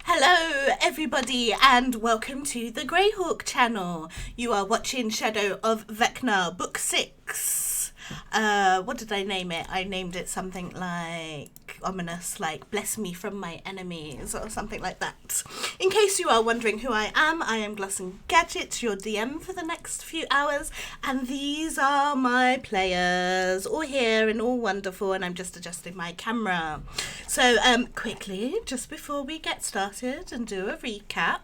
Hello everybody and welcome to the Greyhawk channel. You are watching Shadow of Vecna book 6. What did I name it? I named it something like ominous, like bless me from my enemies or something like that. In case you are wondering who I am Gloss and Gadget, your DM for the next few hours, and these are my players, all here and all wonderful, and I'm just adjusting my camera. So quickly, just before we get started and do a recap,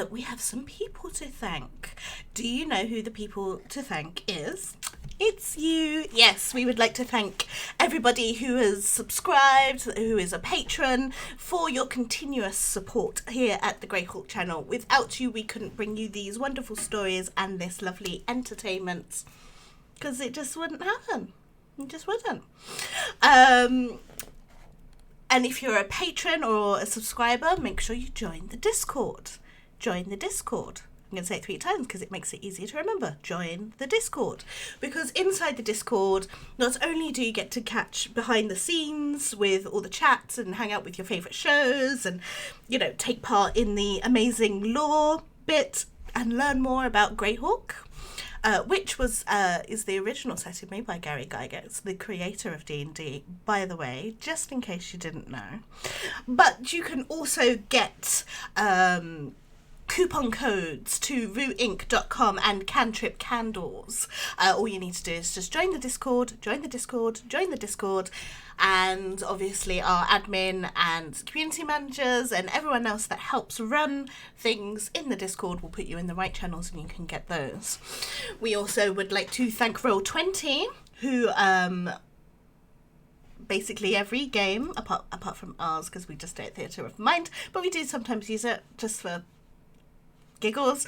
we have some people to thank. Do you know who the people to thank is? It's you. Yes, we would like to thank everybody who has subscribed, who is a patron, for your continuous support here at the Greyhawk channel. Without you, we couldn't bring you these wonderful stories and this lovely entertainment, because it just wouldn't happen. It just wouldn't. And if you're a patron or a subscriber, make sure you join the Discord. Join the Discord. I'm going to say it 3 times because it makes it easier to remember. Join the Discord. Because inside the Discord, not only do you get to catch behind the scenes with all the chats and hang out with your favourite shows and, you know, take part in the amazing lore bit and learn more about Greyhawk, which is the original setting made by Gary Gygax, the creator of D&D, by the way, just in case you didn't know. But you can also get coupon codes to rueinc.com and Cantrip Candles. All you need to do is just join the Discord, and obviously our admin and community managers and everyone else that helps run things in the Discord will put you in the right channels and you can get those. We also would like to thank Roll20, who basically every game, apart from ours because we just do it Theatre of Mind, but we do sometimes use it just for giggles,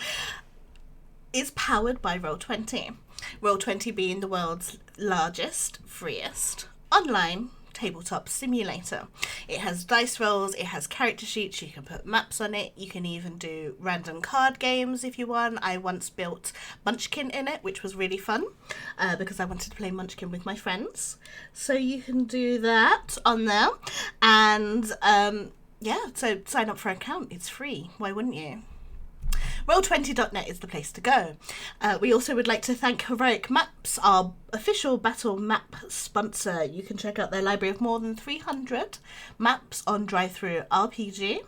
is powered by Roll20. Roll20 being the world's largest, freest online tabletop simulator. It has dice rolls, it has character sheets, you can put maps on it, you can even do random card games if you want. I once built Munchkin in it, which was really fun because I wanted to play Munchkin with my friends. So you can do that on there. And yeah, so sign up for an account. It's free. Why wouldn't you? Roll20.net is the place to go. We also would like to thank Heroic Maps, our official battle map sponsor. You can check out their library of more than 300 maps on Drive-Thru RPG.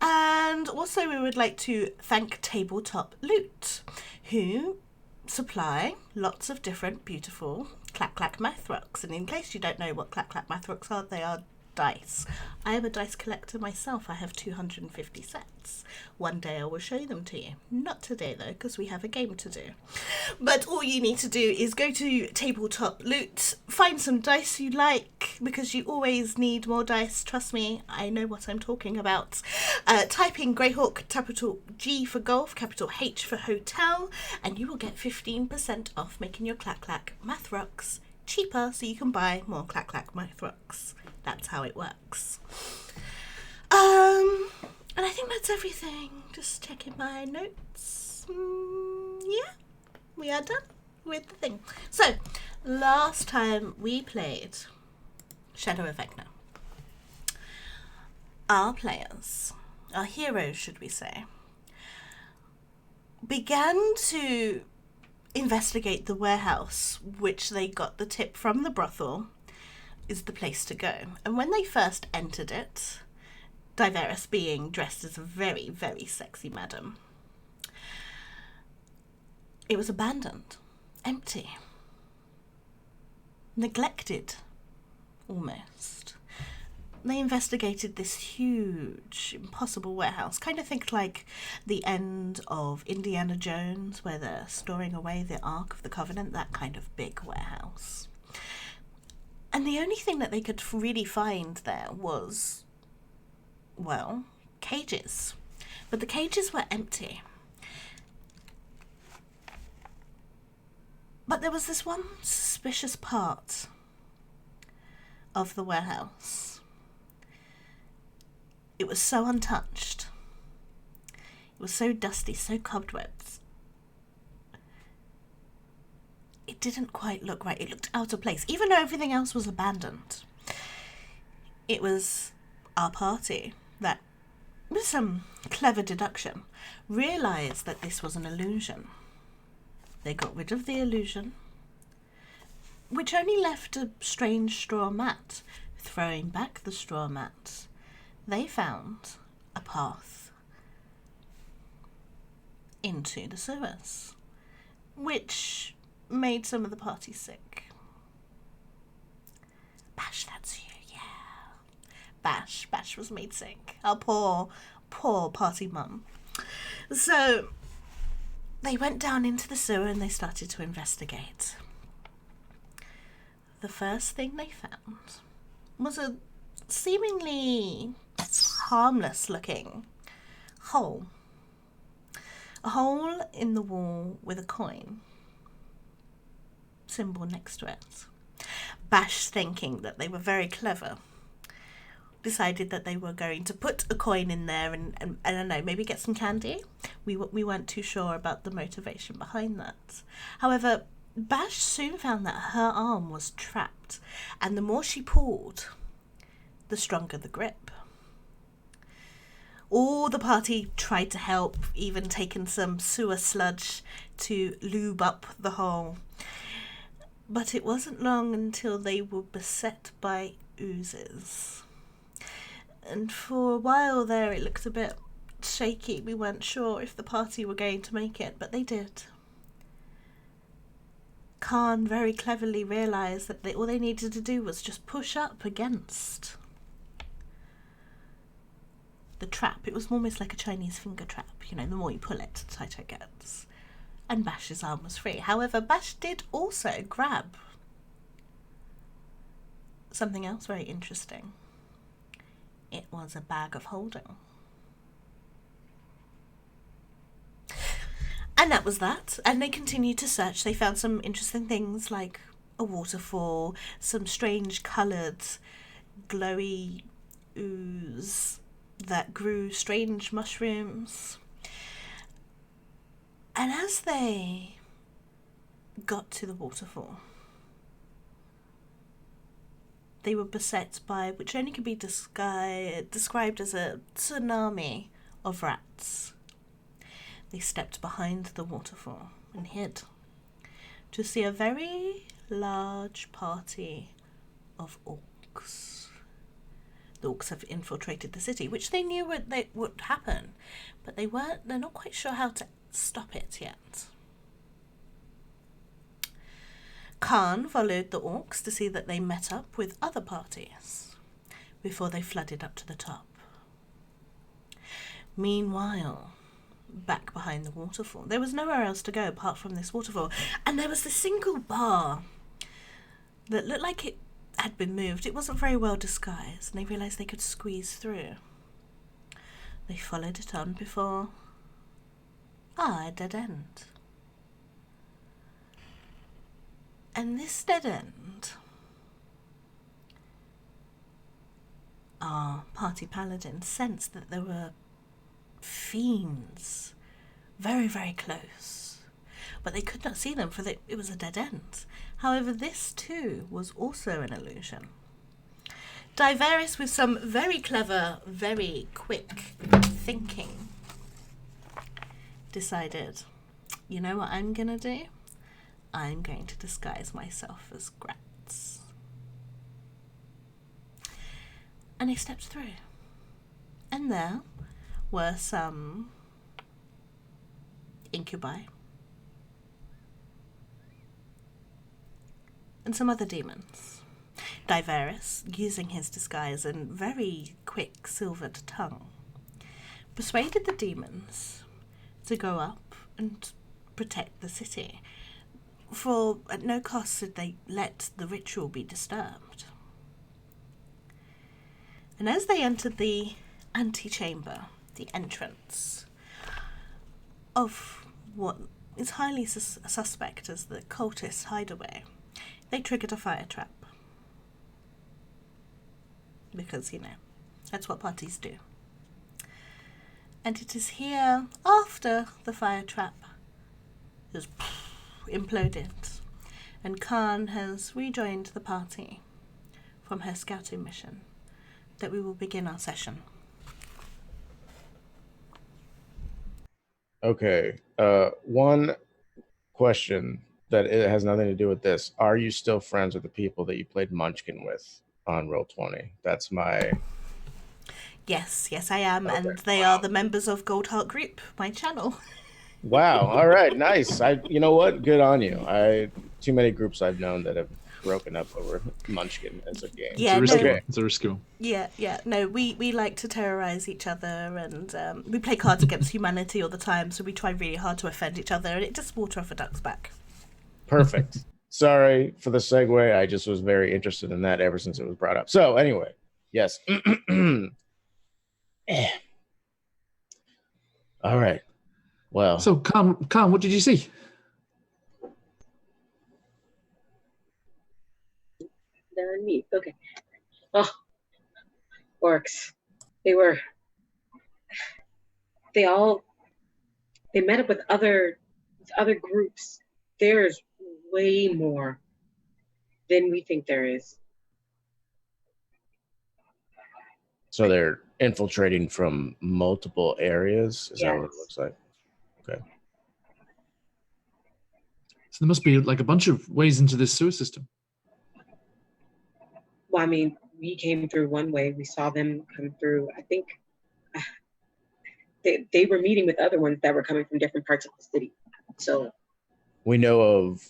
And also we would like to thank Tabletop Loot, who supply lots of different beautiful clack-clack math rocks. And in case you don't know what clack-clack math rocks are, they are dice. I am a dice collector myself. I have 250 sets. One day I will show them to you. Not today though, because we have a game to do. But all you need to do is go to Tabletop Loot, find some dice you like, because you always need more dice. Trust me, I know what I'm talking about. Type in Greyhawk, capital G for golf, capital H for hotel, and you will get 15% off making your clack-clack math rocks cheaper, so you can buy more clack-clack math rocks. That's how it works. And I think that's everything. Just checking my notes. Yeah, we are done with the thing. So, last time we played Shadow of Vecna, our players, our heroes should we say, began to investigate the warehouse, which they got the tip from the brothel is the place to go. And when they first entered it, Diveris being dressed as a very, very sexy madam, it was abandoned, empty, neglected, almost. They investigated this huge, impossible warehouse. Kind of think like the end of Indiana Jones, where they're storing away the Ark of the Covenant, that kind of big warehouse. And the only thing that they could really find there was, well, cages. But the cages were empty. But there was this one suspicious part of the warehouse. It was so untouched. It was so dusty, so cobwebs. It didn't quite look right. It looked out of place, even though everything else was abandoned. It was our party that with some clever deduction, realised that this was an illusion. They got rid of the illusion, which only left a strange straw mat. Throwing back the straw mat, they found a path into the sewers, which made some of the party sick. Bash, that's you, yeah. Bash was made sick. Our poor party mum. So they went down into the sewer and they started to investigate. The first thing they found was a seemingly harmless looking hole. A hole in the wall with a coin symbol next to it. Bash, thinking that they were very clever, decided that they were going to put a coin in there and I don't know, maybe get some candy. We weren't too sure about the motivation behind that. However, Bash soon found that her arm was trapped, and the more she pulled, the stronger the grip. All the party tried to help, even taken some sewer sludge to lube up the hole. But it wasn't long until they were beset by oozes. And for a while there it looked a bit shaky. We weren't sure if the party were going to make it, but they did. Khan very cleverly realised that all they needed to do was just push up against the trap. It was almost like a Chinese finger trap. You know, the more you pull it, the tighter it gets. And Bash's arm was free. However, Bash did also grab something else very interesting. It was a bag of holding. And that was that. And they continued to search. They found some interesting things like a waterfall, some strange coloured, glowy ooze that grew strange mushrooms. And as they got to the waterfall, they were beset by, which only could be described as a tsunami of rats. They stepped behind the waterfall and hid to see a very large party of orcs. The orcs have infiltrated the city, which they knew would happen, but they're not quite sure how to stop it yet. Khan followed the orcs to see that they met up with other parties before they flooded up to the top. Meanwhile, back behind the waterfall, there was nowhere else to go apart from this waterfall, and there was this single bar that looked like it had been moved. It wasn't very well disguised, and they realised they could squeeze through. They followed it on before a dead end. And this dead end, our party paladin sensed that there were fiends very, very close, but they could not see them, for it was a dead end. However, this too was also an illusion. Diveris, with some very clever, very quick thinking, decided, you know what I'm gonna do? I'm going to disguise myself as Gratz. And he stepped through, and there were some incubi and some other demons. Diveris, using his disguise and very quick silvered tongue, persuaded the demons to go up and protect the city, for at no cost did they let the ritual be disturbed. And as they entered the antechamber, the entrance of what is highly suspect as the cultist hideaway, they triggered a fire trap. Because, you know, that's what parties do. And it is here, after the fire trap has imploded, and Khan has rejoined the party from her scouting mission, that we will begin our session. Okay. One question that it has nothing to do with this. Are you still friends with the people that you played Munchkin with on Roll20? That's my Yes, I am, okay. and they are the members of Gold Heart Group, my channel. Wow. All right. Nice. You know what? Good on you. Too many groups I've known that have broken up over Munchkin as a game. It's a Yeah, risky no, Okay. one. It's a risky one. yeah. No, we like to terrorize each other, and we play Cards Against Humanity all the time. So we try really hard to offend each other, and it just water off a duck's back. Perfect. Sorry for the segue. I just was very interested in that ever since it was brought up. So anyway, yes. All right. Well, So, Khan, what did you see? They're on me. Okay. Oh, orcs. They met up with other groups. There's way more than we think there is. so they're infiltrating from multiple areas. Is that what it Yes. looks like? Okay. So there must be like a bunch of ways into this sewer system. Well, I mean, we came through one way. We saw them come through. I think they were meeting with other ones that were coming from different parts of the city. So We know of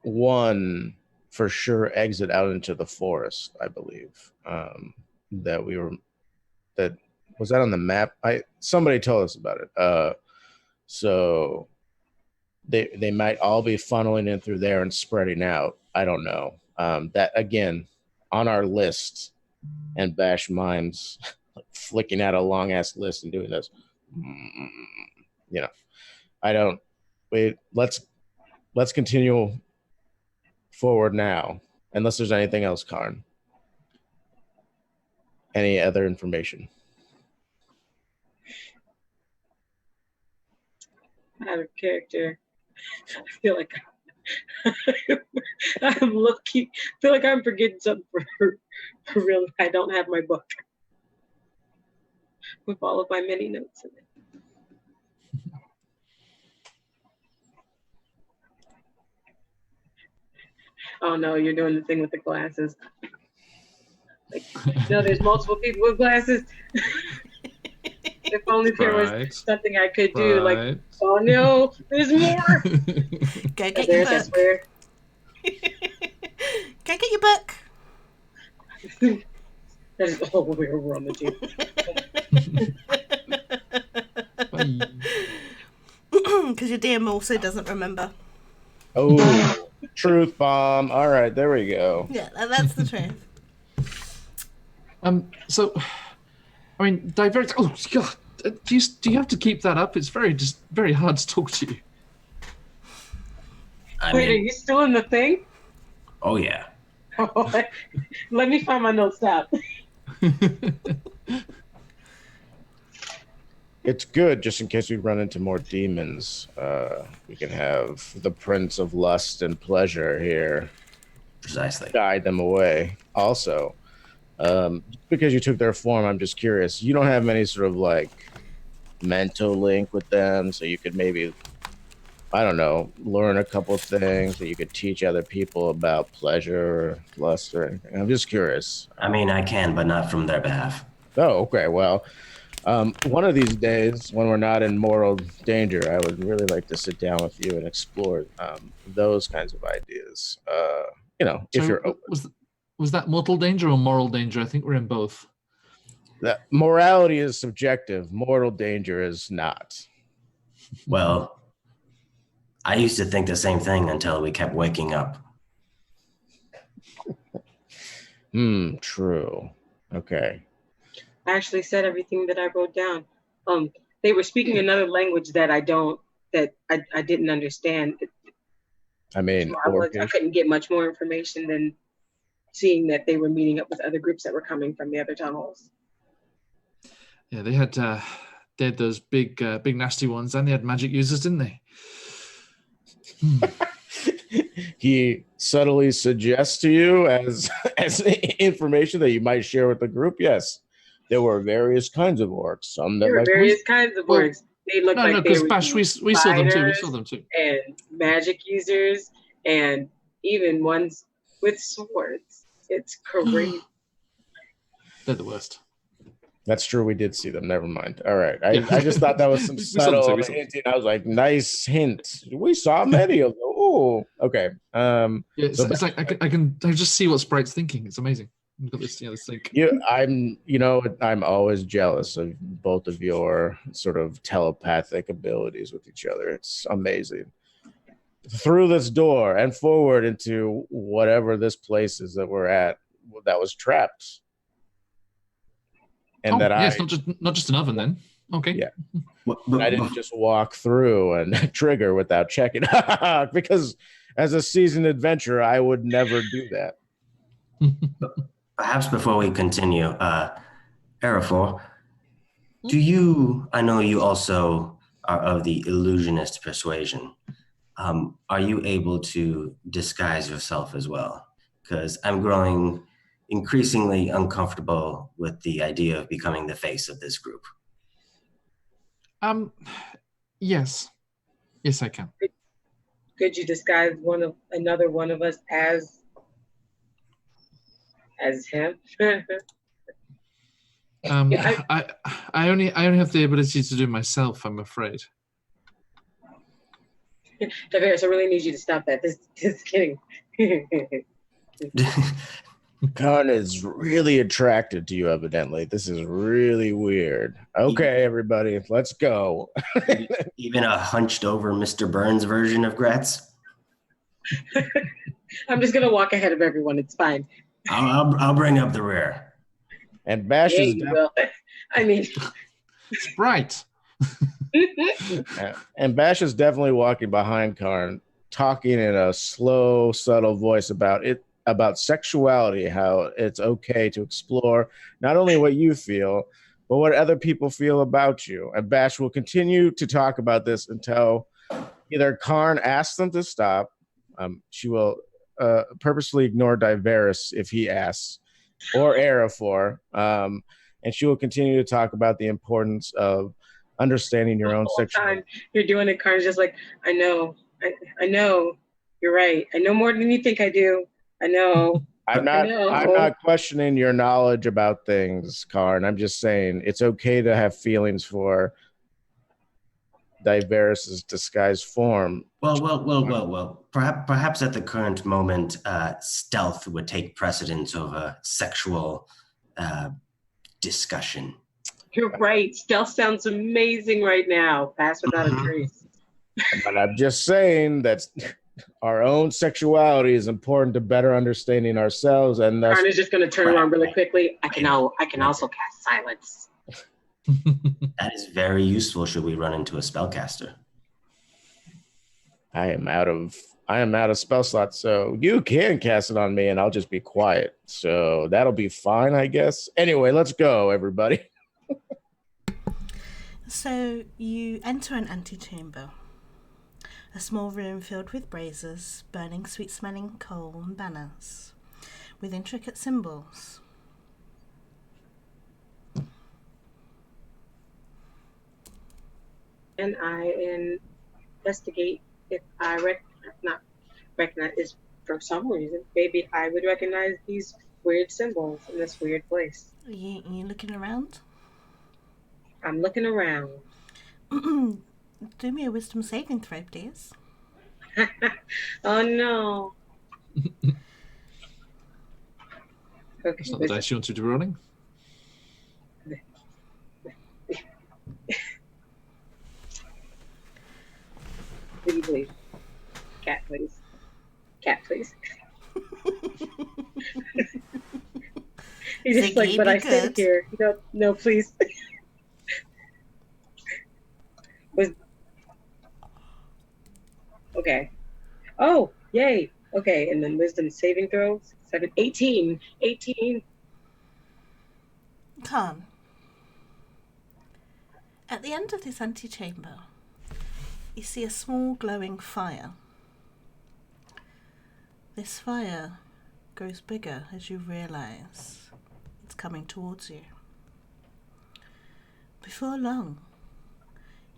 one for sure exit out into the forest, I believe. That was that on the map. Somebody told us about it. So they might all be funneling in through there and spreading out. I don't know. That again on our list, and Bash Mimes flicking out a long ass list and doing this. You know, I don't. Wait. Let's continue forward now, unless there's anything else, Karn. Any other information? out of character. I feel like I'm looking. I feel like I'm forgetting something for real. I don't have my book with all of my many notes in it. Oh no, you're doing the thing with the glasses. Like, no, there's multiple people with glasses. If only there was something I could do. Like, oh no, there's more. Go get your book. Go get your book. That is all we were on the table. Because your DM also doesn't remember. Oh, truth bomb. All right, there we go. Yeah, that's the truth. So, I mean, divert. Oh God, do you have to keep that up? It's very hard to talk to you. Wait, are you still in the thing? Oh yeah. Let me find my notes out. It's good just in case we run into more demons. We can have the Prince of Lust and Pleasure here. Precisely. Guide them away. Also, because you took their form, I'm just curious. You don't have any sort of like mental link with them, so you could maybe, I don't know, learn a couple things that you could teach other people about pleasure or lust or anything. I'm just curious. I mean, I can, but not from their behalf. Oh, okay. Well, one of these days, when we're not in mortal danger, I would really like to sit down with you and explore those kinds of ideas. If So you're open. Was that mortal danger or moral danger? I think we're in both. That morality is subjective. Mortal danger is not. Well, I used to think the same thing until we kept waking up. True. Okay. I actually said everything that I wrote down. They were speaking another language that I didn't understand. I mean, So I couldn't get much more information than seeing that they were meeting up with other groups that were coming from the other tunnels. Yeah, they had those big nasty ones, and they had magic users, didn't they? He subtly suggests to you as information that you might share with the group. Yes, there were various kinds of orcs. Some that There were various kinds of orcs. They look No, like they because were Bash, we saw them too. We saw them too. and magic users and even ones with swords. It's crazy. They're the worst. That's true. We did see them. Never mind. All right. Yeah. I just thought that was some We saw them too, subtle we saw them. hinting. I was like, nice hint. We saw many of them. Oh, okay. Yeah, it's like I just see what Sprite's thinking. It's amazing. You've got this, this thing. I'm always jealous of both of your sort of telepathic abilities with each other. It's amazing. Through this door and forward into whatever this place is that we're at that was trapped. And it's not just an oven then. Okay. Yeah. I didn't just walk through and trigger without checking because as a seasoned adventurer, I would never do that. Perhaps before we continue, Arafor, I know you also are of the illusionist persuasion. Are you able to disguise yourself as well? Because I'm growing increasingly uncomfortable with the idea of becoming the face of this group. Yes, I can. Could you disguise another one of us as him? I only have the ability to do myself, I'm afraid. Tavares, I really need you to stop that. Just kidding. Khan is really attracted to you, evidently. This is really weird. Okay, everybody, let's go. Even a hunched over Mr. Burns version of Gretz? I'm just going to walk ahead of everyone. It's fine. I'll bring up the rear. And Bash is... Sprite. And Bash is definitely walking behind Karn, talking in a slow, subtle voice about sexuality, how it's okay to explore not only what you feel, but what other people feel about you. And Bash will continue to talk about this until either Karn asks them to stop. She will purposely ignore Diveris if he asks, or Arafor. And she will continue to talk about the importance of understanding your own sexuality. You're doing it, Karn's just like, I know, you're right. I know more than you think I do. I know. I'm not questioning your knowledge about things, Karn. I'm just saying it's okay to have feelings for Diveris's disguised form. Well. Perhaps at the current moment, stealth would take precedence over sexual discussion. You're right. Stealth sounds amazing right now. Pass without a trace. But I'm just saying that our own sexuality is important to better understanding ourselves, and thus. Karn is just going to turn around really quickly. I can also cast silence. That is very useful. Should we run into a spellcaster? I am out of spell slots, so you can cast it on me, and I'll just be quiet. So that'll be fine, I guess. Anyway, let's go, everybody. So you enter an antechamber, a small room filled with braziers, burning sweet-smelling coal and banners, with intricate symbols. And I investigate if I recognize, for some reason, maybe I would recognize these weird symbols in this weird place. You looking around? I'm looking around. Do me a wisdom saving throw, please. Oh no. Okay. That's not the dice you want to be rolling. Please. Cat, please. Cat, please. He's just like, but I sit here. No, please. Okay. Oh, yay. Okay, and then wisdom saving throws. 18. Khan. At the end of this antechamber, you see a small glowing fire. This fire grows bigger as you realize it's coming towards you. Before long,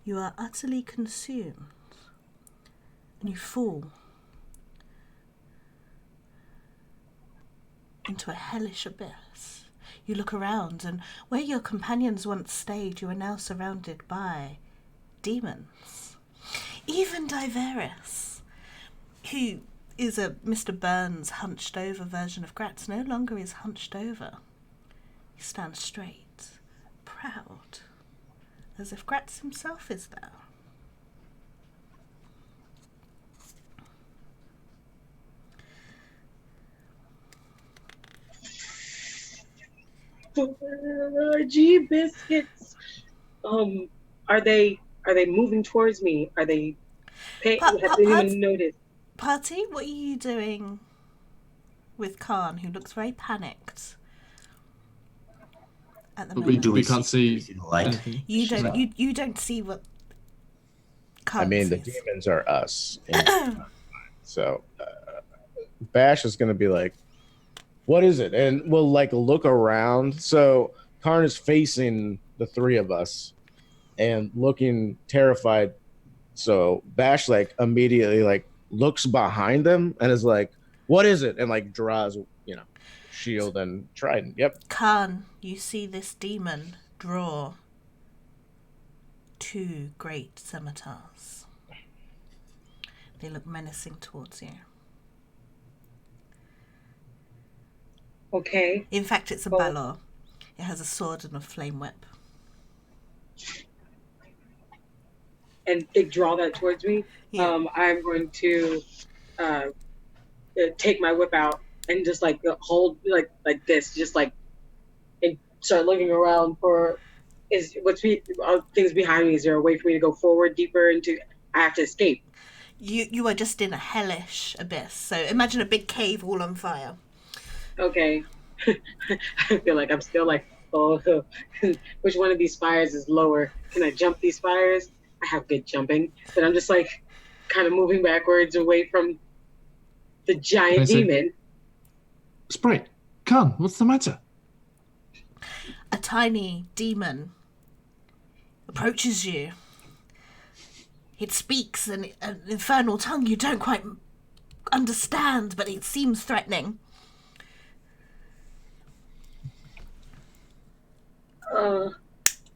you are utterly consumed and you fall into a hellish abyss. You look around, and where your companions once stayed, you are now surrounded by demons. Even Diveris, who is a Mr. Burns hunched over version of Gratz, no longer is hunched over. He stands straight, proud, as if Gratz himself is there. Gee biscuits. Are they moving towards me? Are they have they even noticed? Party, what are you doing with Khan, who looks very panicked at the moment? We can't see the light. anything. You don't see what Khan sees. The demons are us. So Bash is going to be like, what is it? And we'll like look around. So Karn is facing the three of us and looking terrified. So Bash like immediately like looks behind them and is like, what is it? And like draws, shield and trident. Yep. Khan, you see this demon draw 2 great scimitars. They look menacing towards you. Okay. In fact, it's a Balor. It has a sword and a flame whip. And they draw that towards me. Yeah. I'm going to take my whip out and just like hold like this, just like, and start looking around for things behind me. Is there a way for me to go forward deeper into? I have to escape. You are just in a hellish abyss. So imagine a big cave all on fire. Okay. I feel like I'm still like, which one of these fires is lower? Can I jump these fires? I have good jumping, but I'm just like kind of moving backwards away from the giant demon. Sprite, Khan, what's the matter? A tiny demon approaches you. It speaks an infernal tongue you don't quite understand, but it seems threatening.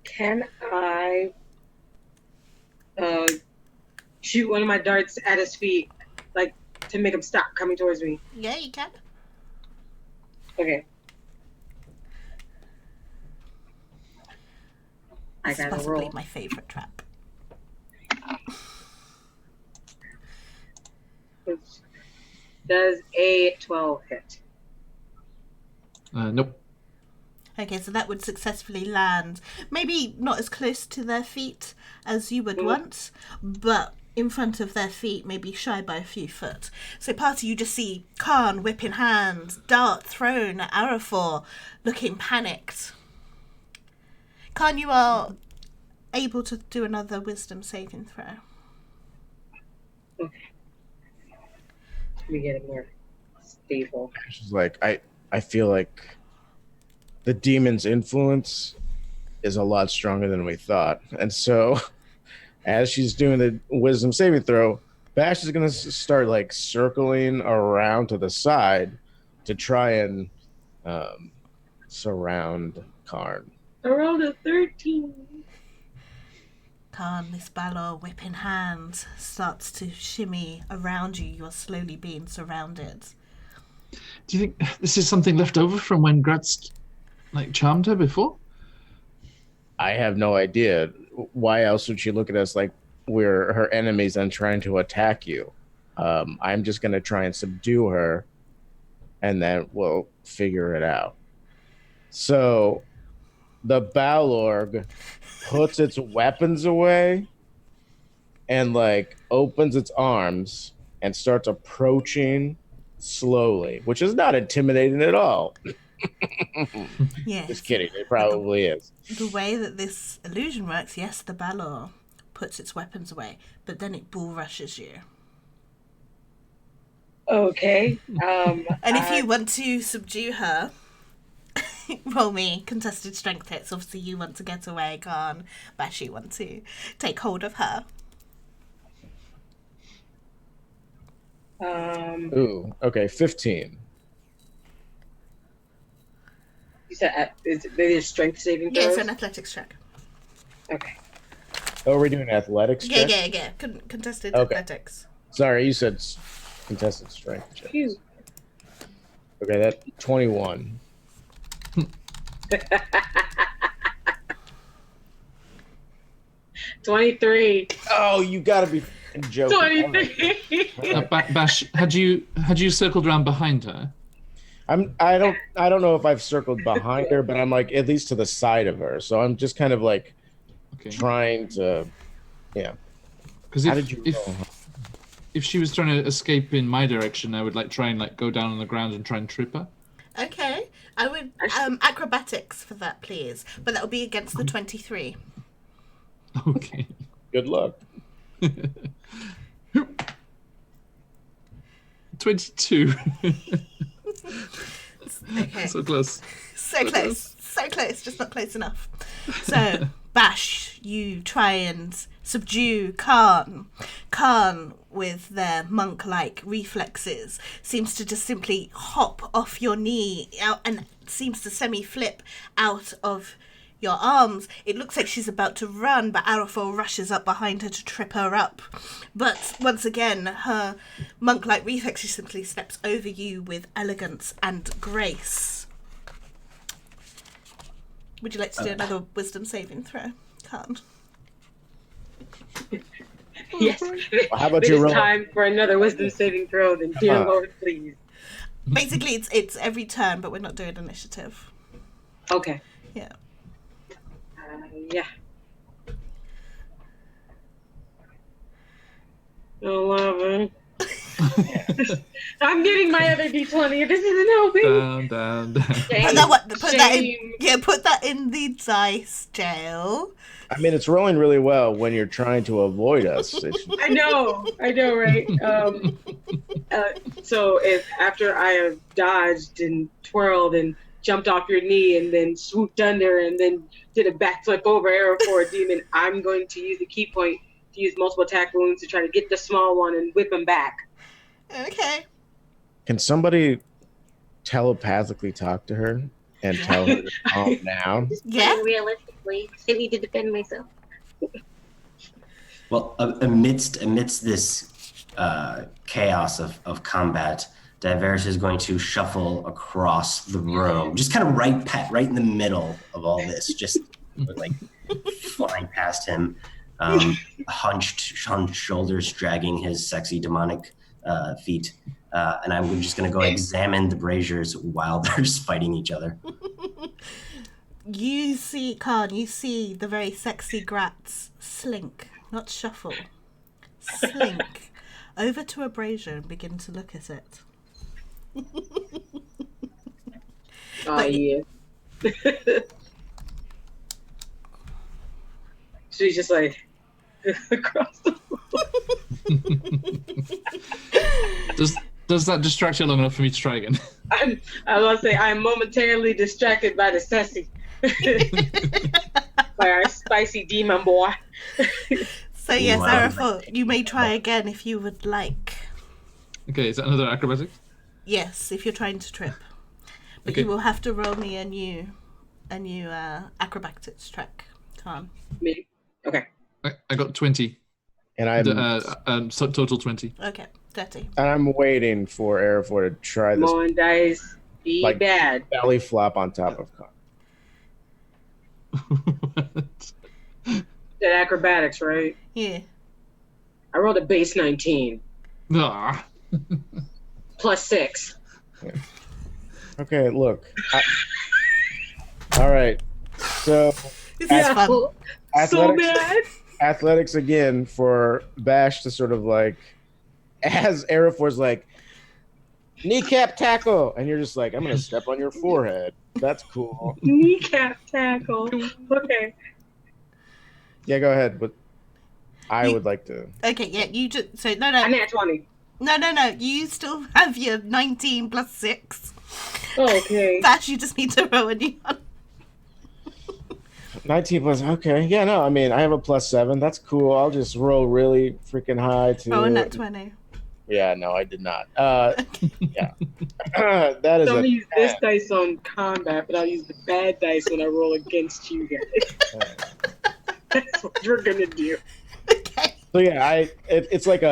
Can I shoot one of my darts at his feet, like to make him stop coming towards me? Yeah, you can. Okay. This is possibly my favorite trap. Does a 12 hit? Nope. Okay, so that would successfully land. Maybe not as close to their feet as you would want, but in front of their feet, maybe shy by a few foot. So Party, you just see Khan, whip in hand, dart thrown at Arafor, looking panicked. Khan, you are able to do another wisdom saving throw. Okay. Let me get it more stable. She's like, I feel like the demon's influence is a lot stronger than we thought. And so as she's doing the wisdom saving throw, Bash is going to start like circling around to the side to try and surround Karn. Around a 13. Khan, this Balor, whip in hand, starts to shimmy around you. You're slowly being surrounded. Do you think this is something left over from when Gratz charmed her before? I have no idea. Why else would she look at us like we're her enemies and trying to attack you? I'm just going to try and subdue her, and then we'll figure it out. So the Balorg puts its weapons away and opens its arms and starts approaching slowly, which is not intimidating at all. Yes. Just kidding. It probably is. The way that this illusion works, yes, the Balor puts its weapons away, but then it bull rushes you. Okay. And if you want to subdue her, roll me contested strength hits. Obviously, you want to get away, Khan. Bash, you want to take hold of her. Ooh, okay, 15. You said is it strength saving throws? Yeah, it's an athletics check. Okay. Oh, we're doing athletics check? Yeah. Contested Okay. athletics. Sorry, you said contested strength check. Phew. Okay, that 21. 23. Oh, you gotta be joking. 23. Bash, had you circled around behind her? I don't know if I've circled behind her, but I'm like at least to the side of her. So I'm just kind of like trying to, yeah. Because How did you roll? if she was trying to escape in my direction, I would try and go down on the ground and try and trip her. Okay, I would acrobatics for that, please. But that would be against the 23. Okay. Good luck. 22. Okay. So close. So close, just not close enough. So, Bash, you try and subdue Khan. Khan, with their monk-like reflexes, seems to just simply hop off your knee out and seems to semi-flip out of your arms. It looks like she's about to run, but Arafel rushes up behind her to trip her up. But once again, her monk-like reflexes simply steps over you with elegance and grace. Would you like to do another wisdom saving throw? Can't. Yes. Well, how about it you is roll? time for another wisdom saving throw, then dear on. Lord, please. Basically, it's every turn, but we're not doing initiative. Okay. Yeah. Yeah. 11. I'm getting my other d20. This isn't helping. Down. Put that in the dice jail. I mean, it's rolling really well when you're trying to avoid us. I know, right? So if after I have dodged and twirled and jumped off your knee and then swooped under and then did a backflip over arrow for a demon, I'm going to use the key point to use multiple attack wounds to try to get the small one and whip him back. Okay. Can somebody telepathically talk to her and tell her to calm down? Yeah. Realistically, I need to defend myself. Well, amidst this chaos of combat, Diverse is going to shuffle across the room, just kind of right in the middle of all this, just flying past him, hunched shoulders, dragging his sexy demonic feet. And I'm just going to go examine the braziers while they're just fighting each other. You see, Khan, you see the very sexy grats slink, not shuffle, slink over to a brazier and begin to look at it. Yeah. She's just like across the room. Does that distract you long enough for me to try again? I was going to say, I'm momentarily distracted by the sassy. By our spicy demon boy. So yes, Arafel, you may try again if you would like. Okay, is that another acrobatics? Yes, if you're trying to trip. But you will have to roll me a new acrobatics check, Khan. Me? Okay. I got 20. And I'm so total 20. Okay, 30. And I'm waiting for Arafor to try this. Come on, dice. Be bad. Belly flop on top of Khan. That acrobatics, right? Yeah. I rolled a base 19. Ah. Plus 6. Yeah. Okay, look. All right. So, athletics again for Bash to sort of as Arafor's kneecap tackle, and you're just like, I'm gonna step on your forehead. That's cool. Kneecap tackle. Okay. Yeah, go ahead. But I would like to. Okay, yeah, you just I nat 20. No. You still have your 19 plus 6. Okay. Bash, you just need to roll a new one. 19 plus. Okay. Yeah, no, I mean, I have a +7. That's cool. I'll just roll really freaking high to. Roll a nat 20. Yeah, no, I did not. Yeah. That is So I'm a gonna use this dice on combat, but I'll use the bad dice when I roll against you guys. That's what you're gonna do. Okay. So yeah, it's like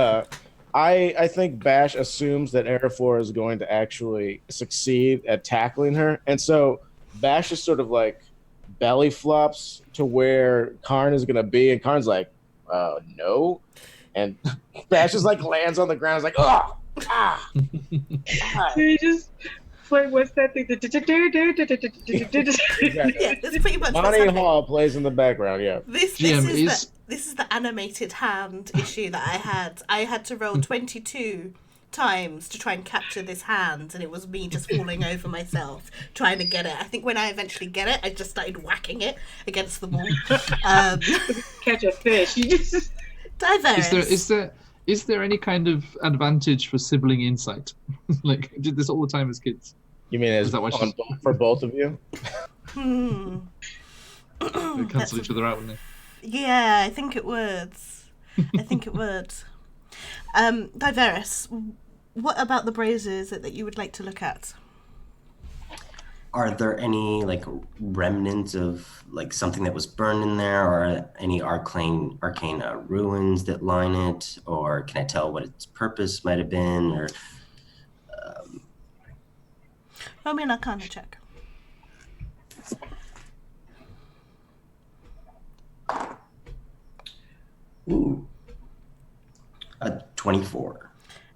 I think Bash assumes that Arafor is going to actually succeed at tackling her, and so Bash just sort of like belly flops to where Karn is gonna be, and Karn's like, no, and Bash just like lands on the ground, is like, oh, ah. So you just like, what's that thing? Yeah, that's pretty much what's Monty happening. Hall plays in the background. Yeah, This is the animated hand issue that I had. I had to roll 22 times to try and capture this hand, and it was me just falling over myself trying to get it. I think when I eventually get it, I just started whacking it against the wall. Catch a fish. You just Diverse. Is there any kind of advantage for sibling insight? Like, did this all the time as kids? you mean as Is that why she's- for both of you? They cancel each other out, wouldn't they? Yeah, I think it would. Diveris, what about the braziers that you would like to look at? Are there any like remnants of like something that was burned in there, or any arcane ruins that line it, or can I tell what its purpose might have been? Or Roll me an Arcana check. ooh, a 24.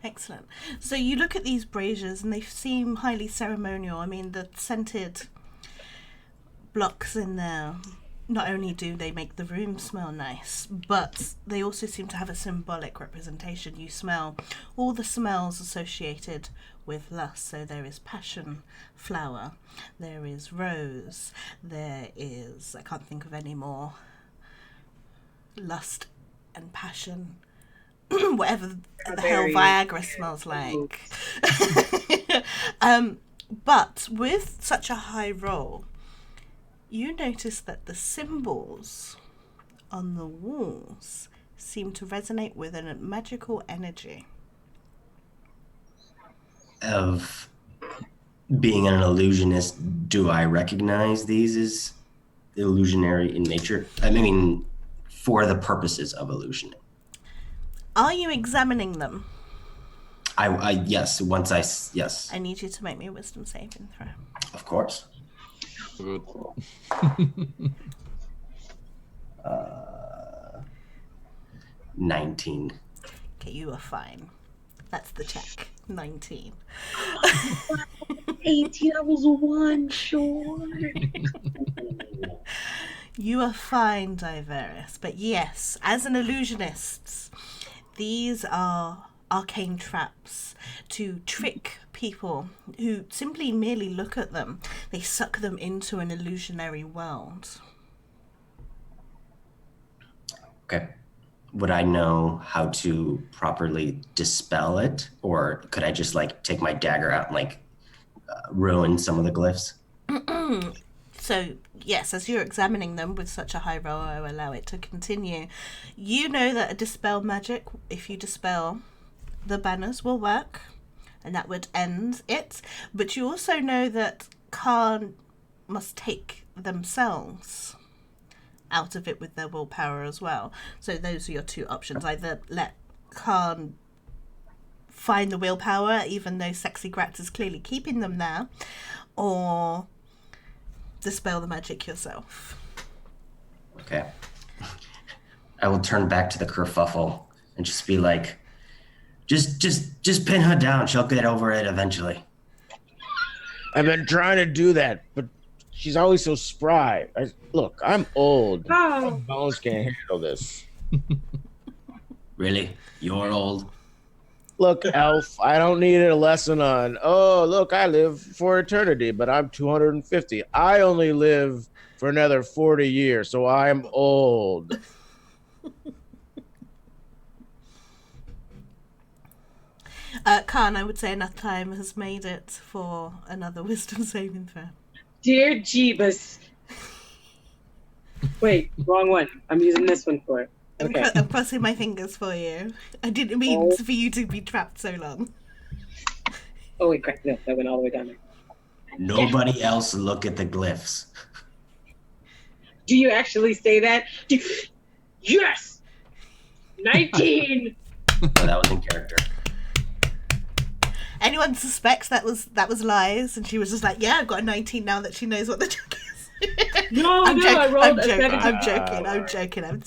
Excellent. So you look at these braziers and they seem highly ceremonial. I mean, the scented blocks in there, not only do they make the room smell nice, but they also seem to have a symbolic representation. You smell all the smells associated with lust. So there is passion flower, there is rose, there is, I can't think of any more, lust and passion. Whatever the hell Viagra smells like. But with such a high roll, you notice that the symbols on the walls seem to resonate with a magical energy. Of being an illusionist, do I recognize these as illusionary in nature? I mean, for the purposes of illusion. Are you examining them? I yes. Yes. I need you to make me a wisdom saving throw. Of course. Good. 19. Okay, you are fine. That's the check. 19. 18, I was one short. You are fine, Diveris. But yes, as an illusionist, these are arcane traps to trick people who simply merely look at them. They suck them into an illusionary world. Okay. Would I know how to properly dispel it, or could I just like take my dagger out and like ruin some of the glyphs? So, yes, as you're examining them with such a high roll, I will allow it to continue. You know that a dispel magic, if you dispel the banners, will work, and that would end it. But you also know that Khan must take themselves out of it with their willpower as well. So those are your two options. Either let Khan find the willpower, even though Sexy Gratz is clearly keeping them there, or dispel the magic yourself. Okay. I will turn back to the kerfuffle and just be like, just pin her down. She'll get over it eventually. I've been trying to do that, but she's always so spry. Look, I'm old. My bones can't handle this. Really? You're old? Look, Elf, I don't need a lesson on, oh, look, I live for eternity, but I'm 250. I only live for another 40 years, so I'm old. Khan, I would say enough time has made it for another wisdom saving throw. Dear Jeebus. Wait, wrong one. I'm using this one for it. Okay. I'm crossing my fingers for you. I didn't mean for you to be trapped so long. Oh, wait, crap. No, that went all the way down there. Nobody else look at the glyphs. Do you actually say that? Yes! 19! No, that was in character. Anyone suspects that was lies, and she was just like, "Yeah, I've got a 19 now that she knows what the joke is." I rolled a 17. I'm joking. I'm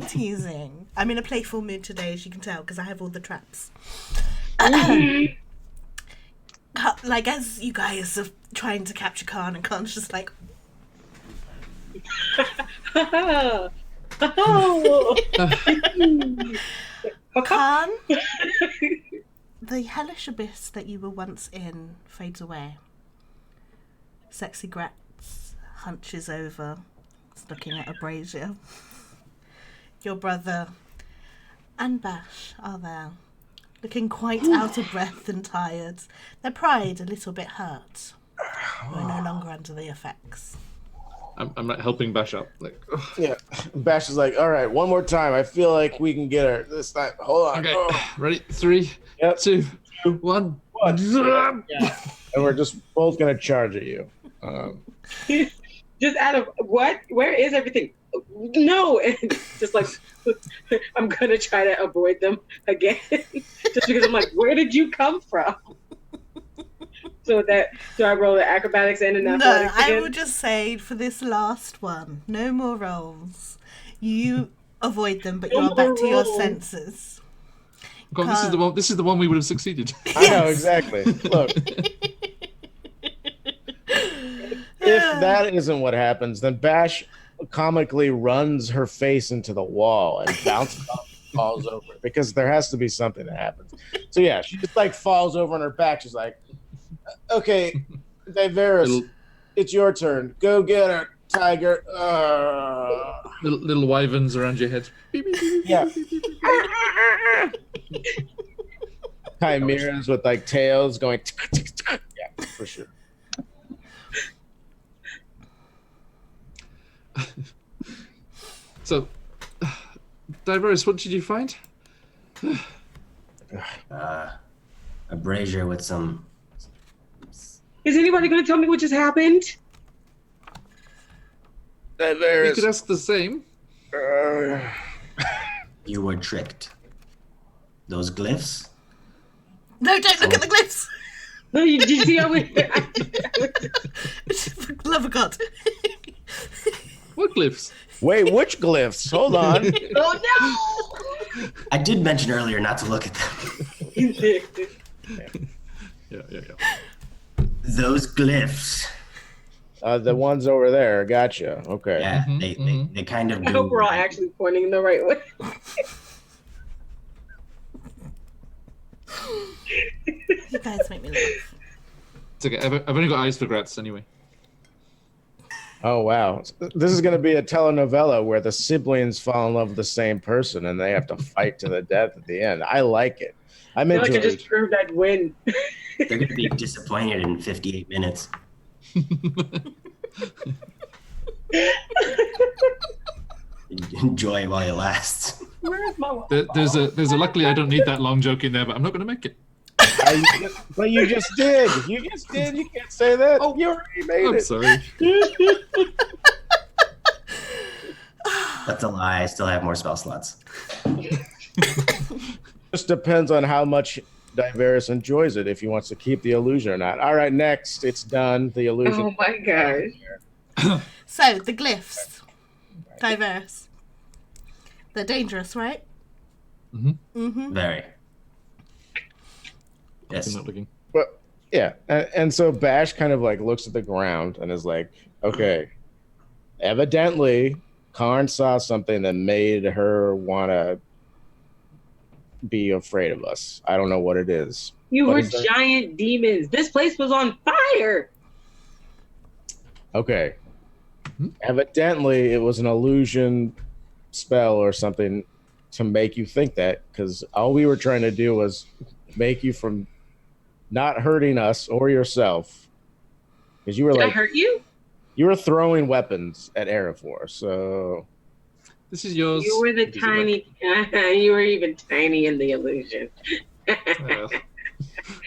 teasing. I'm in a playful mood today, as you can tell, because I have all the traps. Like, as you guys are trying to capture Khan, and Khan's just like, Khan, the hellish abyss that you were once in fades away. Sexy Gratz hunches over, looking at a brazier. Your brother and Bash are there, looking quite out of breath and tired, their pride a little bit hurt. We're no longer under the effects. I'm not helping Bash up. Like, ugh. Yeah. Bash is like, all right, one more time. I feel like we can get her this time. Hold on. Okay, Oh. ready? 3, 2, 1. Yeah. And we're just both going to charge at you. Just out of what? Where is everything? No! And just like, I'm going to try to avoid them again. Just because I'm like, where did you come from? So do I roll the acrobatics and an athletics again? I will just say for this last one, no more rolls. You avoid them, but you are back to your senses. God, this is the one we would have succeeded. I know, exactly. Look. If that isn't what happens, then Bash comically runs her face into the wall and bounces off and falls over, because there has to be something that happens. So yeah, she just like falls over on her back. She's like, okay, Diveris, it's your turn. Go get her, tiger. Little wyverns around your head. Yeah. Chimeras with like tails going. Yeah, for sure. So, Diveris, what did you find? A brazier with some. Is anybody going to tell me what just happened? You could ask the same. You were tricked. Those glyphs? No, don't look at the glyphs! No, did you see how we... For the love of God. What glyphs? Wait, which glyphs? Hold on. Oh, no! I did mention earlier not to look at them. Yeah. Those glyphs. The ones over there. Gotcha. Okay. Yeah, they kind of do. I hope we're all actually pointing in the right way. You guys make me laugh. It's okay. I've only got eyes for Gratz anyway. Oh, wow. This is going to be a telenovela where the siblings fall in love with the same person and they have to fight to the death at the end. I like it. I'm I feel like I interested. just proved I'd win. They're going to be disappointed in 58 minutes. Enjoy it while it lasts. Where's my There's a luckily I don't need that long joke in there, but I'm not going to make it. But you just did. You just did. You can't say that. Oh, you already made I'm it. sorry. That's a lie. I still have more spell slots. Just depends on how much Diveris enjoys it, if he wants to keep the illusion or not. All right, next. It's done. The illusion. Oh my gosh. So, the glyphs. Diverse. They're dangerous, right? Very. Yes. I'm not looking. But yeah, and so Bash kind of like looks at the ground and is like, okay, evidently Karn saw something that made her want to be afraid of us. I don't know what it is. You But were is there- giant demons. This place was on fire. Okay. Evidently it was an illusion spell or something to make you think that, because all we were trying to do was make you from not hurting us or yourself. Because you were Did I like, hurt you? you were throwing weapons at Arafor, so This is yours. You were the He gives it back. tiny. You were even tiny in the illusion. Well,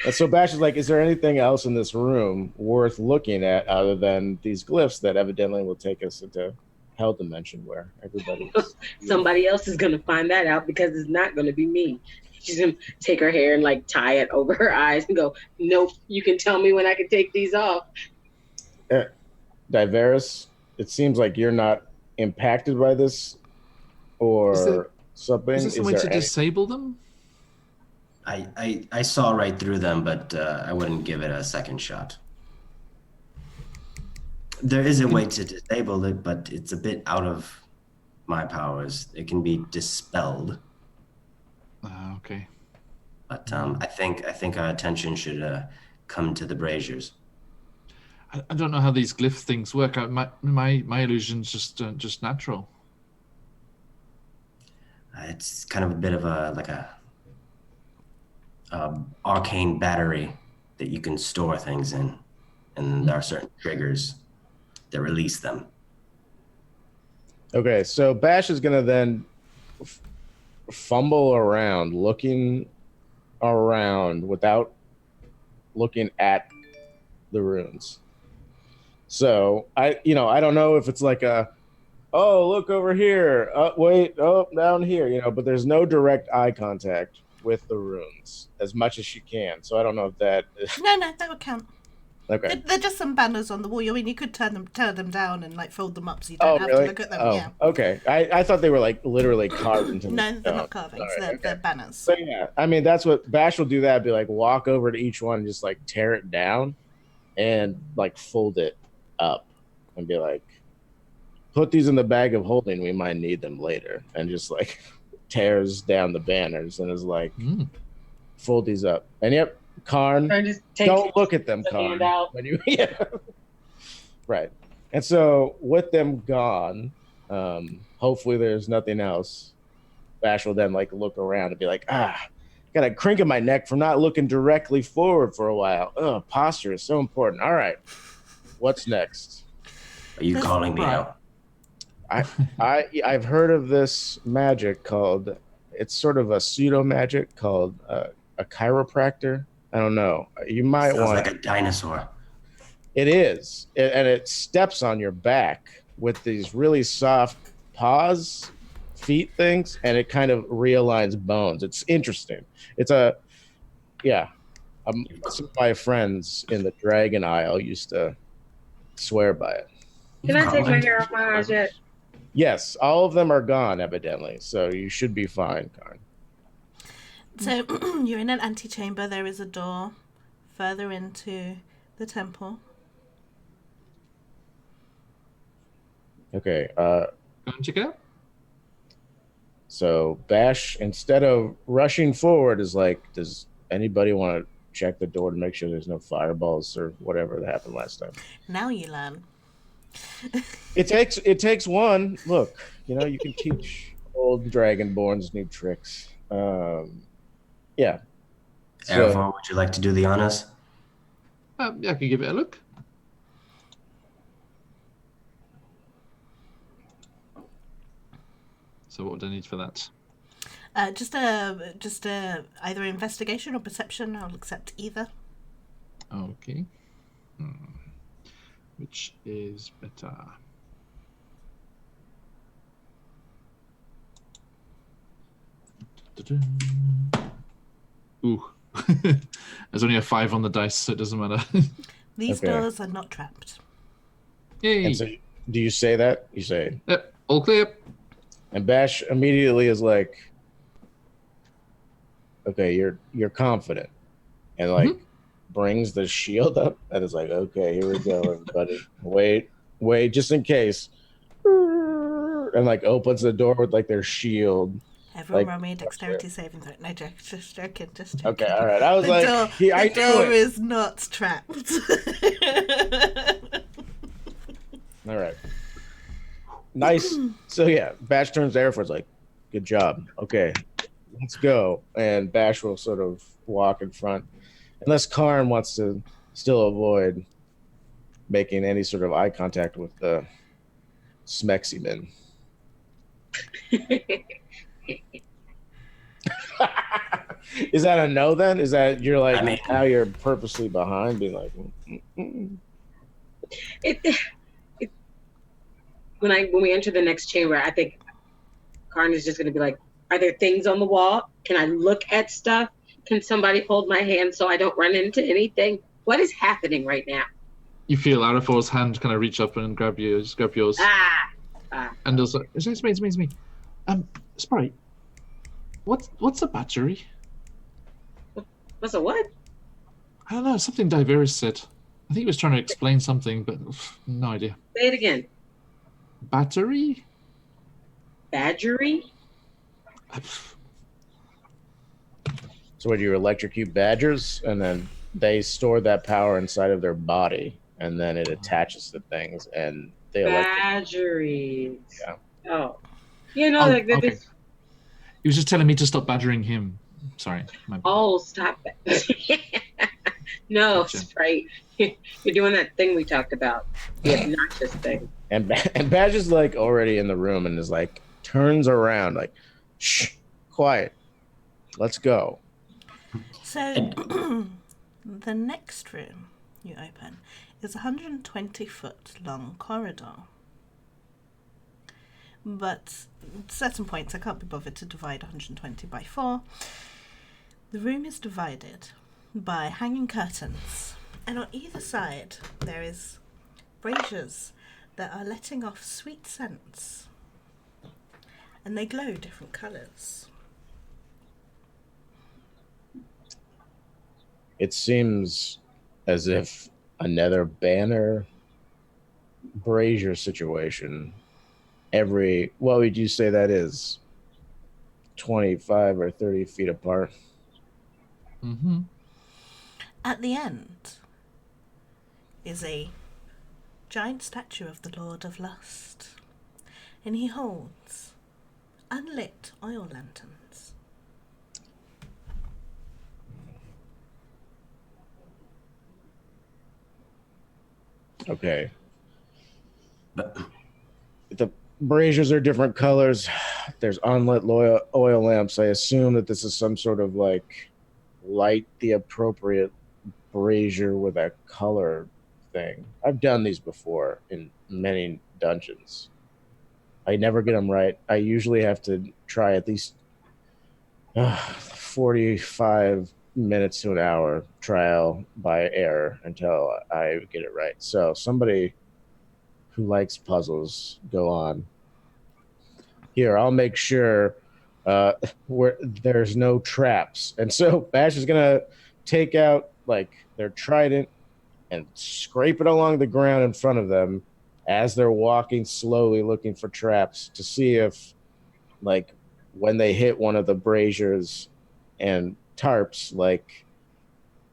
and so Bash is like, is there anything else in this room worth looking at other than these glyphs that evidently will take us into Hell Dimension where everybody is Somebody else is gonna find that out because it's not gonna be me. She's gonna take her hair and like tie it over her eyes and go, "Nope, you can tell me when I can take these off." Diveris, it seems like you're not impacted by this or something. is there some way there to disable them? I saw right through them, but I wouldn't give it a second shot. There is a way to disable it, but it's a bit out of my powers. It can be dispelled. Okay. But I think our attention should come to the braziers. I don't know how these glyph things work. My illusion's just natural. It's kind of a bit of a arcane battery that you can store things in, and there are certain triggers that release them. Okay, so Bash is gonna then fumble around, looking around without looking at the runes. So I don't know if it's like oh, look over here, wait, oh, down here, but there's no direct eye contact with the runes as much as she can. So I don't know if that. No, that would count. Okay. They're just some banners on the wall. I mean, you could tear them down and like fold them up so you don't have to look at them. Oh, yeah. Okay. I thought they were like literally carved into. No, they're not carvings. Right, they're banners. So yeah, I mean that's what Bash will do. That be like walk over to each one, and just like tear it down, and like fold it up, and be like, put these in the bag of holding. We might need them later, and just like tears down the banners and is like, fold these up. And yep. Karn, don't look at them, Karn. Right. And so with them gone, hopefully there's nothing else. Bash will then like look around and be like, got a crink in my neck from not looking directly forward for a while. Posture is so important. All right. What's next? Are you calling me out? I've heard of this magic called, it's sort of a pseudo magic called a chiropractor. I don't know. You might want. Sounds like a dinosaur. It is, and it steps on your back with these really soft paws, feet things, and it kind of realigns bones. It's interesting. It's some of my friends in the Dragon Isle used to swear by it. Can I take my hair off my eyes yet? Yes, all of them are gone, evidently. So you should be fine, Karn. So you're in an antechamber. There is a door further into the temple. Okay. Go and check it out. So Bash, instead of rushing forward, is like, does anybody want to check the door to make sure there's no fireballs or whatever that happened last time? Now you learn. It takes one. Look, you can teach old Dragonborns new tricks. Yeah. Arafor, would you like to do the honors? I can give it a look. So what would I need for that? Just either investigation or perception. I'll accept either. Okay. Which is better? Ooh. There's only a 5 on the dice, so it doesn't matter. These doors are not trapped. Yay. And so, do you say that? You say, yep, all clear. And Bash immediately is like, okay, you're confident. And like brings the shield up and is like, okay, here we go, everybody. Wait, just in case. And like opens the door with like their shield. Everyone roll me a dexterity saving throw. No, just joking. Okay, all right. I was the door is not trapped. All right. Nice. So yeah, Bash turns to Airforce like, good job. Okay, let's go. And Bash will sort of walk in front, unless Karn wants to still avoid making any sort of eye contact with the Smeximan. Is that a no then? Is that you're like, I mean, now you're purposely behind being like, it, it, when we enter the next chamber, I think Karn is just going to be like, are there things on the wall? Can I look at stuff? Can somebody hold my hand so I don't run into anything? What is happening right now? You feel Arafor's hand kind of reach up and grab yours. And also, it's me. Sprite, what's a battery? What's a what? I don't know, something Diveris said. I think he was trying to explain something, but no idea. Say it again. Battery? Badgery? so what, you electrocute badgers and then they store that power inside of their body and then it attaches to things and they Badgeries. Yeah. Oh. You know, like okay. this. He was just telling me to stop badgering him. Sorry. Oh, stop that. No, Gotcha. Sprite. You're doing that thing we talked about. The obnoxious thing. And Badge is like already in the room and is like turns around like, shh, quiet, let's go. So the next room you open is a 120-foot long corridor. But at certain points, I can't be bothered to divide 120 by 4. The room is divided by hanging curtains, and on either side there is braziers that are letting off sweet scents, and they glow different colours. It seems as if another banner brazier situation. What would you say that is? 25 or 30 feet apart. Mm-hmm. At the end is a giant statue of the Lord of Lust, and he holds unlit oil lanterns. Okay. The braziers are different colors. There's unlit oil lamps. I assume that this is some sort of like light the appropriate brazier with a color thing. I've done these before in many dungeons. I never get them right. I usually have to try at least 45 minutes to an hour trial by error until I get it right. So somebody who likes puzzles, go on. Here, I'll make sure where there's no traps. And so Bash is gonna take out like their trident and scrape it along the ground in front of them as they're walking slowly looking for traps to see if, like, when they hit one of the braziers and tarps, like,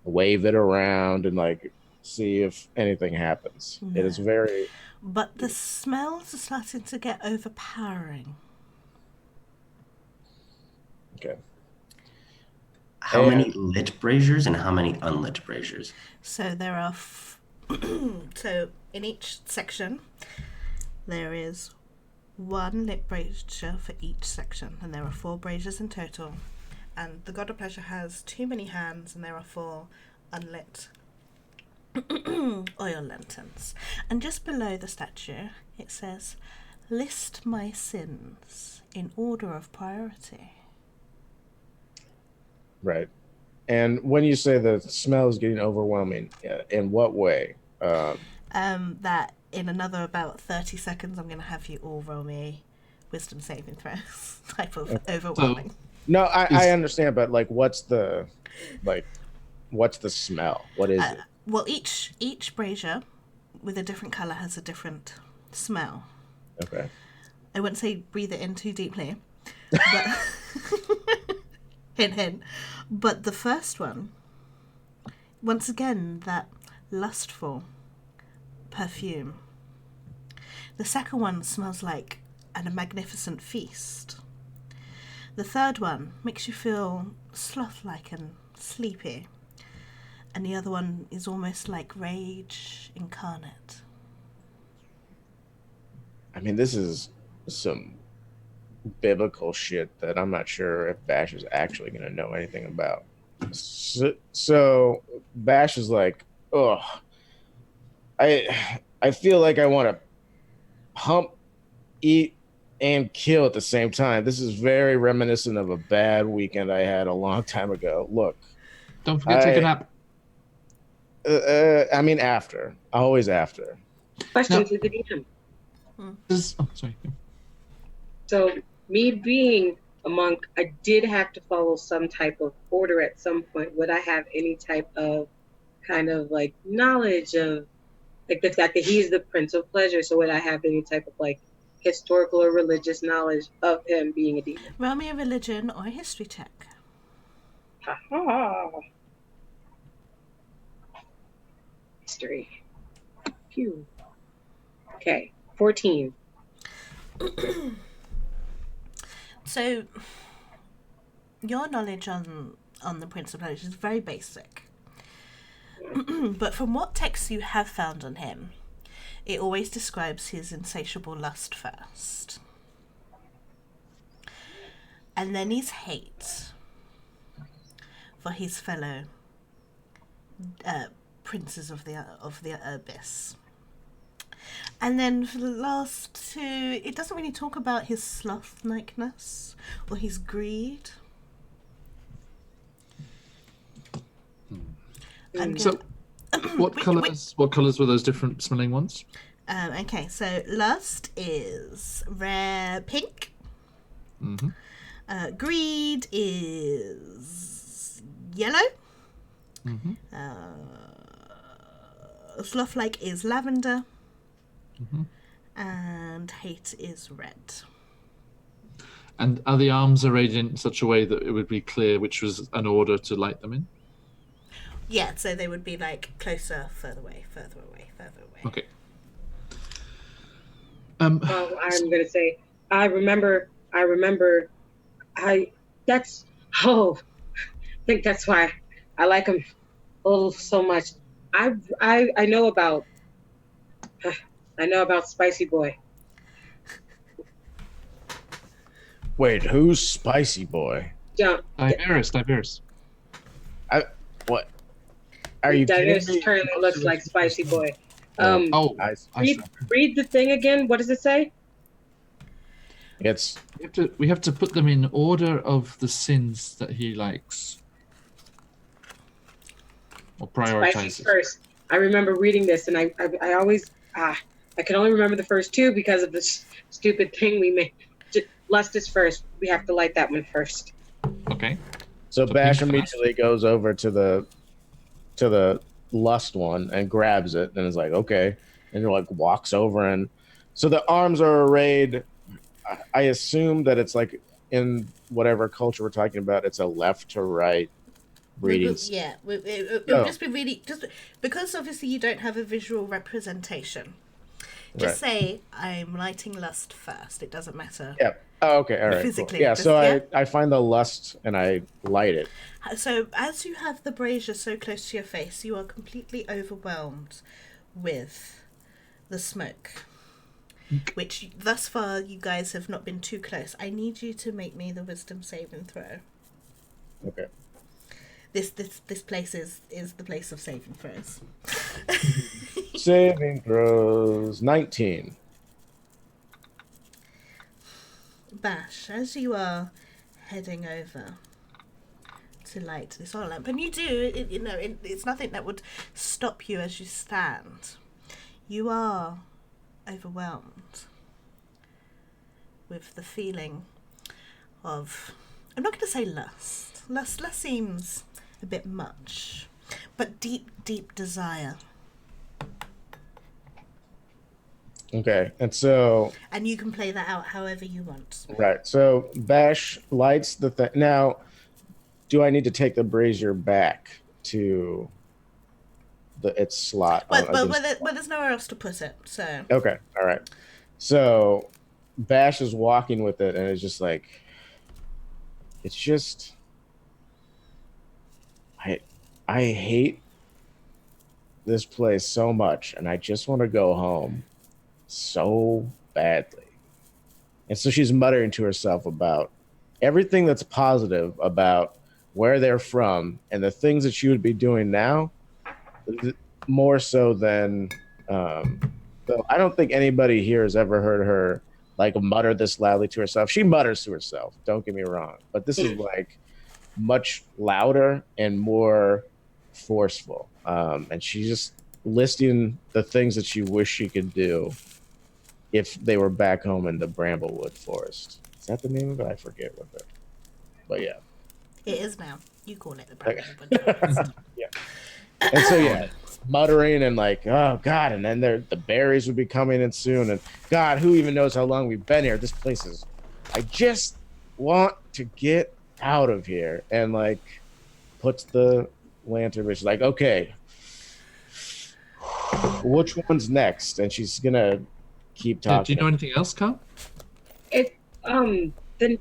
wave it around and like see if anything happens. No. It is very... But the smells are starting to get overpowering. Okay. How many lit braziers and how many unlit braziers? So there are... so in each section, there is one lit brazier for each section, and there are 4 braziers in total. And the God of Pleasure has too many hands, and there are 4 unlit oil lanterns. And just below the statue, it says, "List my sins in order of priority." Right. And when you say the smell is getting overwhelming, in what way? That in another about 30 seconds, I'm going to have you all roll me wisdom saving throws type of overwhelming. No, I understand, but like, what's the smell? What is it? Well, each brazier with a different colour has a different smell. Okay. I wouldn't say breathe it in too deeply, but hint, hint. But the first one, once again, that lustful perfume. The second one smells like a magnificent feast. The third one makes you feel sloth-like and sleepy. And the other one is almost like rage incarnate. I mean, this is some biblical shit that I'm not sure if Bash is actually going to know anything about. So Bash is like, ugh, I feel like I want to hump, eat, and kill at the same time. This is very reminiscent of a bad weekend I had a long time ago. Look, Don't forget to take a nap. I mean, after, always after. Question Now- to the DM. Sorry. So, me being a monk, I did have to follow some type of order at some point. Would I have any type of kind of like knowledge of like the fact that he's the Prince of Pleasure? So, would I have any type of like historical or religious knowledge of him being a demon? Roll me a religion or a history check. Ha ha. History. Phew. Okay, 14. So, your knowledge on the Prince of Pleasure is very basic. But from what texts you have found on him, it always describes his insatiable lust first. And then his hate for his fellow princes of the abyss. And then for the last two, it doesn't really talk about his sloth-likeness or his greed. So, what colours were those different smelling ones? Okay, so lust is rare pink. Mm-hmm. Greed is yellow. Mm-hmm. Sloth-like is lavender. Mm-hmm. And hate is red. And are the arms arrayed in such a way that it would be clear which was an order to light them in? Yeah, so they would be like closer, further away, further away, further away. Okay. Well, I'm gonna say I remember. I think that's why I like him so much. I know about Spicy Boy. Wait, who's Spicy Boy? Yeah, Diverse. What? Are you kidding Dinos me? currently looks like Spicy Boy. Read the thing again. What does it say? It's we have to put them in order of the sins that he likes or prioritizes. Spicy first. I remember reading this, and I always I can only remember the first two because of this stupid thing we made. Lust is first. We have to light that one first. Okay. so Bash immediately goes over to the lust one and grabs it and is like, okay, and he like walks over, and so the arms are arrayed. I assume that it's like in whatever culture we're talking about, it's a left to right reading. Yeah, it would just be really just because obviously you don't have a visual representation. Just say I'm lighting lust first. It doesn't matter. Yeah. Oh, okay. All right. Physically, cool. Yeah. just- So yeah. I find the lust and I light it. So as you have the brazier so close to your face, you are completely overwhelmed with the smoke. Which thus far you guys have not been too close. I need you to make me the wisdom saving throw. Okay. This place is the place of saving throws. Saving throws 19. Bash, as you are heading over to light this oil lamp, and you do, it's nothing that would stop you as you stand. You are overwhelmed with the feeling of, I'm not going to say lust. Lust seems a bit much, but deep desire. Okay. And you can play that out however you want. Right. So Bash lights the thing. Now, do I need to take the brazier back to its slot? Well, there's nowhere else to put it, so. Okay. All right. So Bash is walking with it, and it's just like, it's just I hate this place so much, and I just want to go home so badly. And so she's muttering to herself about everything that's positive about where they're from and the things that she would be doing now, more so than. Um, so I don't think anybody here has ever heard her like mutter this loudly to herself. She mutters to herself, don't get me wrong, but this is like much louder and more forceful. And she's just listing the things that she wish she could do if they were back home in the Bramblewood Forest. Is that the name of it? I forget what the. But yeah, It is now. You call it the okay. Bramblewood Forest. Yeah. And so yeah, muttering and like, oh God, and then the berries would be coming in soon, and God, who even knows how long we've been here? This place is. I just want to get out of here, and like puts the lantern. She's like, okay, which one's next? And she's gonna keep talking. Do you know anything else, Carl? It then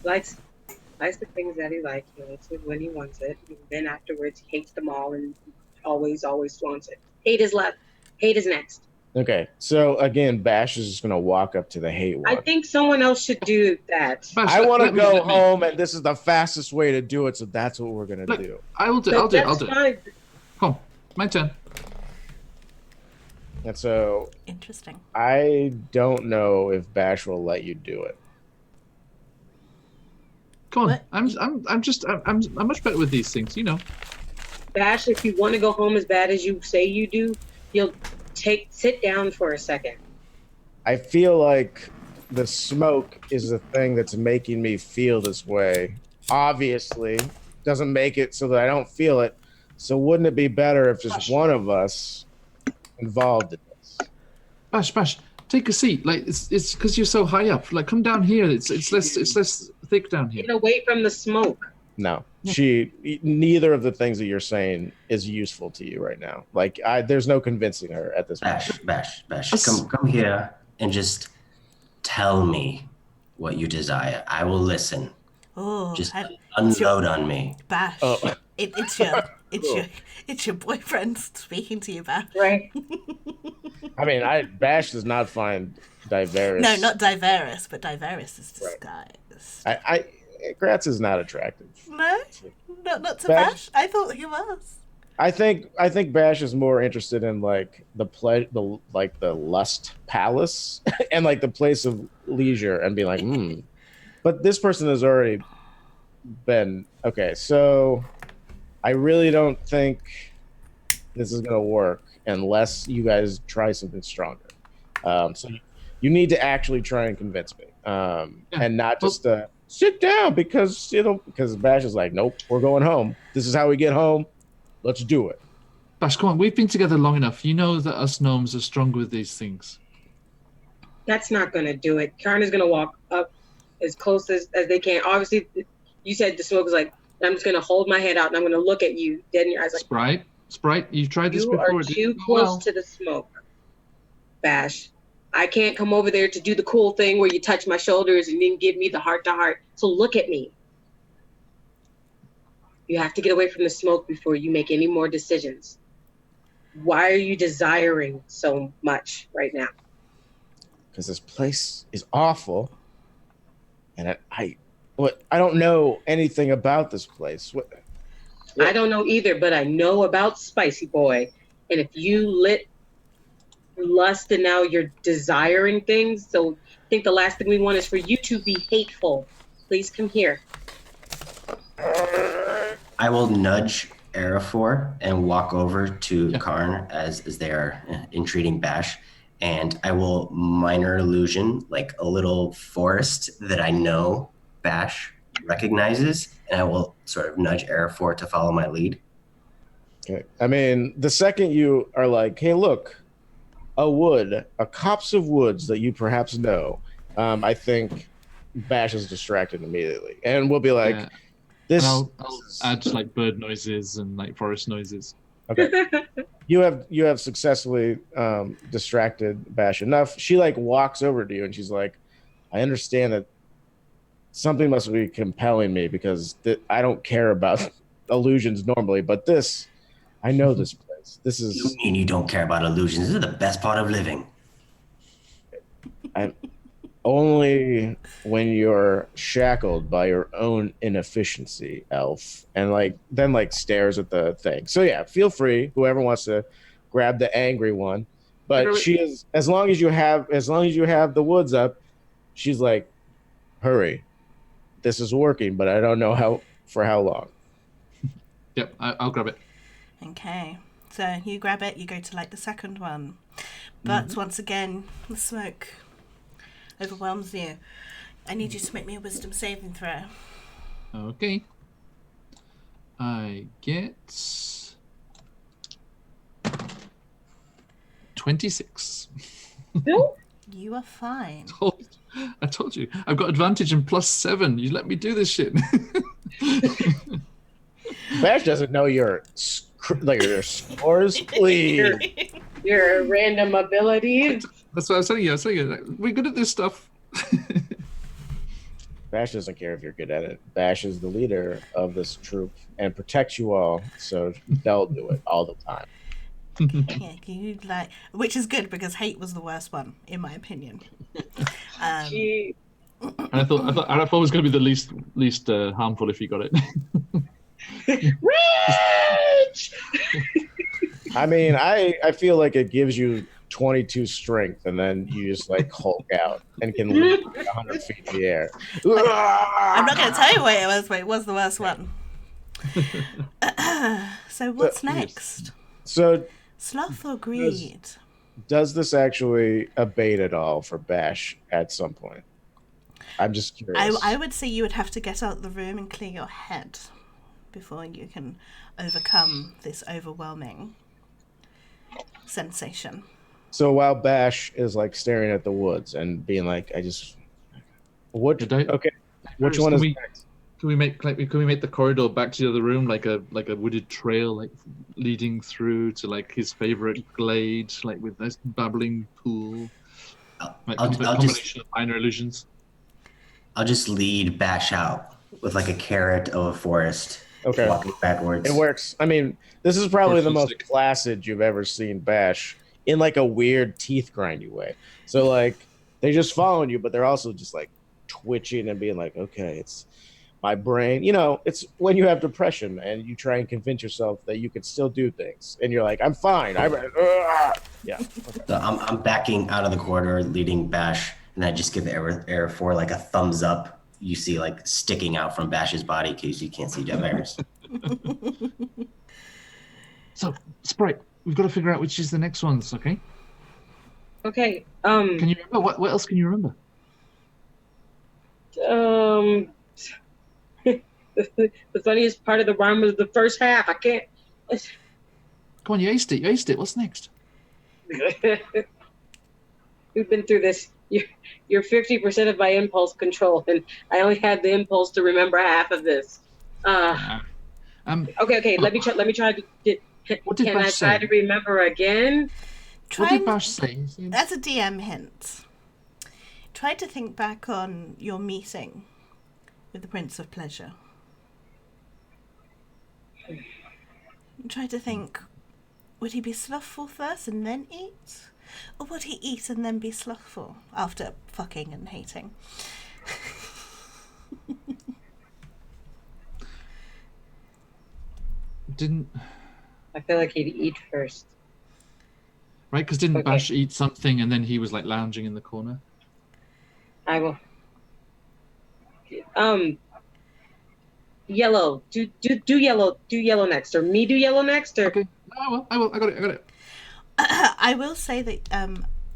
likes the things that he likes. He likes it when he wants it. And then afterwards, he hates them all and always wants it. Hate is left. Hate is next. Okay, so again, Bash is just gonna walk up to the hate one. I think someone else should do that. Bash, I want to go home, and this is the fastest way to do it, so that's what we're gonna do. I'll do it. Come on, my turn. And so, Interesting. I don't know if Bash will let you do it. Come on, What? I'm much better with these things, you know. Bash, if you want to go home as bad as you say you do, you'll sit down for a second. I feel like the smoke is the thing that's making me feel this way. Obviously, doesn't make it so that I don't feel it. So wouldn't it be better if just one of us involved in this? Bash, take a seat. Like it's because you're so high up. Like come down here. It's less thick down here. Get away from the smoke. No, neither of the things that you're saying is useful to you right now. Like there's no convincing her at this point. Bash, come here and just tell me what you desire. I will listen. Oh, just unload on me. Bash. Oh. It's your boyfriend speaking to you, Bash. Right. I mean, Bash does not find Diveris. No, not Diveris, but Diveris is disguised. Gratz is not attractive. No, not to Bash. I thought he was. I think Bash is more interested in like the lust palace and like the place of leisure and be like, But this person has already been okay. So I really don't think this is gonna work unless you guys try something stronger. So you need to actually try and convince me, and not just sit down because Bash is like, nope, we're going home. This is how we get home. Let's do it. Bash, come on, we've been together long enough. You know that us gnomes are strong with these things. That's not going to do it. Karen is going to walk up as close as they can. Obviously, you said the smoke was like, I'm just going to hold my head out and I'm going to look at you dead in your eyes. Like, Sprite, you've tried this you before. You are too close to the smoke, Bash. I can't come over there to do the cool thing where you touch my shoulders and then give me the heart-to-heart. So look at me. You have to get away from the smoke before you make any more decisions. Why are you desiring so much right now? Because this place is awful, and I don't know anything about this place. What? I don't know either, but I know about Spicy Boy. And if you lit lust and now you're desiring things, so I think the last thing we want is for you to be hateful. Please come here. I will nudge Arafor and walk over to Karn as they are entreating Bash, and I will minor illusion like a little forest that I know Bash recognizes, and I will sort of nudge Arafor to follow my lead. Okay. I mean, the second you are like, hey, look, a copse of woods that you perhaps know, I think Bash is distracted immediately, and we'll be like, I'll add like bird noises and like forest noises. Okay. You have successfully distracted Bash enough. She like walks over to you and she's like, I understand that something must be compelling me because I don't care about illusions normally, but this, I know this place. This You is mean you don't care about illusions? This is the best part of living. I, only when you're shackled by your own inefficiency, elf, and then stares at the thing. So yeah, feel free, whoever wants to grab the angry one. But she is as long as you have the woods up, she's like, hurry. This is working, but I don't know how long. Yep, I'll grab it. Okay, so you grab it, you go to like the second one. But once again, the smoke overwhelms you. I need you to make me a wisdom saving throw. Okay. I get 26. No? You are fine. I told you. I've got advantage and +7. You let me do this shit. Bash doesn't know your scores, please. Your random abilities. That's what I was telling you. We're good at this stuff. Bash doesn't care if you're good at it. Bash is the leader of this troop and protects you all, so they'll do it all the time. Yeah, which is good because hate was the worst one, in my opinion. And I thought it was going to be the least harmful if you got it. Rich! I mean, I feel like it gives you 22 strength, and then you just Hulk out and can leap 100 feet in the air. I'm not going to tell you what it was, but it was the worst one. So what's next? So sloth or greed? Does this actually abate at all for Bash at some point? I'm just curious. I would say you would have to get out of the room and clear your head before you can overcome this overwhelming sensation. So while Bash is staring at the woods and being like, okay, which one is next? Can we make the corridor back to the other room like a wooded trail leading through to his favorite glade with this babbling pool? Combination of minor illusions. I'll just lead Bash out with a carrot of a forest. Okay. Walking backwards. It works. I mean, this is probably the most placid you've ever seen Bash in a weird teeth grindy way. So they're just following you, but they're also just twitching and being okay, it's my brain. It's when you have depression and you try and convince yourself that you can still do things, and you're I'm fine. Yeah. Okay. So I'm backing out of the corridor, leading Bash, and I just give Air 4 a thumbs up. You see sticking out from Bash's body because you can't see Javers. So Sprite, we've got to figure out which is the next ones. Okay. Okay. Can you remember what else can you remember? The funniest part of the rhyme was the first half. I can't. Come on, you aced it. What's next? We've been through this. You're 50% of my impulse control, and I only had the impulse to remember half of this. Okay. Let me try to get. Can I try to remember again? What did Bash say? That's a DM hint. Try to think back on your meeting with the Prince of Pleasure. Try to think, would he be slothful first and then eat? Or would he eat and then be slothful after fucking and hating? I feel like he'd eat first. Right, because didn't Bash eat something and then he was lounging in the corner? I will. Yellow. Do yellow. Do yellow next, or me do yellow next, or. Okay. I will. I got it. I will say that.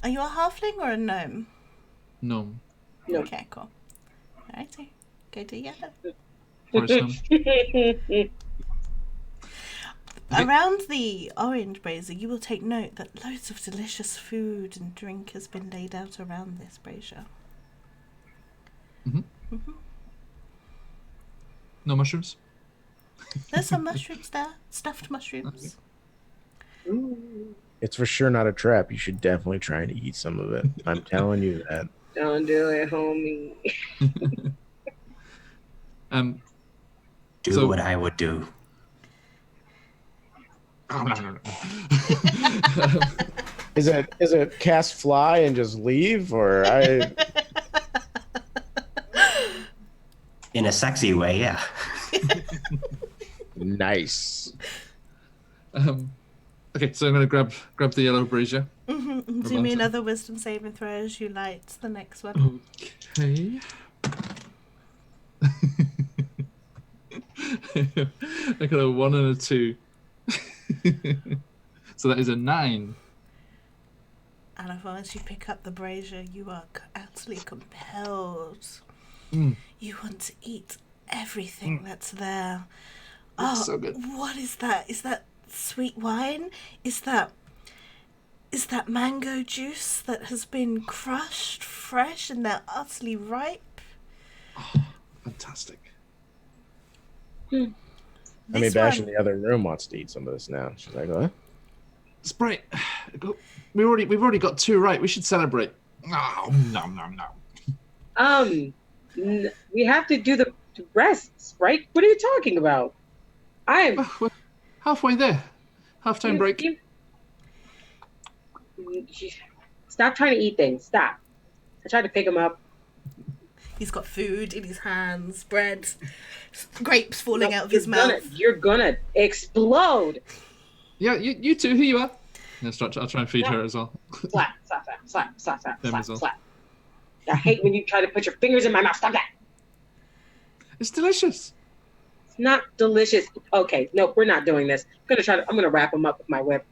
Are you a halfling or a gnome? Gnome. No. Okay, cool. Alrighty, go do yellow. Forest gnome. Around the orange brazier, you will take note that loads of delicious food and drink has been laid out around this brazier. No mushrooms? There's some mushrooms there, stuffed mushrooms. It's for sure not a trap. You should definitely try to eat some of it. I'm telling you that. Don't do it, homie. Do what I would do. Oh, no. Is it cast fly and just leave, or I? In a sexy way, yeah. Nice. Okay, so I'm going to grab the yellow brazier. Do me another wisdom saving throw as you light the next one. Okay. I got a 1 and a 2. So that is a 9. And as you pick up the brazier, you are utterly compelled. Mm. You want to eat everything that's there. It's so good. What is that? Is that sweet wine? Is that mango juice that has been crushed fresh and they're utterly ripe? Oh, fantastic. I mean, Bash in the other room wants to eat some of this now. She's like, what? Sprite, we've already got 2 right. We should celebrate. Oh, no. We have to do the rest, right? What are you talking about? We're halfway there. Halftime break. Stop trying to eat things. Stop. I tried to pick him up. He's got food in his hands, bread, grapes falling out of his mouth. You're gonna explode. Yeah, you too. Here you are. I'll try and feed her as well. Slap. I hate when you try to put your fingers in my mouth. Stop that. It's delicious. It's not delicious. Okay, no, we're not doing this. I'm gonna wrap him up with my whip.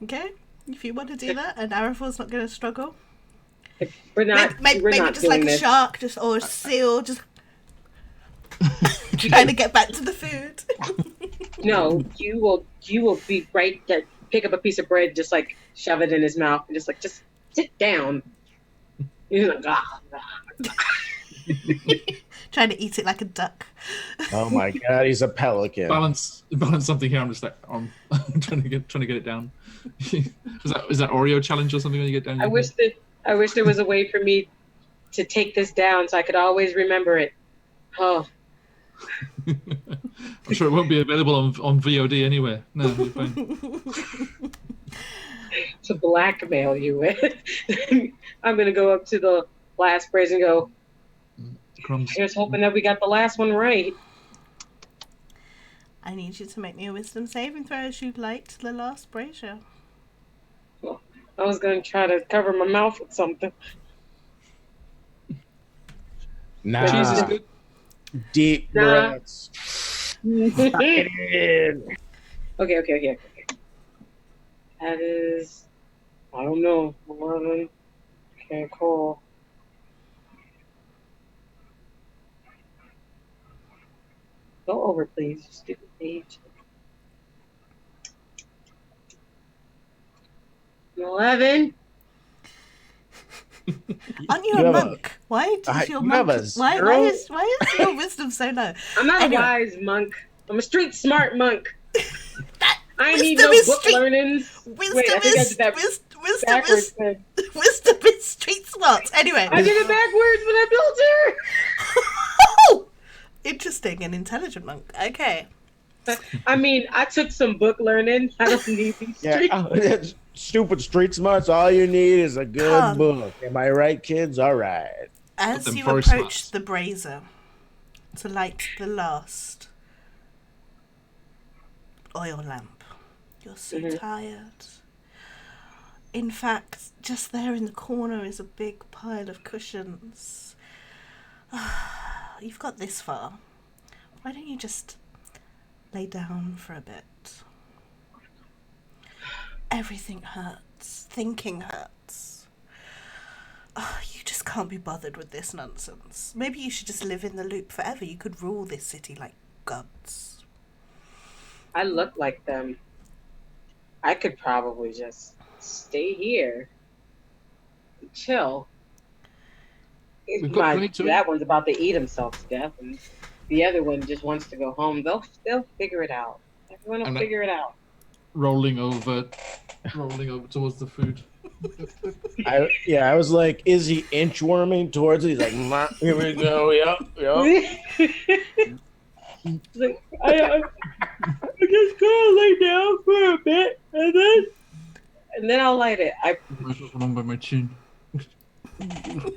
Okay, if you want to do that, and Arafor's not going to struggle. We're not. Maybe not just like a shark, or a seal, just trying to get back to the food. No, you will be right there. Pick up a piece of bread, just like shove it in his mouth, and just sit down. He's like, trying to eat it like a duck. Oh my god, he's a pelican. Balance something here. I'm just like trying to get it down. Is that Oreo challenge or something when you get down? I wish there was a way for me to take this down so I could always remember it. Oh. I'm sure it won't be available on VOD anywhere. No, you're fine. To blackmail you with. I'm gonna go up to the last brazier and go. Crumbs. Just hoping that we got the last one right. I need you to make me a wisdom saving throw as you light the last brazier. Well, I was going to try to cover my mouth with something. Nah. Cheese is good. Deep breaths. Okay. That is, I don't know, 11. Okay, cool. Go over, please. Stupid page. 11. Aren't you a monk? Why does your monk? Why is your wisdom so low? I'm not a wise monk. I'm a street smart monk. I need no book learnings. Wisdom is street smart. Anyway, I did it backwards, but I built her. Oh, interesting, an intelligent monk. Okay. I mean, I took some book learning. I don't need these street. Stupid street smarts. All you need is a good book. Am I right, kids? All right. As you approach the brazier to light the last oil lamp, you're so tired. In fact, just there in the corner is a big pile of cushions. You've got this far. Why don't you just lay down for a bit? Everything hurts. Thinking hurts. You just can't be bothered with this nonsense. Maybe you should just live in the loop forever. You could rule this city like gods. I look like them. I could probably just stay here and chill. That one's about to eat himself to death, and the other one just wants to go home. They'll figure it out. Everyone will figure it out. Rolling over towards the food. I was like, is he inchworming towards it? He's like, here we go. Yep. Like, I just gonna lay down for a bit, and then I'll light it. I Along by my chin.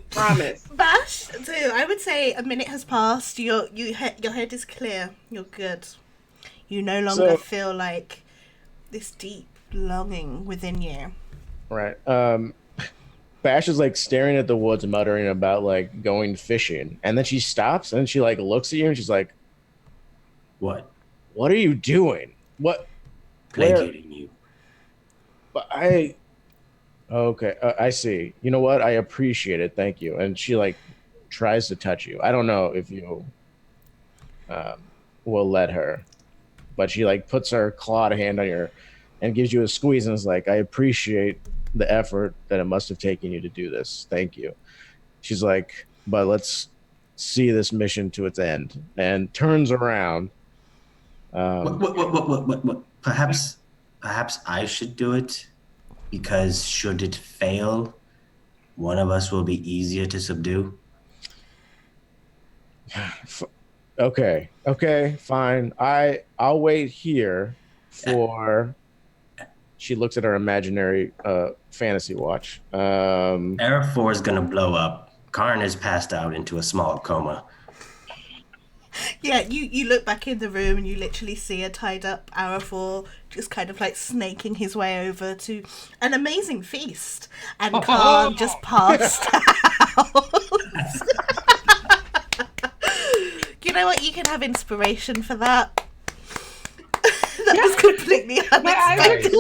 promise. Bash, so I would say a minute has passed. Your head is clear. You're good. You no longer feel like this deep longing within you. Right. Bash is like staring at the woods, muttering about like going fishing, and then she stops and she like looks at you and she's like, What? "What are you doing? What? Placating you. But okay, I see. You know what? I appreciate it. Thank you." And she like tries to touch you. I don't know if you will let her, but she like puts her clawed hand on your and gives you a squeeze and is like, "I appreciate the effort that it must have taken you to do this. Thank you." She's like, "But let's see this mission to its end," and turns around. What? Perhaps I should do it, because should it fail, one of us will be easier to subdue. Okay, fine. I'll wait here for. She looks at her imaginary fantasy watch. Era 4 is gonna blow up. Karn is passed out into a small coma. Yeah, you look back in the room and you literally see a tied up Arafor just kind of like snaking his way over to an amazing feast. And Khan just passed out. You know what? You can have inspiration for that. That was completely unexpected.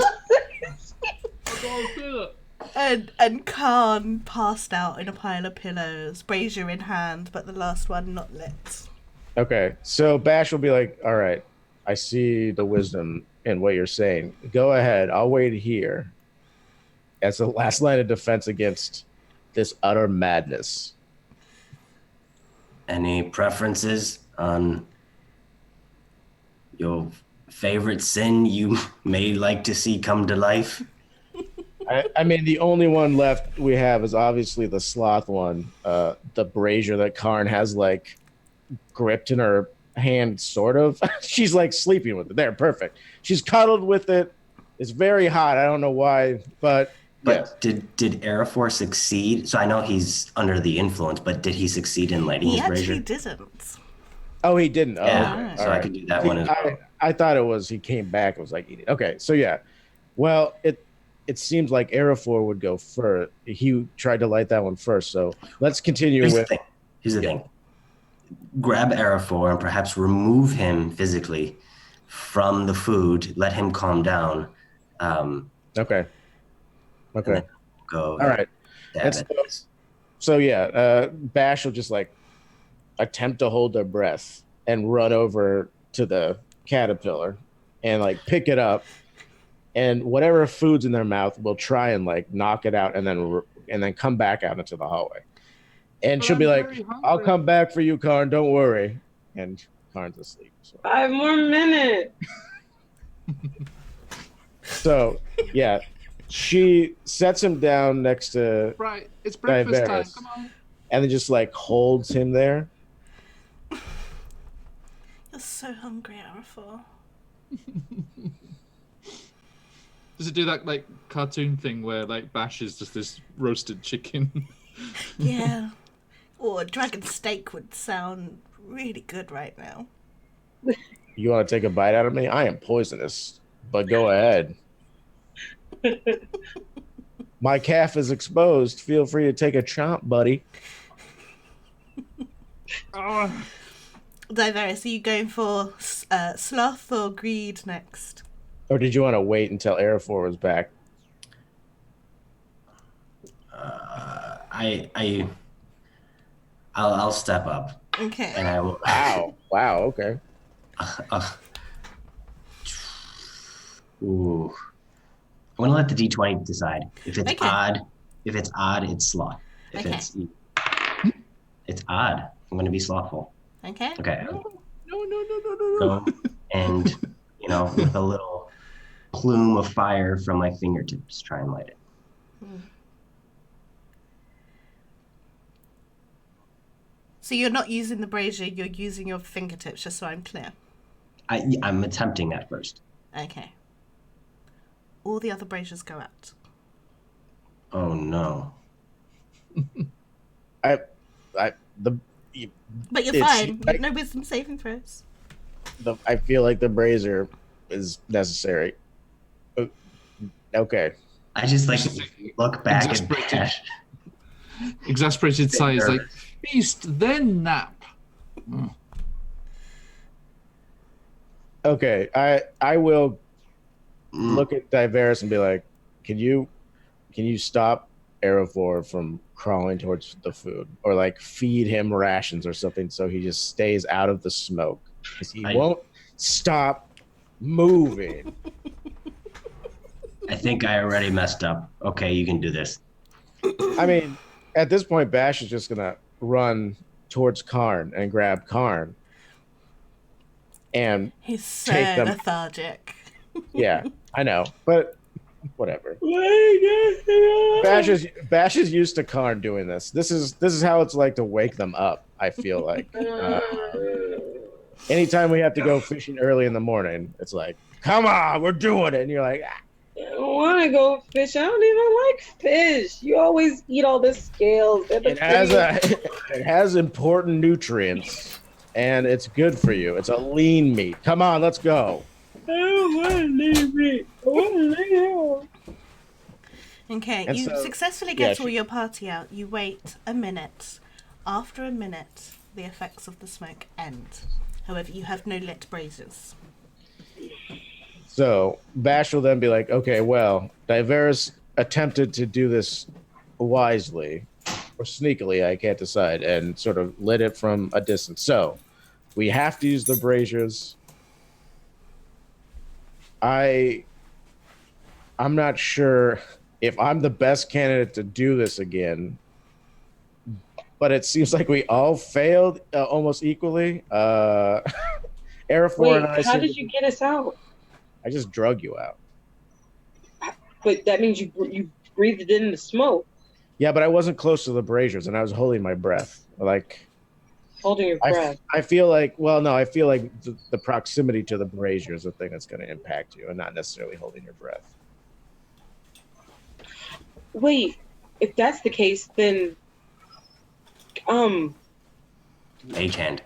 And Khan passed out in a pile of pillows, brazier in hand, but the last one not lit. Okay, so Bash will be like, "All right, I see the wisdom in what you're saying. Go ahead. I'll wait here as the last line of defense against this utter madness." Any preferences on your favorite sin you may like to see come to life? I mean, the only one left we have is obviously the sloth one, the brazier that Karn has like gripped in her hand, sort of. She's like sleeping with it. There, perfect. She's cuddled with it. It's very hot. I don't know why, but yes. Did Arafor succeed? So I know he's under the influence, but did he succeed in lighting his brazier? He actually didn't. Oh, he didn't. Oh, Yeah, okay. so I could do that one as well. I thought it was he came back and was like eating. Okay, so yeah. Well, it seems like Arafor would go first. He tried to light that one first, so let's continue with. Here's the thing. Grab Arafor and perhaps remove him physically from the food. Let him calm down. Okay. Go. All right. So yeah, Bash will just like attempt to hold their breath and run over to the caterpillar and like pick it up, and whatever food's in their mouth will try and like knock it out and then come back out into the hallway. And she'll be like, "I'll come back for you, Karn. Don't worry." And Karn's asleep. So. 5 more minutes. So yeah, she sets him down next to Right, it's breakfast time. Come on. And then just like holds him there. You're so hungry, Arafor. Does it do that like cartoon thing where like Bash is just this roasted chicken? Yeah. Or a dragon steak would sound really good right now. You want to take a bite out of me? I am poisonous, but go ahead. My calf is exposed. Feel free to take a chomp, buddy. Diverse, are you going for sloth or greed next? Or did you want to wait until Arafor was back? I'll step up. Okay. And I will. Wow. Okay. Ooh. I'm gonna let the D20 decide. If it's odd, it's sloth. If it's odd, I'm gonna be slothful. Okay. Okay. No. Go and with a little plume of fire from my fingertips, try and light it. So you're not using the brazier, you're using your fingertips, just so I'm clear. I'm attempting that first. Okay. All the other braziers go out. Oh no. But you're fine. No wisdom saving throws. I feel like the brazier is necessary. Okay. I just look back at Bash. Exasperated sighs like, feast, then nap. Okay, I will look at Diveris and be like, can you stop Aerofor from crawling towards the food, or like feed him rations or something so he just stays out of the smoke, because he won't stop moving. I think I already messed up. Okay, you can do this. I mean, at this point, Bash is just gonna run towards Karn and grab Karn, and he's so take them. lethargic. Yeah, I know, but whatever. Bash is used to Karn doing this. This is how it's like to wake them up. I feel like anytime we have to go fishing early in the morning, it's like, come on, we're doing it, and you're like, ah. I don't want to go fish. I don't even like fish. You always eat all the scales. It has important nutrients, and it's good for you. It's a lean meat. Come on, let's go. I don't want to lean meat. I want to lay down. Okay, And you so- successfully get all your party out. You wait a minute. After a minute, the effects of the smoke end. However, you have no lit braziers. So Bash will then be like, okay, well, Diveris attempted to do this wisely or sneakily, I can't decide, and sort of lit it from a distance. So we have to use the braziers. I'm not sure if I'm the best candidate to do this again, but it seems like we all failed almost equally. Arafor and I. How did you get us out? I just drug you out. But that means you breathed it in the smoke. Yeah, but I wasn't close to the braziers, and I was holding my breath. Like, holding your breath. I feel like, I feel like the proximity to the brazier is the thing that's going to impact you, and not necessarily holding your breath. Wait, if that's the case, then Mage hand.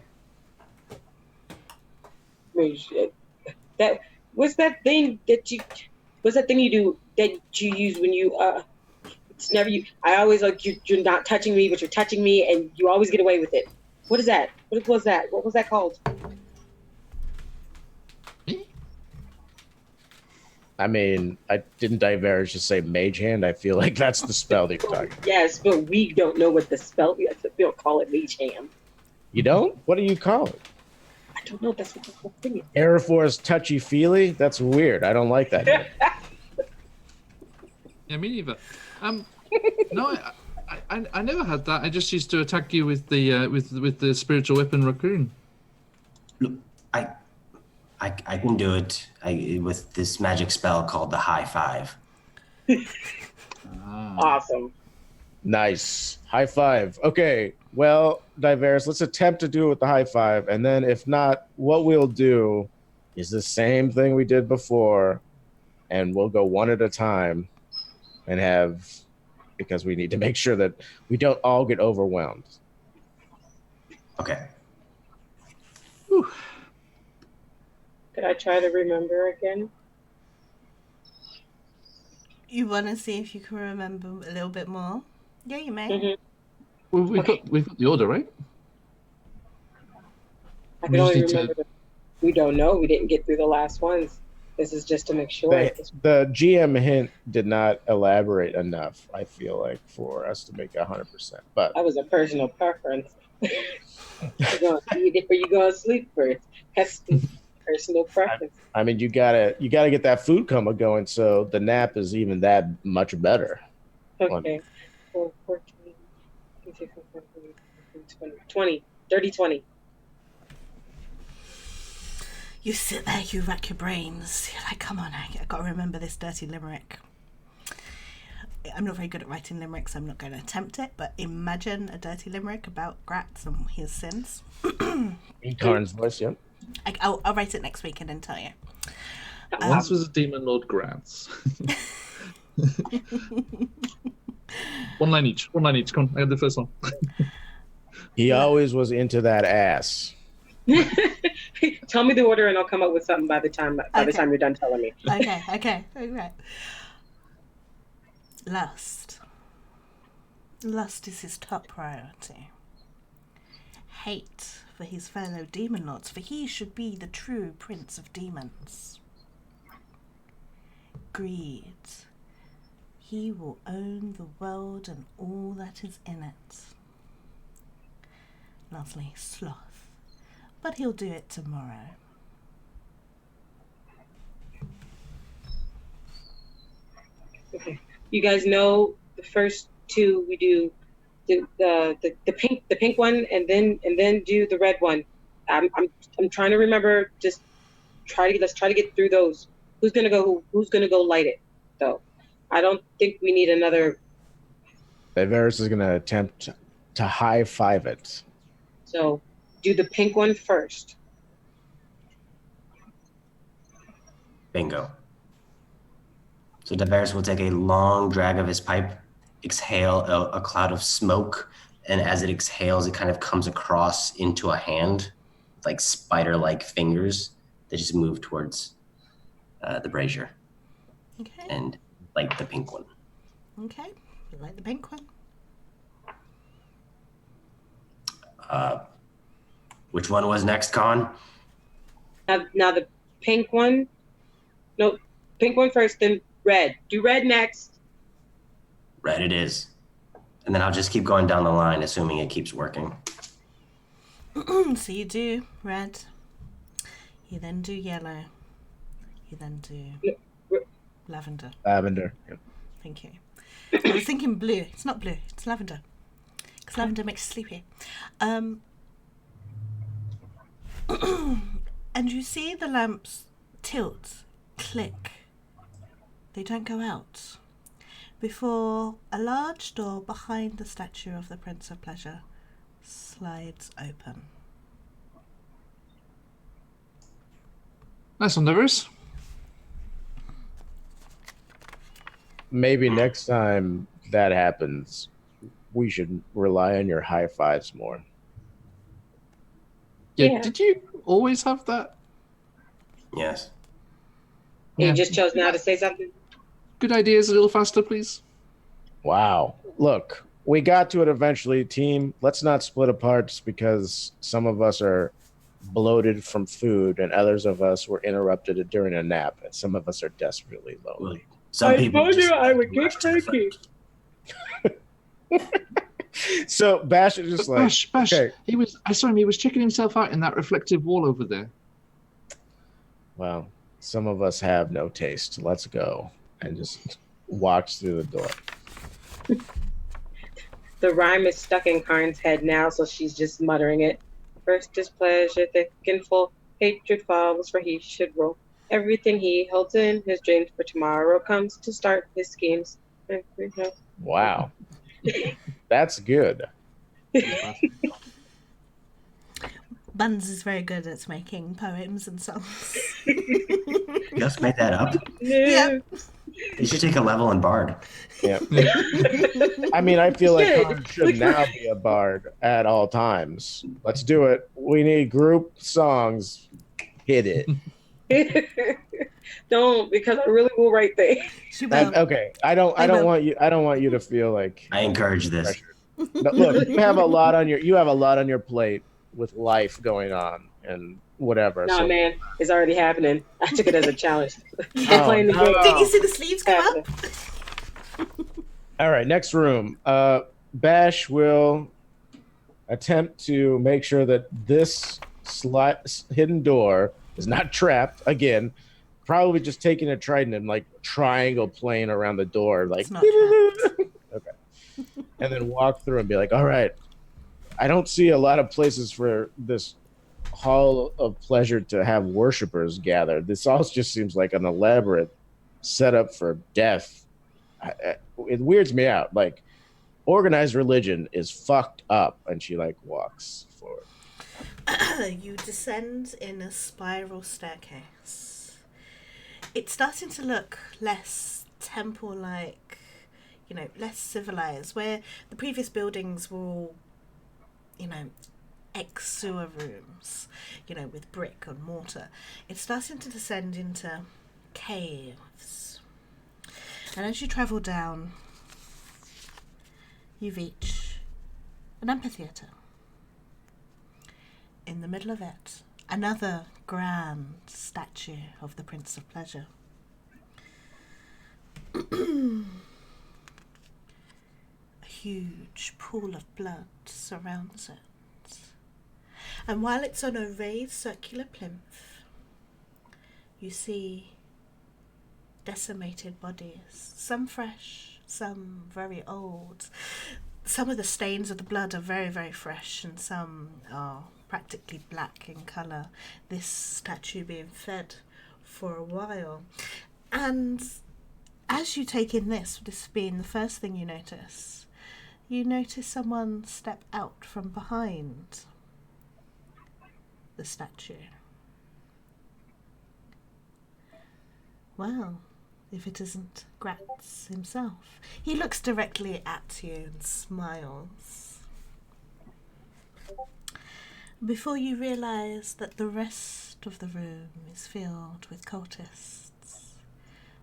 That what's that thing you do that you use when you it's never you. I always like you're not touching me, but you're touching me, and you always get away with it. What is that? What was that? What was that called? I mean, I didn't Diverge just say mage hand. I feel like that's the spell that you're talking about. Yes, but we don't know what the spell is. We don't call it mage hand. You don't? What do you call it? I don't know. That's what the whole thing is. Aerofor's touchy-feely? That's weird. I don't like that. Yeah, me neither. No, I never had that. I just used to attack you with the spiritual weapon raccoon. Look, I can do it with this magic spell called the High Five. Awesome. Nice. High five. Okay. Well, Diverse, let's attempt to do it with the high five. And then if not, what we'll do is the same thing we did before. And we'll go one at a time and because we need to make sure that we don't all get overwhelmed. Okay. Whew. Could I try to remember again? You want to see if you can remember a little bit more? Yeah, you may. Mm-hmm. Well, we've got the order, right? I can only remember we don't know. We didn't get through the last ones. This is just to make sure. The GM hint did not elaborate enough, I feel like, for us to make 100%. But that was a personal preference. You're going to eat it or you going to sleep first. That's personal preference. I mean, you gotta get that food coma going, so the nap is even that much better. Okay. 4, 14, 15, 20, 30, 20. You sit there, you rack your brains. You're like, come on, I got to remember this dirty limerick. I'm not very good at writing limericks, so I'm not going to attempt it, but imagine a dirty limerick about Gratz and his sins. In Karn's voice, yeah. I'll write it next week and then tell you. Once was a demon lord Gratz. One line each. Come on, I have the first one. He always was into that ass. Tell me the order and I'll come up with something by the time you're done telling me. Okay. All right. Lust. Lust is his top priority. Hate for his fellow demon lords, for he should be the true prince of demons. Greed. He will own the world and all that is in it. Lastly, sloth. But he'll do it tomorrow. Okay. You guys know the first two we do the pink one and then do the red one. I'm trying to remember. Let's try to get through those. Who's gonna go light it though? I don't think we need another. Varys is gonna attempt to high five it. So do the pink one first. Bingo. So Varys will take a long drag of his pipe, exhale a cloud of smoke, and as it exhales, it kind of comes across into a hand, like spider-like fingers that just move towards the brazier. Okay. And light the pink one. Okay. Light the pink one. Which one was next, Con? Now the pink one. No, pink one first, then red. Do red next. Red it is. And then I'll just keep going down the line, assuming it keeps working. So you do red. You then do yellow. You then do lavender. Lavender. Yep. Thank you. I was thinking blue. It's not blue. It's lavender. Because lavender makes you sleepy. And you see the lamps tilt, click. They don't go out before a large door behind the statue of the Prince of Pleasure slides open. Nice one, Varys. Maybe next time that happens, we should rely on your high fives more. Yeah. Did you always have that? Yes. You just chose now to say something? Good ideas a little faster, please. Wow. Look, we got to it eventually, team. Let's not split apart just because some of us are bloated from food and others of us were interrupted during a nap and some of us are desperately lonely. Some people told just you I would rush get to the cranky. So Bash is just like, Bash. okay. I saw him. He was checking himself out in that reflective wall over there. Well, some of us have no taste. Let's go. And just walks through the door. The rhyme is stuck in Karn's head now, so she's just muttering it. First is pleasure, thick and full. Hatred follows where he should roll. Everything he holds in his dreams for tomorrow comes to start his schemes. Wow. That's good. Buns is very good at making poems and songs. You just made that up? Yep. You should take a level in Bard. Yeah. I mean, I feel like Karn should now be a bard at all times. Let's do it. We need group songs. Hit it. Don't, because I really will write things. Okay. I don't want you to feel like I encourage this. pressured. No, look, you have a lot on your plate with life going on and whatever. No, man, it's already happening. I took it as a challenge. Oh, Playing the no. game. Did you see the sleeves go up? All right, next room. Bash will attempt to make sure that this hidden door is not trapped. Again, probably just taking a trident and like triangle playing around the door, like It's not trapped. okay, and then walk through and be like, all right. I don't see a lot of places for this hall of pleasure to have worshipers gather. This all just seems like an elaborate setup for death. it weirds me out. Like, organized religion is fucked up. And she like walks forward. You descend in a spiral staircase. It's starting to look less temple-like, less civilized, where the previous buildings were all, ex-sewer rooms, with brick and mortar. It's starting to descend into caves. And as you travel down, you reach an amphitheatre. In the middle of it, another grand statue of the Prince of Pleasure. A huge pool of blood surrounds it. And while it's on a raised circular plinth, you see decimated bodies, some fresh, some very old. Some of the stains of the blood are very, very fresh, and some are practically black in colour. This statue being fed for a while. And as you take in this being the first thing you notice someone step out from behind the statue. Well, if it isn't Gratz himself. He looks directly at you and smiles. Before you realise that the rest of the room is filled with cultists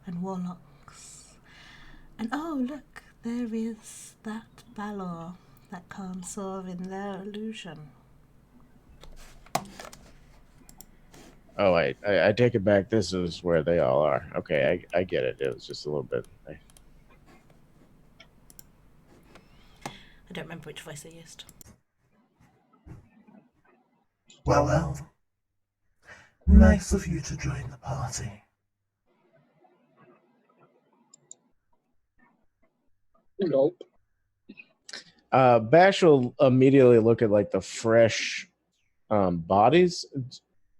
and warlocks. And oh, look, there is that Balor that Khan saw in their illusion. Oh, I take it back. This is where they all are. Okay, I get it. It was just a little bit. I don't remember which voice I used. Well. Nice of you to join the party. Nope. Bash will immediately look at like the fresh bodies.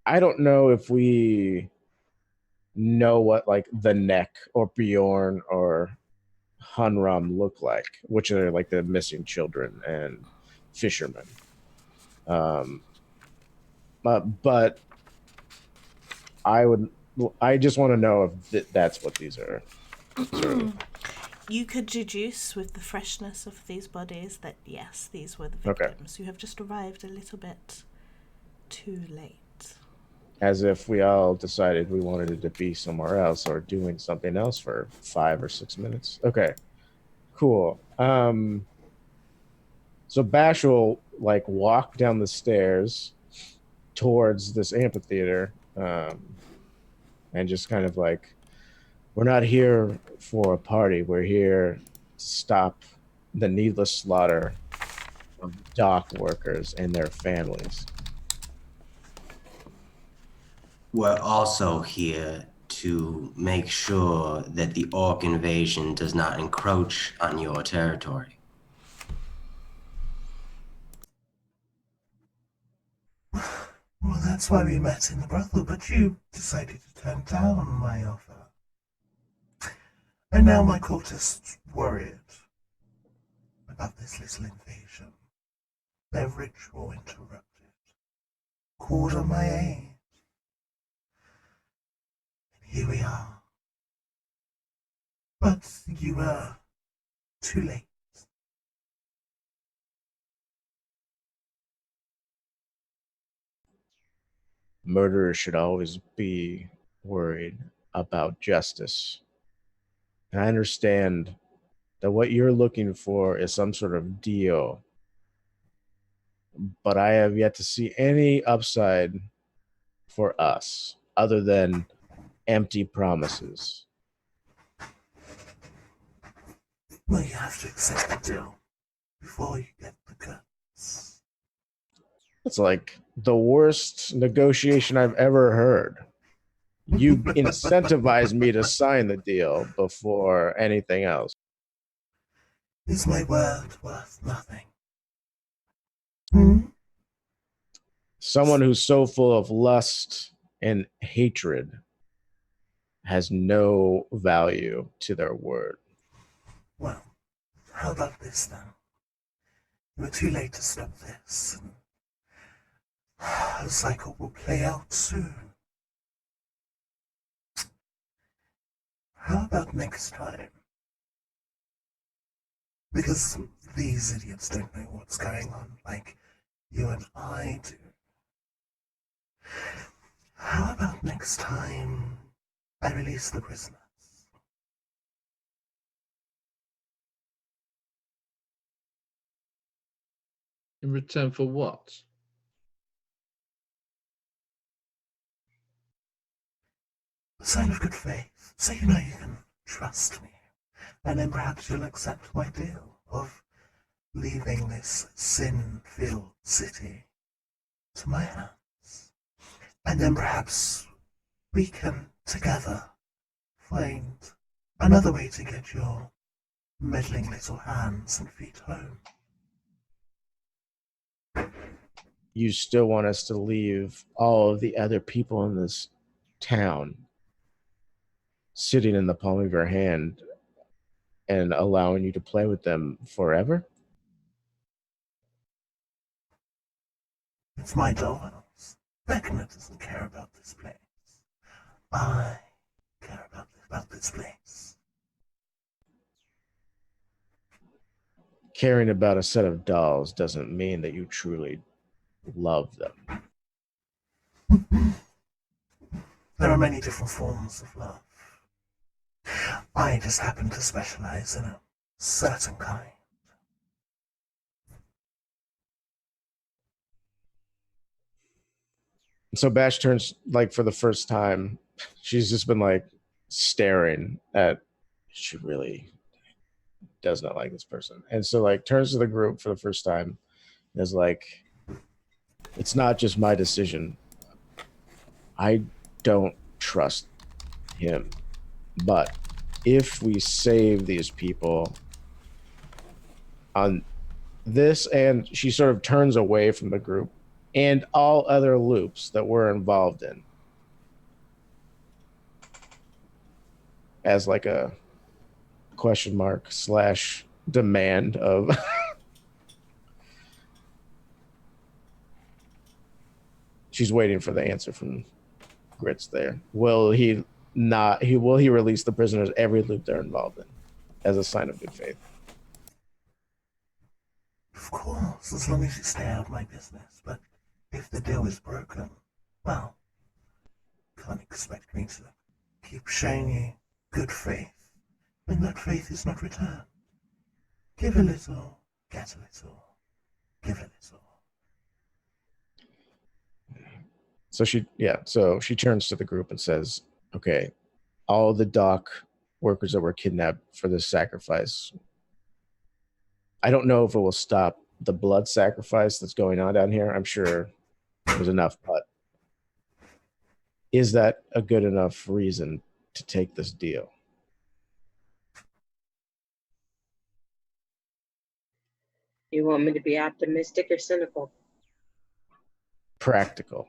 I don't know if we know what like the Neck or Bjorn or Hunram look like, which are like the missing children and fishermen. But I just want to know if that's what these are. Sort of. You could deduce with the freshness of these bodies that yes, these were the victims. Okay. You have just arrived a little bit too late. As if we all decided we wanted it to be somewhere else or doing something else for 5 or 6 minutes. Okay, cool. So Bash will like walk down the stairs towards this amphitheater, and just kind of like, we're not here for a party. We're here to stop the needless slaughter of dock workers and their families. We're also here to make sure that the orc invasion does not encroach on your territory. Well, that's why we met in the brothel, but you decided to turn down my offer. And now my cultists worried about this little invasion. Their ritual interrupted. Called on my aid. And here we are. But you were too late. Murderers should always be worried about justice. And I understand that what you're looking for is some sort of deal, but I have yet to see any upside for us other than empty promises. Well, you have to accept the deal before you get the guts. It's like the worst negotiation I've ever heard. You incentivized me to sign the deal before anything else. Is my word worth nothing? Someone who's so full of lust and hatred has no value to their word. Well, how about this then? We're too late to stop this. The cycle will play out soon. How about next time? Because these idiots don't know what's going on like you and I do. How about next time I release the prisoners? In return for what? A sign of good faith, so you know you can trust me. And then perhaps you'll accept my deal of leaving this sin-filled city to my hands. And then perhaps we can together find another way to get your meddling little hands and feet home. You still want us to leave all of the other people in this town sitting in the palm of your hand and allowing you to play with them forever? It's my dollhouse. Vecna doesn't care about this place. I care about this place. Caring about a set of dolls doesn't mean that you truly love them. There are many different forms of love. I just happen to specialize in a certain kind. So Bash turns, like, for the first time, she's just been like staring at, she really does not like this person. And so like turns to the group for the first time and is like, it's not just my decision. I don't trust him. But if we save these people on this, and she sort of turns away from the group and all other loops that we're involved in as like a question mark / demand of she's waiting for the answer from Grits there. Will he release the prisoners every loop they're involved in as a sign of good faith? Of course, as long as you stay out of my business. But if the deal is broken, well, can't expect me to keep showing you good faith when that faith is not returned. Give a little, get a little, give a little. So she turns to the group and says, okay, all the dock workers that were kidnapped for this sacrifice, I don't know if it will stop the blood sacrifice that's going on down here. I'm sure there's enough, but is that a good enough reason to take this deal? You want me to be optimistic or cynical? Practical.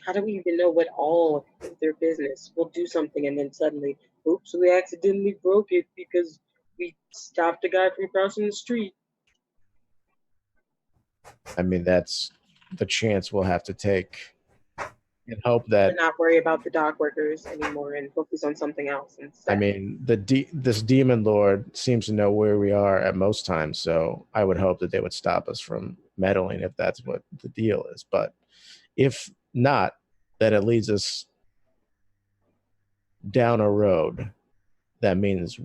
How do we even know what all of their business? We'll do something and then suddenly, oops, we accidentally broke it because we stopped a guy from crossing the street. I mean, that's the chance we'll have to take and hope that, and not worry about the dock workers anymore and focus on something else instead. I mean, this demon lord seems to know where we are at most times, so I would hope that they would stop us from meddling if that's what the deal is. But if not, then it leads us down a road that means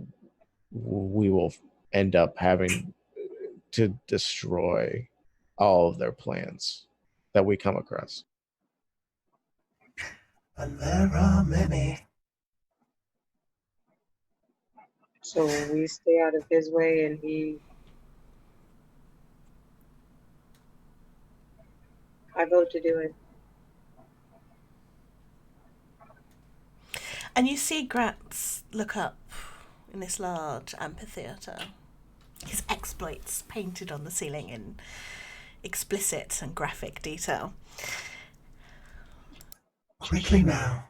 we will end up having to destroy all of their plans that we come across. And there are many. So we stay out of his way and I vote to do it. And you see Gratz look up in this large amphitheatre, his exploits painted on the ceiling in explicit and graphic detail. Quickly now.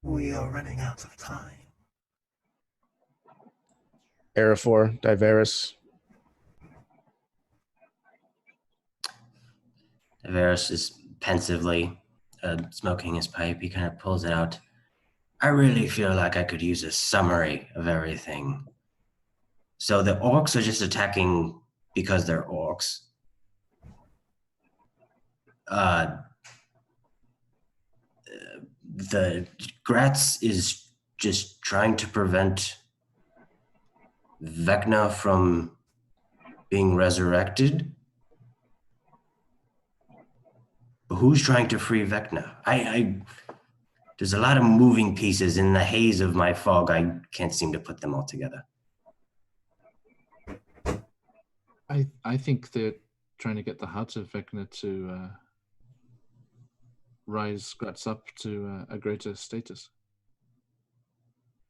We are running out of time. Arafor, Diveris. Diveris is pensively smoking his pipe. He kind of pulls it out. I really feel like I could use a summary of everything. So the orcs are just attacking because they're orcs. The Gratz is just trying to prevent Vecna from being resurrected. But who's trying to free Vecna? There's a lot of moving pieces in the haze of my fog. I can't seem to put them all together. I think they're trying to get the heart of Vecna to rise Gratz up to a greater status.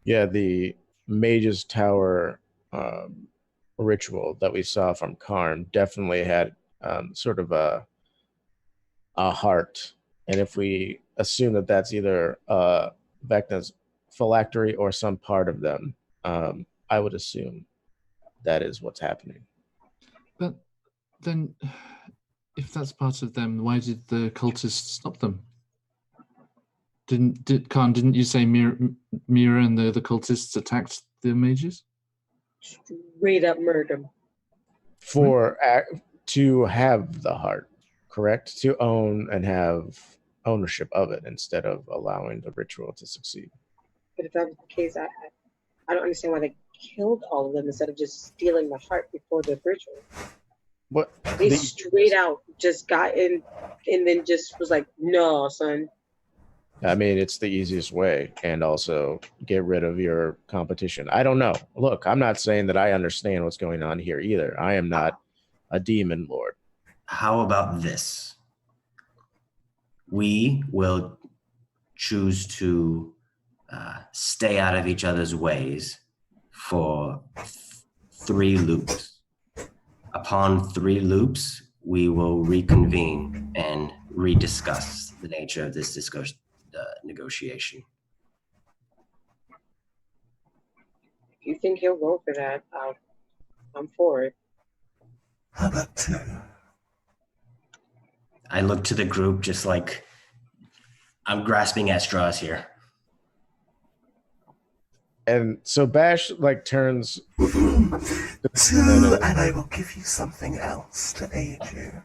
Yeah, the Mage's Tower ritual that we saw from Karn definitely had sort of a heart. And if we assume that that's either Vecna's phylactery or some part of them, I would assume that is what's happening. But then, if that's part of them, why did the cultists stop them? Didn't you say Mira and the cultists attacked the mages? Straight up murder. To have the heart, correct? To own and have ownership of it instead of allowing the ritual to succeed. But if that was the case, I don't understand why they killed all of them instead of just stealing the heart before the ritual. What they straight out just got in and then just was like, no, son. I mean, it's the easiest way, and also get rid of your competition. I don't know. Look, I'm not saying that I understand what's going on here either. I am not a demon lord. How about this? We will choose to stay out of each other's ways for 3 loops. Upon 3 loops, we will reconvene and rediscuss the nature of this negotiation. If you think he'll go for that, I'm for it. How about 2? I look to the group just like I'm grasping at straws here. And so Bash turns 2, and I will give you something else to aid you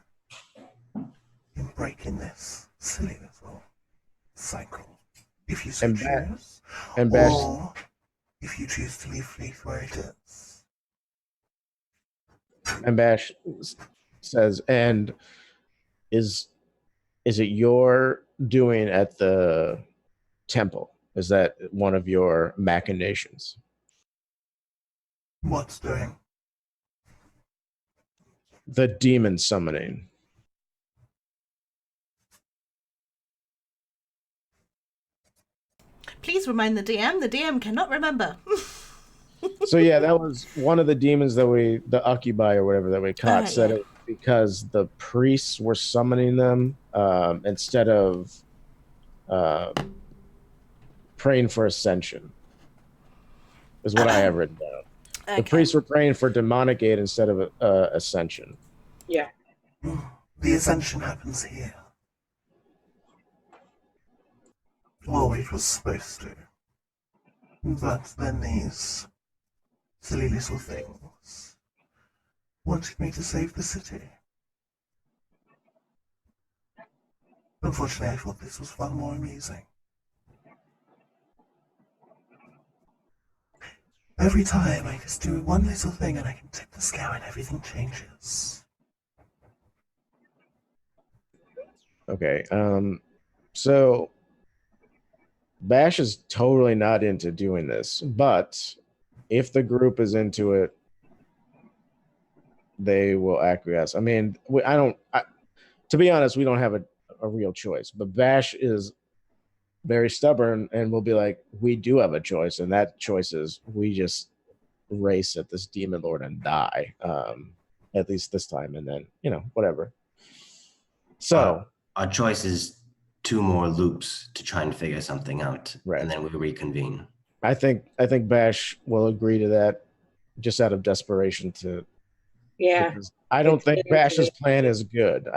in breaking this silly little cycle. If you so choose, or if you choose to leave Fleet where it is. And Bash says, and is it your doing at the temple? Is that one of your machinations? What's doing? The demon summoning. Please remind the DM. The DM cannot remember. So yeah, that was one of the demons that the Occubi or whatever that we caught, said it because the priests were summoning them instead of praying for ascension, is what I have written down. Okay. The priests were praying for demonic aid instead of ascension. Yeah. The ascension happens here. Or it was supposed to. But then these silly little things wanted me to save the city. Unfortunately, I thought this was far more amusing. Every time I just do one little thing and I can tip the scale and everything changes. Okay, so Bash is totally not into doing this, but if the group is into it, they will acquiesce. I mean, to be honest, we don't have a real choice, but Bash is very stubborn and will be like, we do have a choice, and that choice is we just race at this demon lord and die. at least this time, and then whatever. So our choice is 2 more loops to try and figure something out, right. And then we reconvene. I think Bash will agree to that, just out of desperation to. Yeah. Because I don't think Bash's plan is good.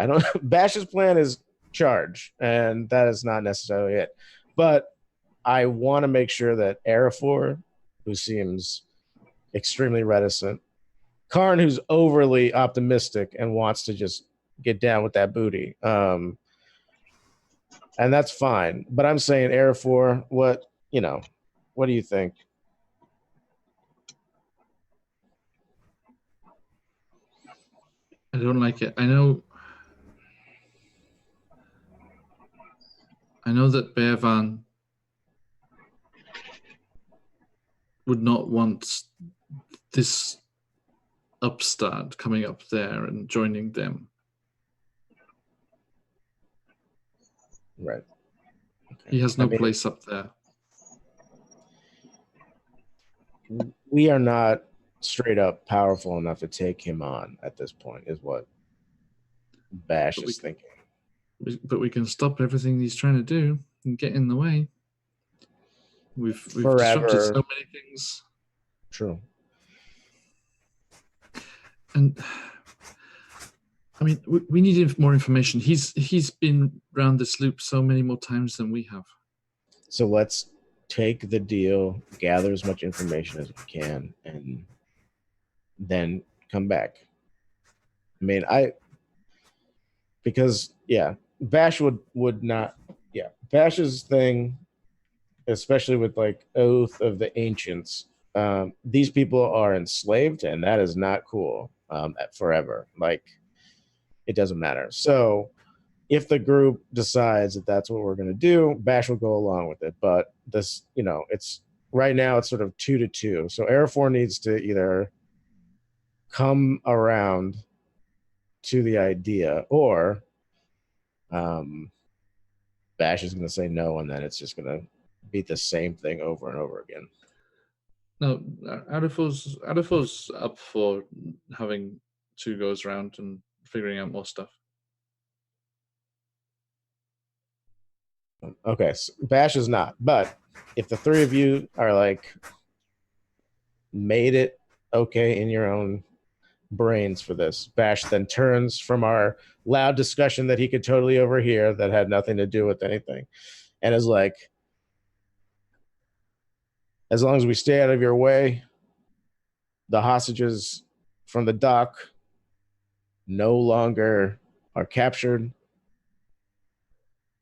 Bash's plan is charge, and that is not necessarily it. But I want to make sure that Arafor, who seems extremely reticent, Karn, who's overly optimistic and wants to just get down with that booty, and that's fine. But I'm saying, Arafor, what do you think? I don't like it. I know that Bearvan would not want this upstart coming up there and joining them. Right. Okay. He has no place up there. We are not straight up powerful enough to take him on at this point, is what Bash is thinking. But we can stop everything he's trying to do and get in the way. We've disrupted so many things. True. And I mean, we need more information. He's been around this loop so many more times than we have. So let's take the deal, gather as much information as we can, and then come back. I mean, because Bash would not. Yeah, Bash's thing, especially with like Oath of the Ancients. These people are enslaved, and that is not cool. Forever, like it doesn't matter. So, if the group decides that that's what we're going to do, Bash will go along with it. But this, it's right now it's sort of 2-2. So Arafor needs to either come around to the idea, or Bash is going to say no, and then it's just going to be the same thing over and over again. No, Arafor's up for having 2 goes around and figuring out more stuff. Okay, so Bash is not. But if the 3 of you are like made it okay in your own brains for this, Bash then turns from our loud discussion that he could totally overhear that had nothing to do with anything, and is like, as long as we stay out of your way, the hostages from the dock no longer are captured.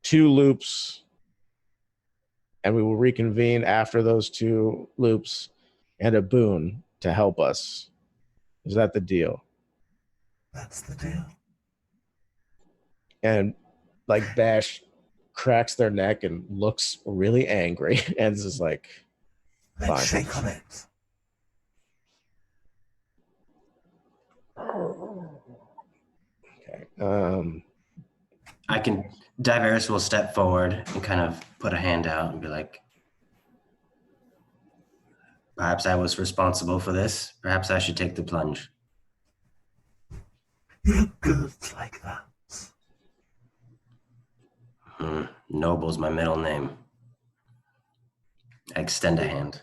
2 loops, and we will reconvene after those 2 loops, and a boon to help us. Is that the deal? That's the deal. And like Bash cracks their neck and looks really angry, and is just like, let's shake on it. Okay. Diveris will step forward and kind of put a hand out and be like, perhaps I was responsible for this. Perhaps I should take the plunge. You're good like that. Noble's my middle name. I extend a hand.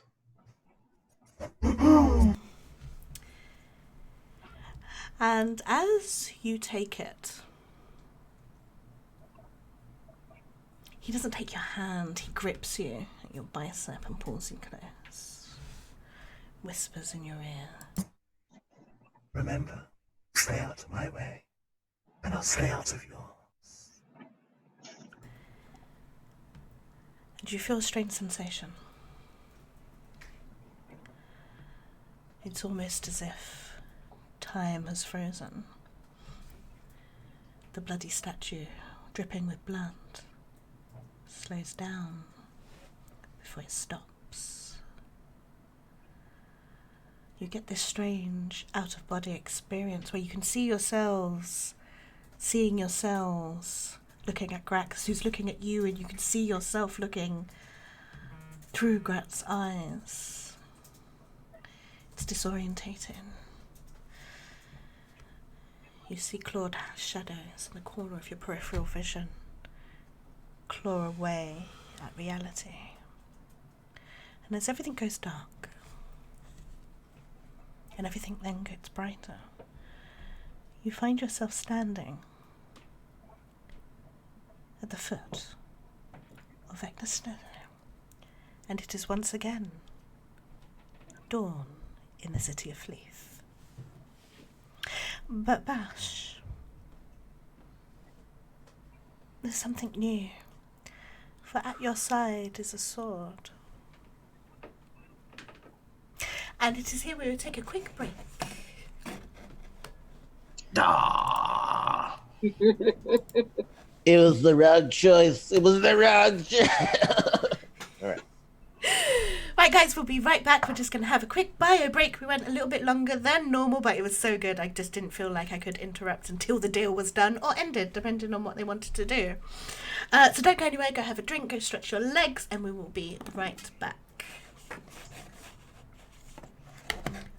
And as you take it, he doesn't take your hand, he grips you at your bicep and pulls you close. Whispers in your ear. Remember, stay out of my way, and I'll stay out of yours. And you feel a strange sensation. It's almost as if time has frozen. The bloody statue, dripping with blood, slows down before it stops. You get this strange out-of-body experience where you can see yourselves, seeing yourselves, looking at Grax, who's looking at you, and you can see yourself looking through Grax's eyes. It's disorientating. you see clawed shadows in the corner of your peripheral vision claw away at reality. And as everything goes dark, and everything then gets brighter, you find yourself standing at the foot of Vecna Snow, and it is once again dawn in the city of Fleeth. But Bash, there's something new, for at your side is a sword. And it is here we will take a quick break. Da. It was the wrong choice. It was the wrong choice. All right. Right, guys, we'll be right back. We're just going to have a quick bio break. We went a little bit longer than normal, but it was so good. I just didn't feel like I could interrupt until the deal was done or ended, depending on what they wanted to do. So don't go anywhere. Go have a drink. Go stretch your legs, and we will be right back.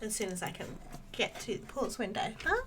As soon as I can get to the port's window. Bye.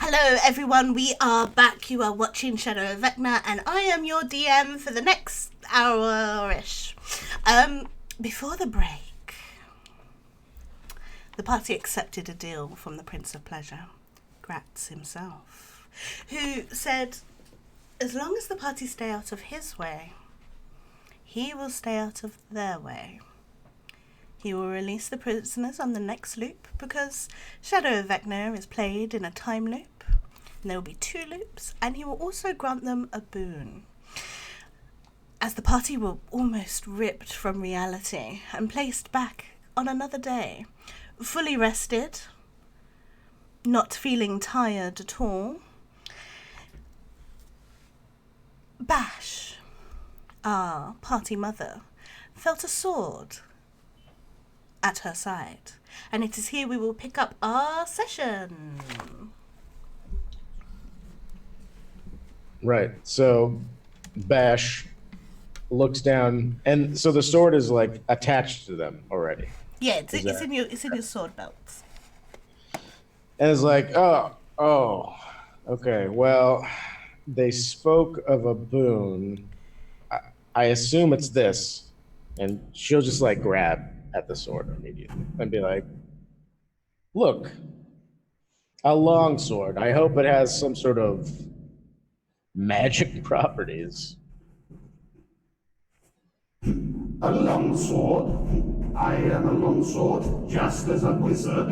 Hello everyone, we are back. You are watching Shadow of Vecna and I am your DM for the next hour-ish. Before the break, the party accepted a deal from the Prince of Pleasure, Gratz himself, who said as long as the party stay out of his way, he will stay out of their way. He will release the prisoners on the next loop because Shadow of Vecna is played in a time loop. And there will be 2 loops, and he will also grant them a boon. As the party were almost ripped from reality and placed back on another day, fully rested, not feeling tired at all, Bash, our party mother, felt a sword at her side, and it is here we will pick up our session. Right. So Bash looks down, and so the sword is like attached to them already. Yeah, it's in your sword belt. And it's like, oh, okay. Well, they spoke of a boon. I assume it's this, and she'll just like grab at the sword immediately and be like, "Look, a long sword. I hope it has some sort of magic properties." A longsword? I am a longsword, just as a wizard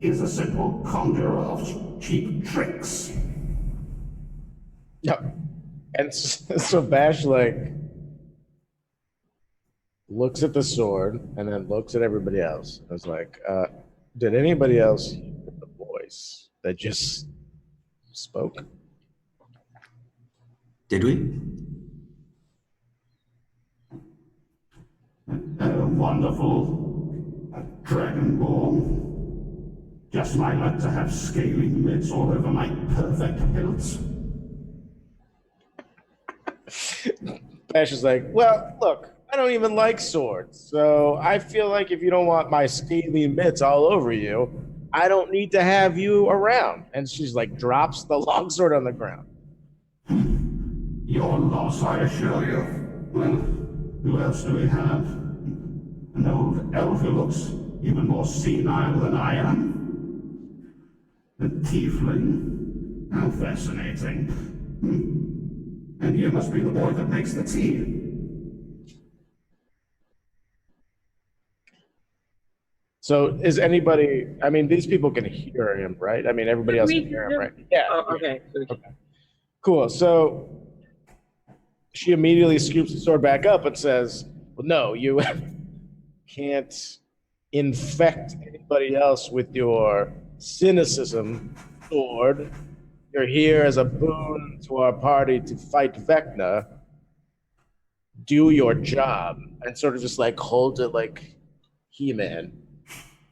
is a simple conjurer of cheap tricks. Yeah. And so Bash like looks at the sword and then looks at everybody else. I was like, did anybody else hear the voice that just spoke? Did we? Wonderful. Dragonborn. Just my luck to have scaly mitts all over my perfect hilts. Bash is like, well, look, I don't even like swords. So I feel like if you don't want my scaly mitts all over you, I don't need to have you around. And she's like, drops the longsword on the ground. Your loss, I assure you. Well, who else do we have? An old elf who looks even more senile than I am. A tiefling. How fascinating. And you must be the boy that makes the tea. So is anybody, I mean, these people can hear him, right? I mean, everybody else can hear him, right? Yeah. Oh, okay. Okay. Cool. So she immediately scoops the sword back up and says, well, no, you can't infect anybody else with your cynicism, sword. You're here as a boon to our party to fight Vecna. Do your job. And sort of just like holds it like He-Man.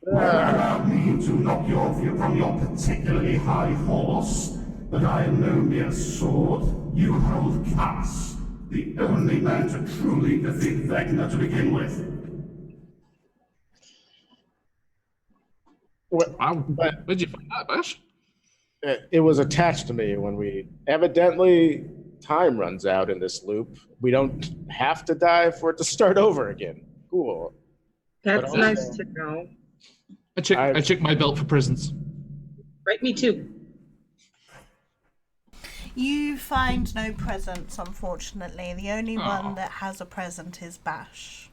Allow me to knock you off from your particularly high horse, but I am no mere sword. You hold Cass, the only man to truly defeat Vecna to begin with. Wow. But Where'd you find that, Bash? it was attached to me when we evidently time runs out in this loop. We don't have to die for it to start over again. Cool. That's also- nice to know. I check my belt for presents. Right, me too. You find no presents, unfortunately. The only Aw. one that has a present is Bash.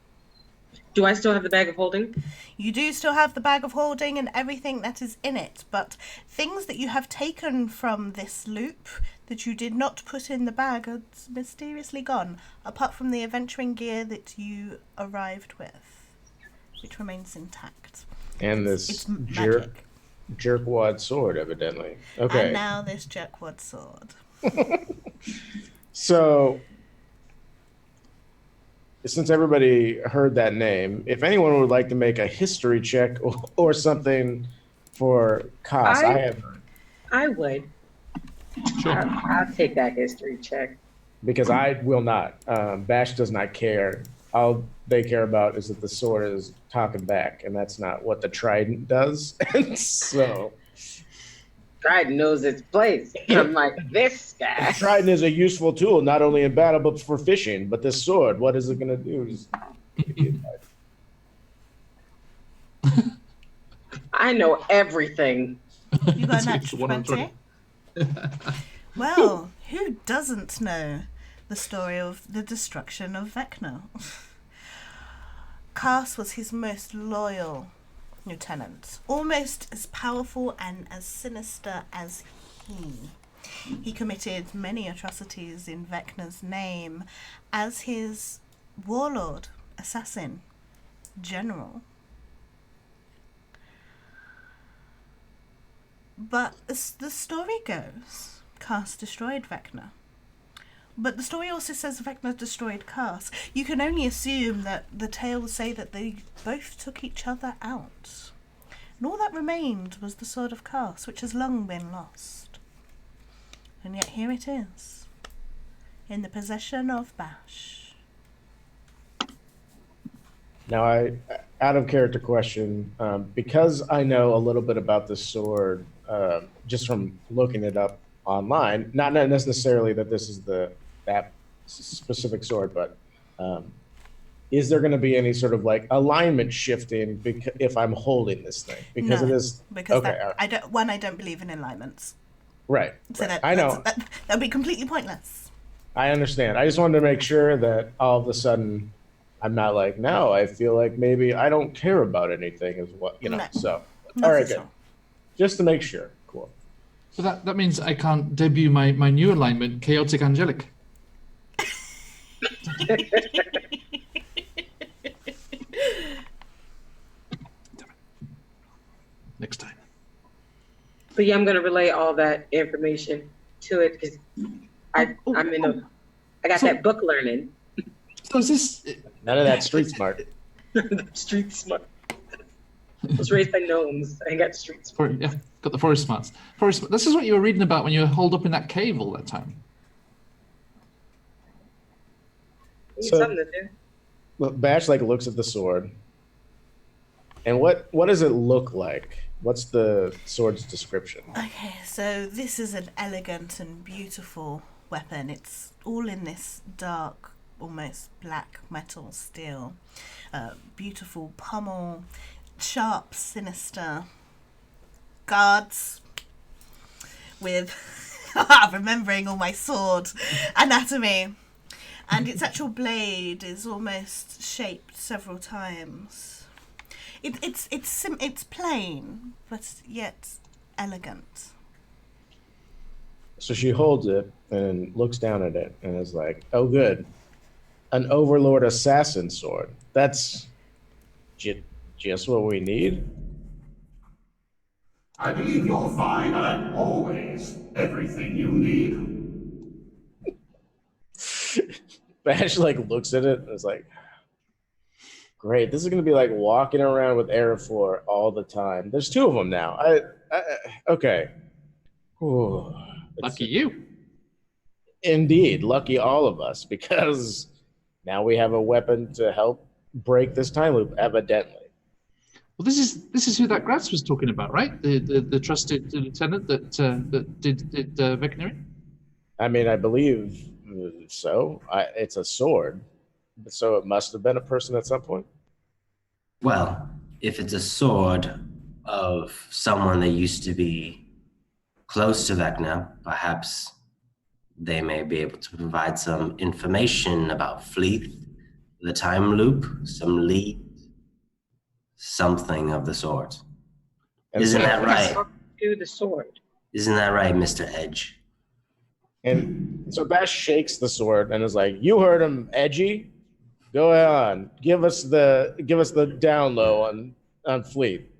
Do I still have the bag of holding? You do still have the bag of holding and everything that is in it, but things that you have taken from this loop that you did not put in the bag are mysteriously gone, apart from the adventuring gear that you arrived with, which remains intact. And It's this magic. jerkwad sword, evidently. Okay. And now this jerkwad sword. So, since everybody heard that name, if anyone would like to make a history check or something for Cass, I have, I would. Sure. I'll take that history check. because I will not. Bash does not care. All they care about is that the sword is talking back, and that's not what the trident does. And so, Trident knows its place. I'm like, this guy. Trident is a useful tool, not only in battle, but for fishing. But this sword, what is it going to do? I know everything. You got a natural 20? Well, who doesn't know the story of the destruction of Vecna? Kars was his most loyal lieutenant, almost as powerful and as sinister as he. He committed many atrocities in Vecna's name as his warlord, assassin, general. But as the story goes, Kars destroyed Vecna. But the story also says Vecna destroyed Kars. You can only assume that the tales say that they both took each other out. And all that remained was the sword of Kars, which has long been lost. And yet here it is, in the possession of Bash. Now, out of character question, because I know a little bit about this sword, just from looking it up online, not necessarily that this is that specific sword, but is there going to be any sort of like alignment shifting if I'm holding this thing? Because No, it is because okay. I don't believe in alignments. Right. So right. I know that would be completely pointless. I understand. I just wanted to make sure that all of a sudden I'm not like, no, I feel like maybe I don't care about anything as well, No, so not all right, at good. all. Just to make sure. Cool. So that means I can't debut my new alignment, Chaotic Angelic. Next time. But yeah, I'm gonna relay all that information to it because I got that book learning. So is this None of that street smart. Street smart. I was raised by gnomes. I got street smart. Yeah, got the forest smarts. This is what you were reading about when you were holed up in that cave all that time. You need something to do. Look, Bash like looks at the sword. And what does it look like? What's the sword's description? Okay, so this is an elegant and beautiful weapon. It's all in this dark, almost black metal steel. Beautiful pommel, sharp, sinister guards with remembering all my sword anatomy. And its actual blade is almost shaped several times. It's plain, but yet elegant. So she holds it and looks down at it and is like, oh, good. An Overlord assassin sword. That's just what we need. I believe you'll find that always everything you need. Bash like looks at it and is like, great. This is going to be like walking around with Aeroflor all the time. There's two of them now. Okay. Ooh, lucky you. Indeed, lucky all of us, because now we have a weapon to help break this time loop, evidently. Well, this is who that Gratz was talking about, right? The trusted lieutenant that did Vecna in? I mean, I believe so. It's a sword, so it must have been a person at some point. Well, if it's a sword of someone that used to be close to Vecna, perhaps they may be able to provide some information about Fleet, the time loop, some lead, something of the sort. Isn't that right? Do the sword. Isn't that right, Mr. Edge? And so Bash shakes the sword and is like, "You heard him, Edgy. Go on, give us the down low on Fleet."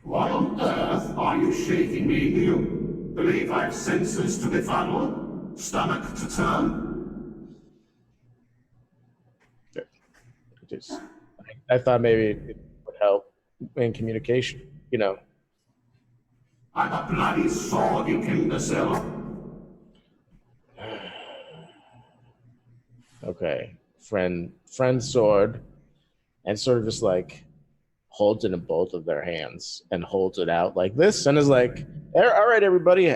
What on earth are you shaking me, you? Believe I've senses to befuddle? Stomach to turn? I thought maybe it would help in communication, I'm a bloody sword, you imbecile. Okay, friend sword, and sort of just like holds it in both of their hands and holds it out like this and is like, all right, everybody,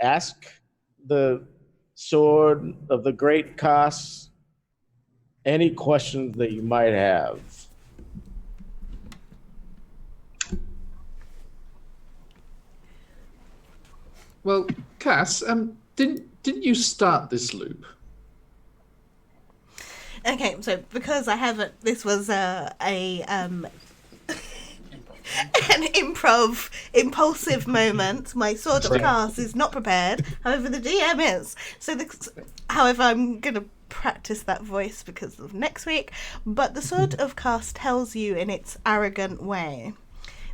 ask the sword of the great Kos any questions that you might have. Well, Cass, didn't you start this loop? Okay, so because I haven't, this was an impulsive moment. My sword of cast is not prepared. However, the DM is. However, I'm gonna practice that voice because of next week. But the sword of cast tells you in its arrogant way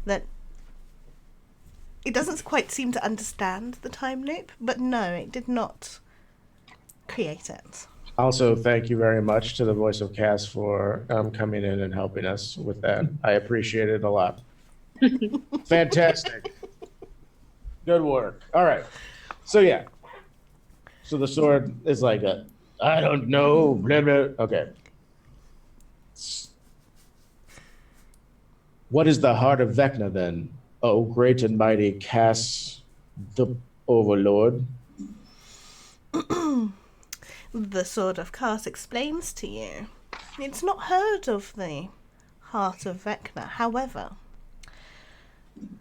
that it doesn't quite seem to understand the time loop. But no, it did not create it. Also, thank you very much to the voice of Cass for coming in and helping us with that. I appreciate it a lot. Fantastic. Good work. All right. So yeah. So the sword is like I don't know. Blah, blah. Okay. What is the heart of Vecna then? Oh, great and mighty Cass, the Overlord. The sword of Cass explains to you. It's not heard of the heart of Vecna. However,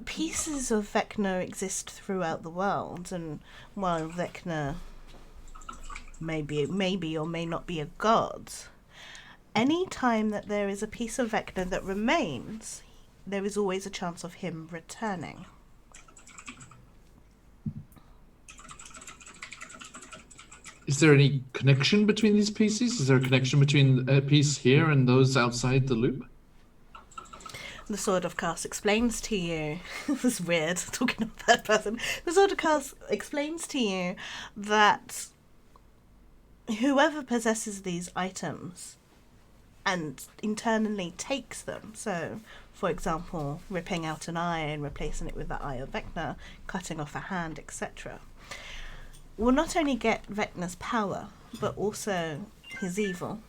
pieces of Vecna exist throughout the world, and while Vecna maybe or may not be a god, any time that there is a piece of Vecna that remains, there is always a chance of him returning. Is there any connection between these pieces? Is there a connection between a piece here and those outside the loop? The Sword of Cass explains to you. This is weird, talking of third person. The Sword of Cass explains to you that whoever possesses these items and internally takes them, so, for example, ripping out an eye and replacing it with the Eye of Vecna, cutting off a hand, etc., will not only get Vecna's power, but also his evil.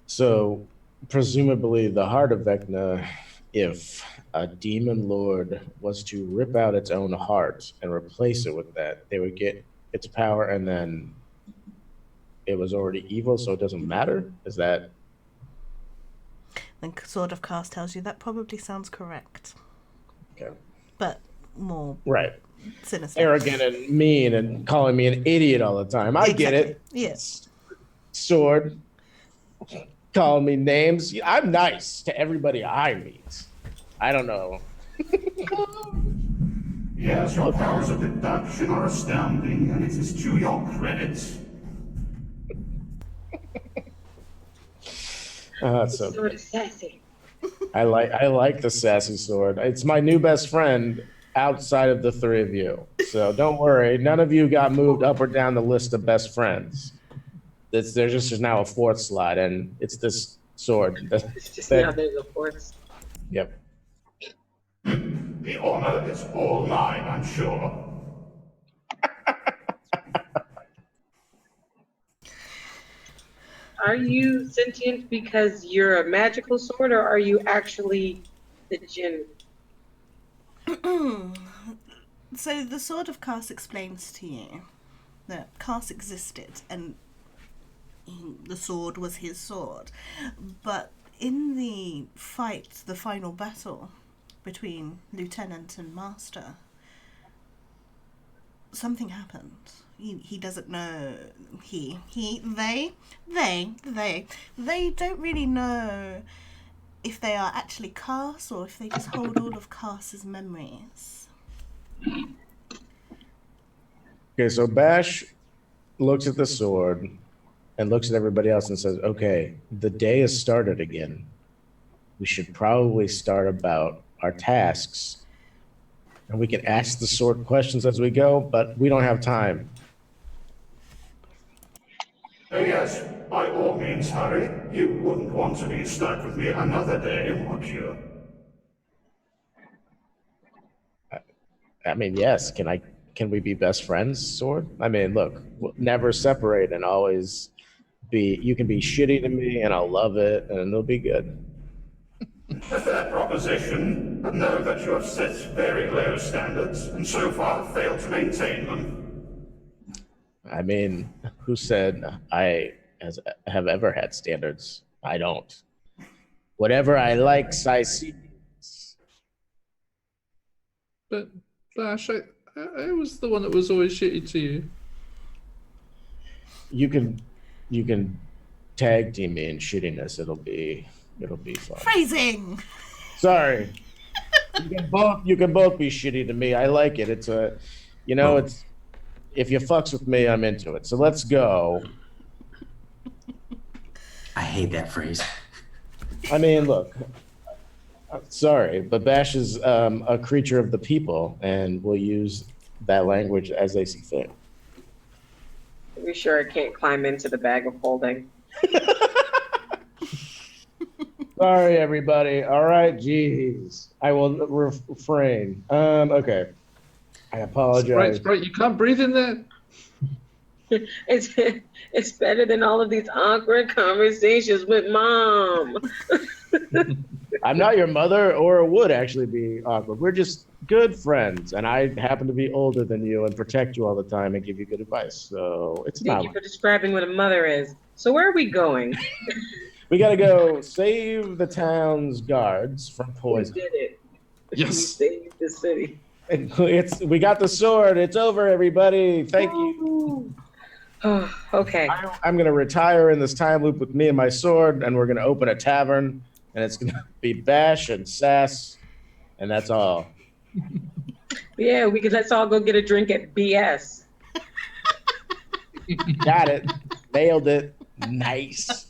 So, presumably, the heart of Vecna, if a demon lord was to rip out its own heart and replace it with that, they would get its power, and then it was already evil, so it doesn't matter? Is that... The Sword of Cass tells you that probably sounds correct. Okay. But more... Right. Sinister. Arrogant and mean and calling me an idiot all the time. I get it. Yes. Sword. Calling me names. I'm nice to everybody I meet. I don't know. Yes, your powers of deduction are astounding, and it is to your credit. So Sort of sassy. I like the sassy sword. It's my new best friend outside of the three of you. So don't worry. None of you got moved up or down the list of best friends. There's just now a fourth slot, and it's this sword. It's just now there's a fourth. Yep. The honor is all mine, I'm sure. Are you sentient because you're a magical sword, or are you actually the djinn? So the Sword of Cass explains to you that Cass existed and the sword was his sword. But in the fight, the final battle between Lieutenant and Master, something happened. He doesn't know. They don't really know if they are actually Cass or if they just hold all of Cass's memories. Okay, so Bash looks at the sword and looks at everybody else and says, okay, the day has started again. We should probably start about our tasks. And we can ask the sword questions as we go, but we don't have time. Yes, by all means, Harry. You wouldn't want to be stuck with me another day, would you? I mean, yes. Can we be best friends, sword? I mean, look, we'll never separate and always you can be shitty to me, and I'll love it, and it'll be good. A fair proposition, but know that you have set very low standards and so far failed to maintain them. I mean, who said have ever had standards? I don't. Whatever I like, I see. But Bash, I was the one that was always shitty to you. You can tag team me in shittiness. It'll be fun. Phrasing. Sorry. You can both be shitty to me. I like it. It's it's if you fucks with me, I'm into it. So let's go. I hate that phrase. I mean, look. Sorry, but Bash is a creature of the people and will use that language as they see fit. Are we sure I can't climb into the bag of holding? Sorry, everybody. All right, jeez. I will refrain. Okay. I apologize. Sprite, you can't breathe in there. It's better than all of these awkward conversations with Mom. I'm not your mother, or it would actually be awkward. We're just good friends, and I happen to be older than you and protect you all the time and give you good advice. So it's Thank you for describing what a mother is. So where are we going? We gotta go save the town's guards from poison. We did it. Yes. We saved the city. We got the sword. It's over, everybody. Thank you. Oh, okay. I'm gonna retire in this time loop with me and my sword, and we're gonna open a tavern, and it's gonna be Bash and Sass, and that's all. Yeah, let's all go get a drink at BS. Got it. Nailed it. Nice.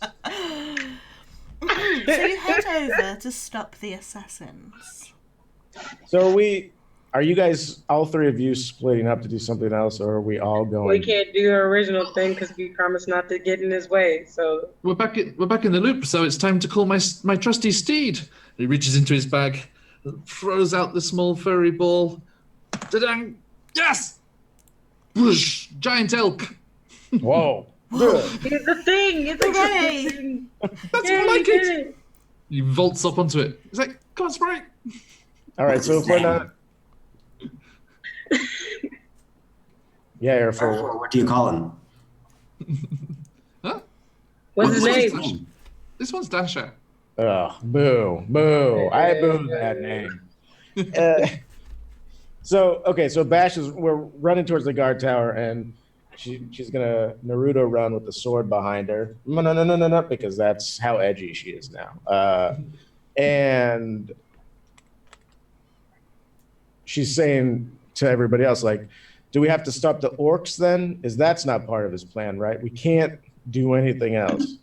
So you head over to stop the assassins. So are you guys, all three of you, splitting up to do something else, or are we all going? We can't do our original thing because we promised not to get in his way. So we're back in the loop. So it's time to call my trusty steed. He reaches into his bag, throws out the small furry ball. Da-dang! Yes! Whoosh! Giant elk. Whoa. It's a thing. It's a thing. That's more like it. He vaults up onto it. He's like, "Come on, Sprite." All right, so if we're not. Yeah, Airful. What do you call him? Huh? What's his name? This one's Dasher. Oh, boo. I boo that name. So Bash we're running towards the guard tower, and she's gonna Naruto run with the sword behind her. No, because that's how edgy she is now. And she's saying to everybody else, like, do we have to stop the orcs then? That's not part of his plan, right? We can't do anything else.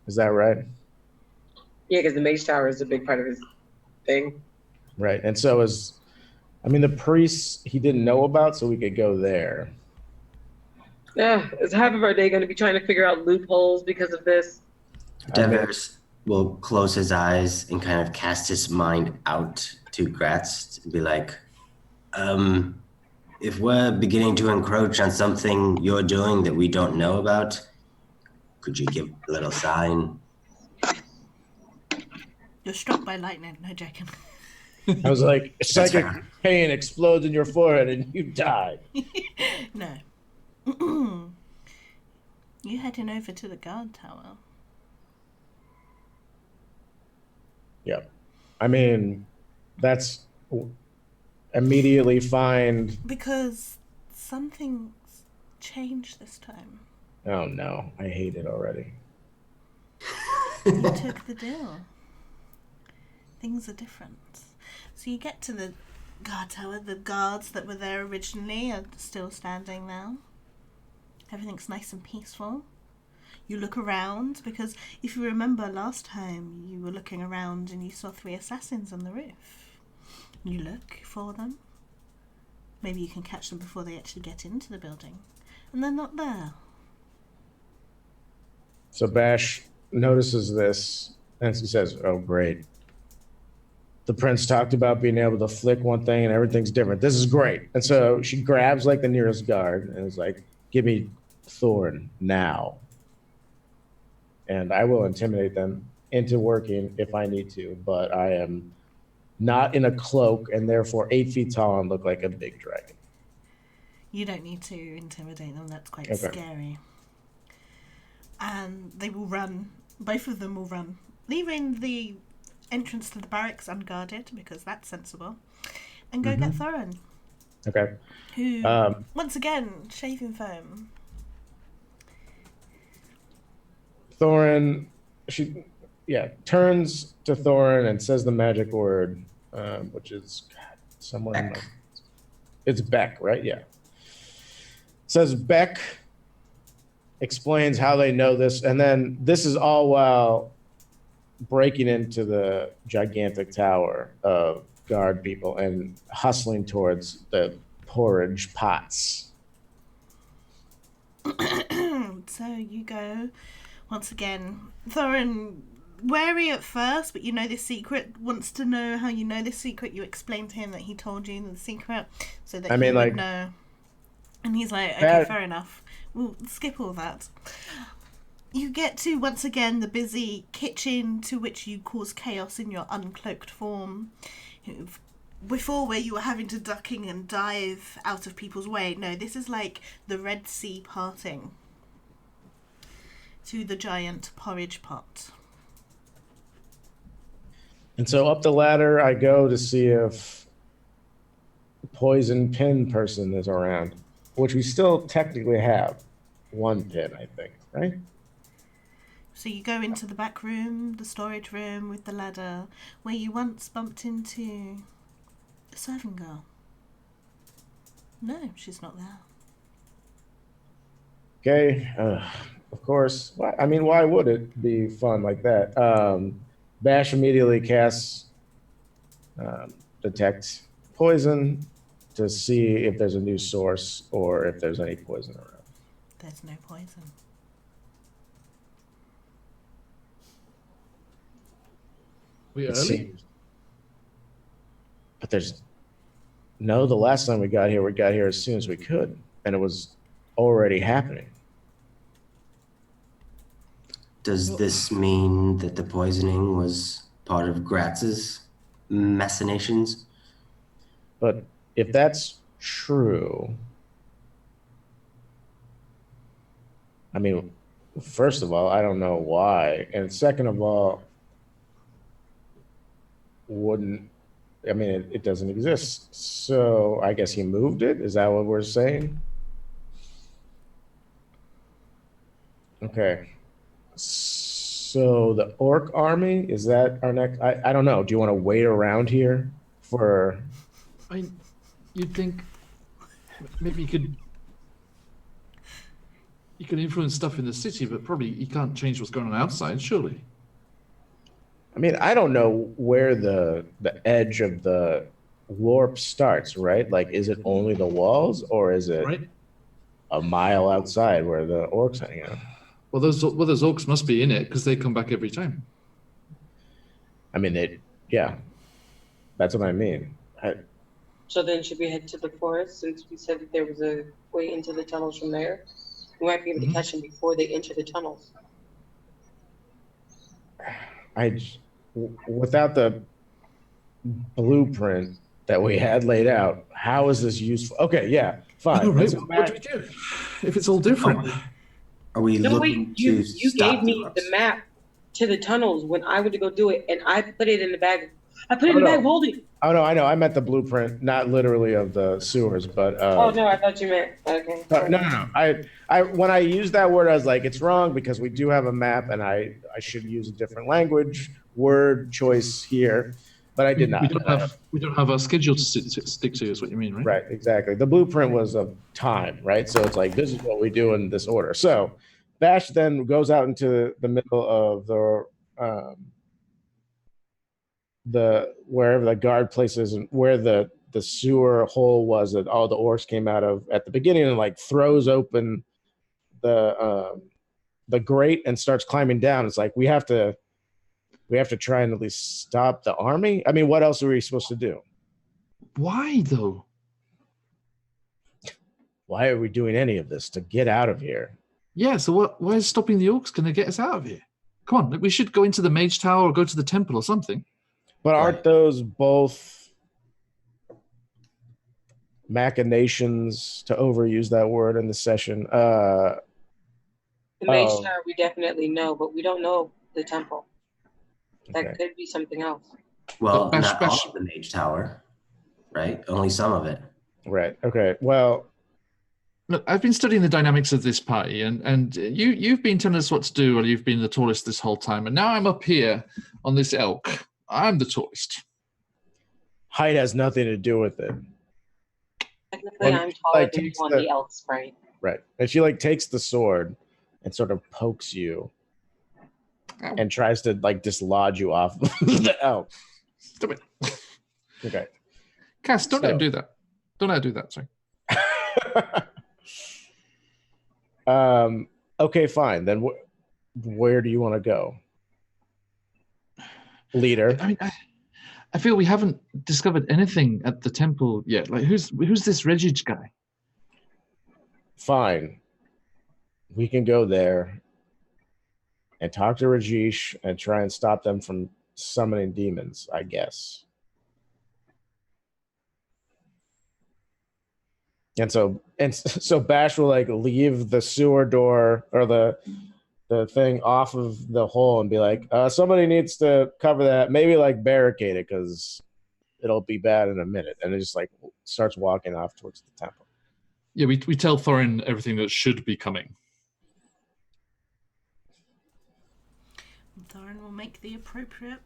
Is that right? Yeah, because the mage tower is a big part of his thing. Right, and so the priests he didn't know about, so we could go there. Yeah, is half of our day going to be trying to figure out loopholes because of this? Devers will close his eyes and kind of cast his mind out to Gratz and be like, if we're beginning to encroach on something you're doing that we don't know about, could you give a little sign? You're struck by lightning, no joking. I was like, psychic pain explodes in your forehead and you die. No. You heading over to the guard tower. Yeah. I mean, that's immediately fine. Because something's changed this time. Oh no, I hate it already. You took the deal. Things are different. So you get to the guard tower. The guards that were there originally are still standing now. Everything's nice and peaceful. You look around, because if you remember last time, you were looking around and you saw 3 assassins on the roof. You look for them. Maybe you can catch them before they actually get into the building. And they're not there. So Bash notices this and she says, oh, great. The prince talked about being able to flick one thing and everything's different. This is great. And so she grabs like the nearest guard and is like, give me Thorn now. and I will intimidate them into working if I need to, but I am not in a cloak and therefore 8 feet tall and look like a big dragon. You don't need to intimidate them, that's quite Okay. scary. And they will run, both of them will run, leaving the entrance to the barracks unguarded, because that's sensible, and go get Thorin. Okay. Who, once again, shaving foam. Thorin, turns to Thorin and says the magic word, which is somewhere in my... It's Beck, right? Yeah. Says Beck, explains how they know this, and then this is all while breaking into the gigantic tower of guard people and hustling towards the porridge pots. So you go, once again, Thorin, wary at first, but you know this secret, wants to know how you know this secret. You explain to him that he told you the secret so that he would know. And he's like, okay, fair enough. We'll skip all that. You get to, once again, the busy kitchen to which you cause chaos in your uncloaked form. Before, where you were having to ducking and dive out of people's way. No, this is like the Red Sea parting to the giant porridge pot. And so up the ladder I go to see if the poison pin person is around, which we still technically have one pin, I think, right? So you go into the back room, the storage room with the ladder, where you once bumped into a serving girl. No, she's not there. Okay, of course. Why would it be fun like that? Bash immediately casts detect poison to see if there's a new source or if there's any poison around. There's no poison. We early? But there's no. The last time we got here as soon as we could, and it was already happening. Does this mean that the poisoning was part of Gratz's machinations? But if that's true, I mean, first of all, I don't know why, and second of all, it doesn't exist. So I guess he moved it. Is that what we're saying? Okay. So the orc army, is that our next? I don't know. Do you want to wait around here for? You'd think maybe you could influence stuff in the city, but probably you can't change what's going on outside, surely. I mean, I don't know where the edge of the warp starts, right? Like, is it only the walls, or is it a mile outside where the orcs hang out? Well, those orcs must be in it because they come back every time. I mean, that's what I mean. So then should we head to the forest, since we said that there was a way into the tunnels from there? We might be able to catch them before they enter the tunnels. Without the blueprint that we had laid out, how is this useful? Okay, yeah, fine. All right, what do we do if it's all different? Are we looking to you stop gave me the map to the tunnels when I went to go do it, and I put it in the bag. I put it in the bag holding. Oh no, I know. I meant the blueprint, not literally of the sewers, but. Oh no, I thought you meant okay. No. I when I used that word, I was like, it's wrong because we do have a map, and I should use a different language word choice here, but I did not. We don't have a schedule to stick to. Is what you mean, right? Right, exactly. The blueprint was of time, right? So it's like this is what we do in this order. So Bash then goes out into the middle of the wherever the guard place is and where the sewer hole was that all the orcs came out of at the beginning, and like throws open the grate and starts climbing down. It's like we have to try and at least stop the army. I mean, what else are we supposed to do? Why though? Why are we doing any of this? To get out of here. Yeah, so why is stopping the orcs going to get us out of here? Come on, we should go into the mage tower or go to the temple or something. But aren't Right. those both machinations, to overuse that word in the session? The mage Oh, tower we definitely know, but we don't know the temple. That okay. could be something else. Well, Bash, not all Bash. of the mage tower, right? Only some of it. Right. Okay. Well, Look, I've been studying the dynamics of this party, and you've been telling us what to do, or you've been the tallest this whole time, and now I'm up here on this elk. I'm the tallest. height has nothing to do with it. Technically, And I'm she, taller like, than you takes on the- the elk sprite. Right. And she like takes the sword and sort of pokes you Ow. and tries to like dislodge you off the elk. Stop it. Okay. Cass, don't let him So- do that. Don't let her do that, sorry. Okay, fine. Then where do you want to go? Leader. I mean, I feel we haven't discovered anything at the temple yet. Like, who's this Regij guy? Fine. We can go there and talk to Rajesh and try and stop them from summoning demons, I guess. And so Bash will like leave the sewer door or the thing off of the hole and be like, somebody needs to cover that, maybe like barricade it because it'll be bad in a minute. And it just like starts walking off towards the temple. Yeah, we tell Thorin everything that should be coming. Thorin will make the appropriate.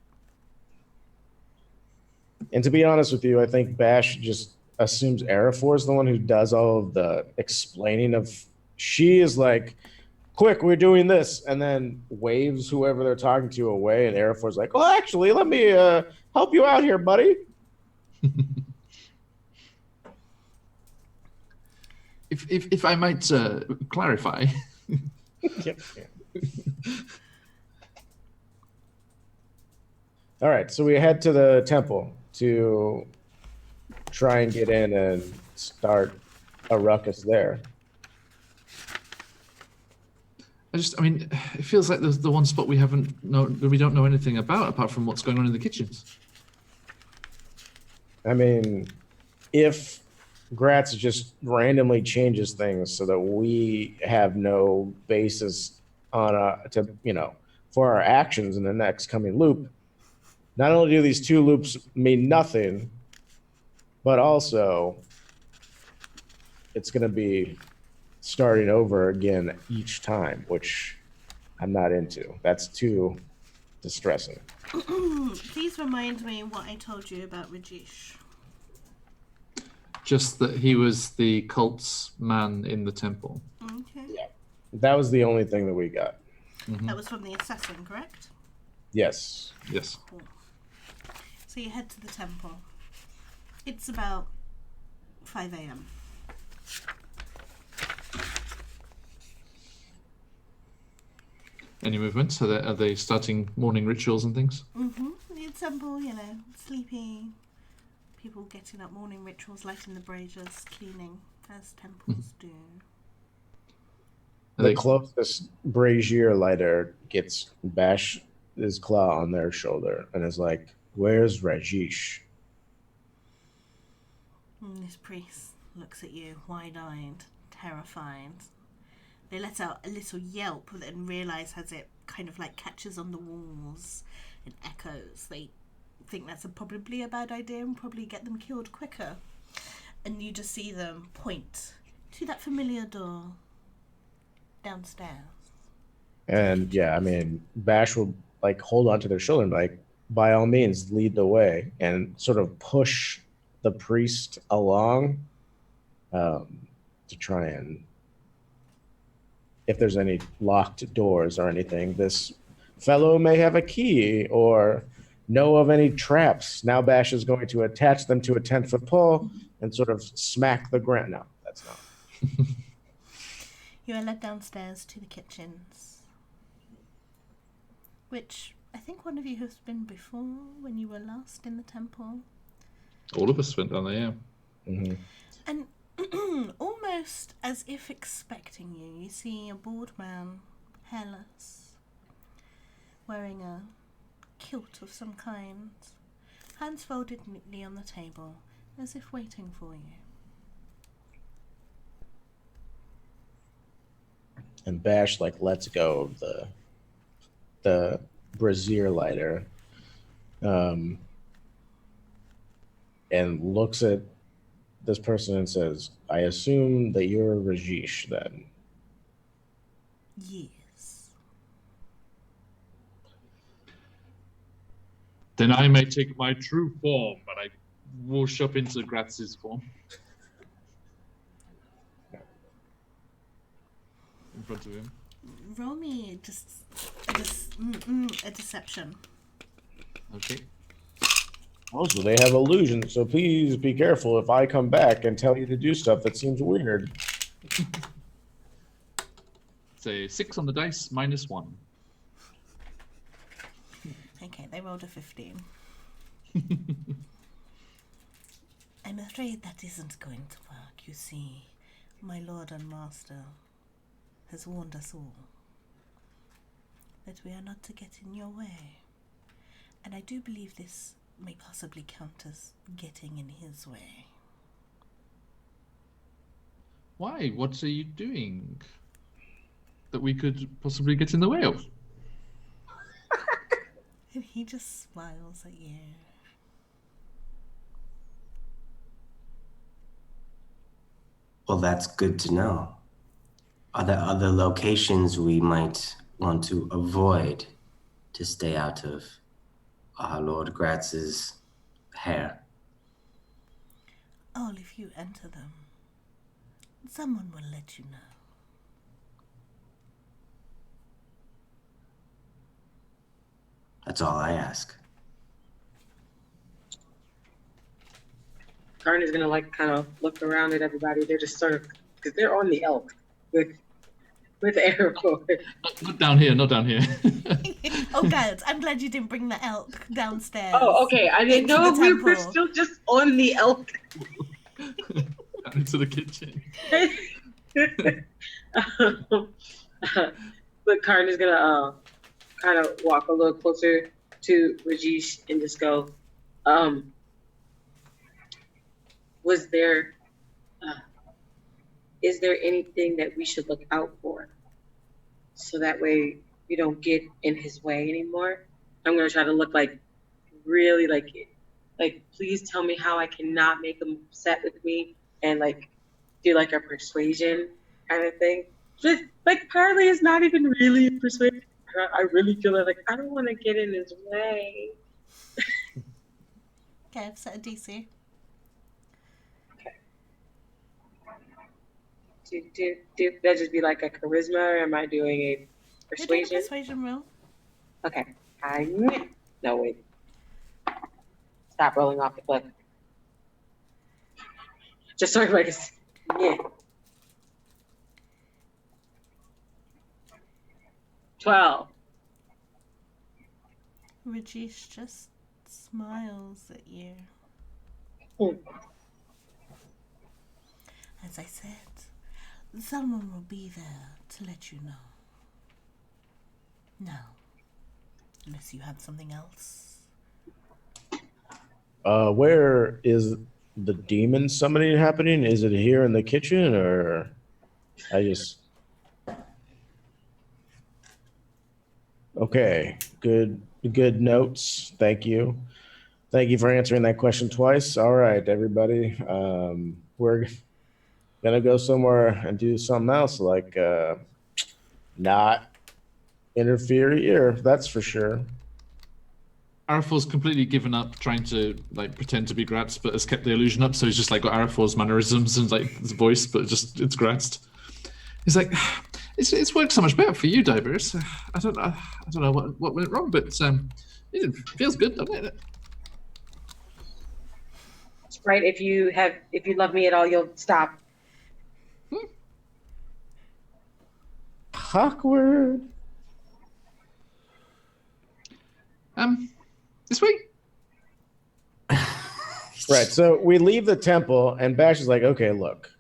And to be honest with you, I think Bash just assumes Arafor is the one who does all of the explaining of. She is like, quick, we're doing this, and then waves whoever they're talking to away, and Arafor's like, well, actually, let me help you out here, buddy. If I might clarify. All right, so we head to the temple to try and get in and start a ruckus there. I mean, it feels like there's the one spot we don't know anything about apart from what's going on in the kitchens. I mean, if Gratz just randomly changes things so that we have no basis on for our actions in the next coming loop, not only do these two loops mean nothing, but also it's going to be starting over again each time, which I'm not into. That's too distressing. Please remind me what I told you about Rajesh. Just that he was the cult's man in the temple. Okay. Yeah. That was the only thing that we got. Mm-hmm. That was from the assassin, correct? Yes. Yes. Cool. So you head to the temple. It's about 5 a.m. Any movements? Are they starting morning rituals and things? Mm-hmm. The temple, sleepy. People getting up, morning rituals, lighting the braziers, cleaning, as temples do. The closest brazier lighter gets Bash his claw on their shoulder and is like, where's Rajesh? And this priest looks at you, wide-eyed, terrified. They let out a little yelp and realise as it kind of like catches on the walls and echoes. They think that's probably a bad idea and probably get them killed quicker. And you just see them point to that familiar door downstairs. And yeah, I mean, Bash will like hold onto their shoulder and like, by all means, lead the way and sort of push the priest along to try and, if there's any locked doors or anything, this fellow may have a key or know of any traps. Now Bash is going to attach them to a 10-foot pole and sort of smack the ground. No, that's not. You are led downstairs to the kitchens, which I think one of you has been before when you were last in the temple. All of us went down there, yeah. Mm-hmm. And almost as if expecting you see a bald man, hairless, wearing a kilt of some kind, hands folded neatly on the table, as if waiting for you. And Bash lets go of the brazier lighter, and looks at this person and says, "I assume that you're Rajesh then." Yes. Then I may take my true form, and I whoosh up into Gratz's form. In front of him. Roll me a deception. Okay. Also, they have illusions, so please be careful if I come back and tell you to do stuff that seems weird. It's a 6 on the dice, -1. Okay, they rolled a 15. I'm afraid that isn't going to work. You see, my lord and master has warned us all that we are not to get in your way. And I do believe this may possibly count as getting in his way. Why? What are you doing that we could possibly get in the way of? And he just smiles at you. Well, that's good to know. Are there other locations we might want to avoid to stay out of our Lord Gratz's hair? Oh, if you enter them, someone will let you know. That's all I ask. Karn is gonna kind of look around at everybody. They're just sort of, because they're on the elk with Aragorn. Not down here, not down here. Oh, God, I'm glad you didn't bring the elk downstairs. Oh, okay. I didn't know if we were still just on the elk. Down into the kitchen. But Karn is gonna kind of walk a little closer to Rajesh and just go, is there anything that we should look out for? So that way we don't get in his way anymore. I'm gonna try to look really please tell me how I cannot make him upset with me and do a persuasion kind of thing. Just partly is not even really persuasion. I really feel I don't want to get in his way. Okay, I've set a DC. Okay. Do that just be like a charisma, or am I doing a persuasion? You're doing a persuasion roll. Okay. No, wait. Stop rolling off the cliff. Just sort of yeah. 12. Rajesh just smiles at you. As I said, someone will be there to let you know. Now, unless you have something else. Where is the demon summoning happening? Is it here in the kitchen, or Okay, good notes. Thank you for answering that question twice. All right, everybody, we're gonna go somewhere and do something else, not interfere here. That's for sure. Arafor's completely given up trying to pretend to be Gratz, but has kept the illusion up. So he's just got Arafor's mannerisms and his voice, but it's Gratz. He's like, it's worked so much better for you, Diverse. I don't know what went wrong, but it feels good, doesn't it? Right. If you love me at all, you'll stop. Awkward. This way. Right. So we leave the temple, and Bash is like, okay, look,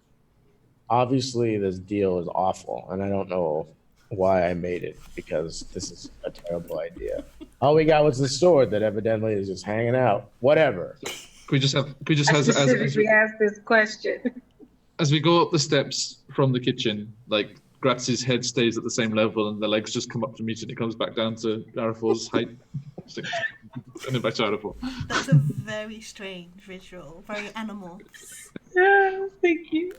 obviously this deal is awful, and I don't know why I made it, because this is a terrible idea. All we got was the sword that evidently is just hanging out. Whatever. Could we just I as specifically asked this question. as we go up the steps from the kitchen, like Gratz's head stays at the same level and the legs just come up to meet and it comes back down to Arafor's height. And then back to Arafor. That's a very strange visual, very animal. Thank you.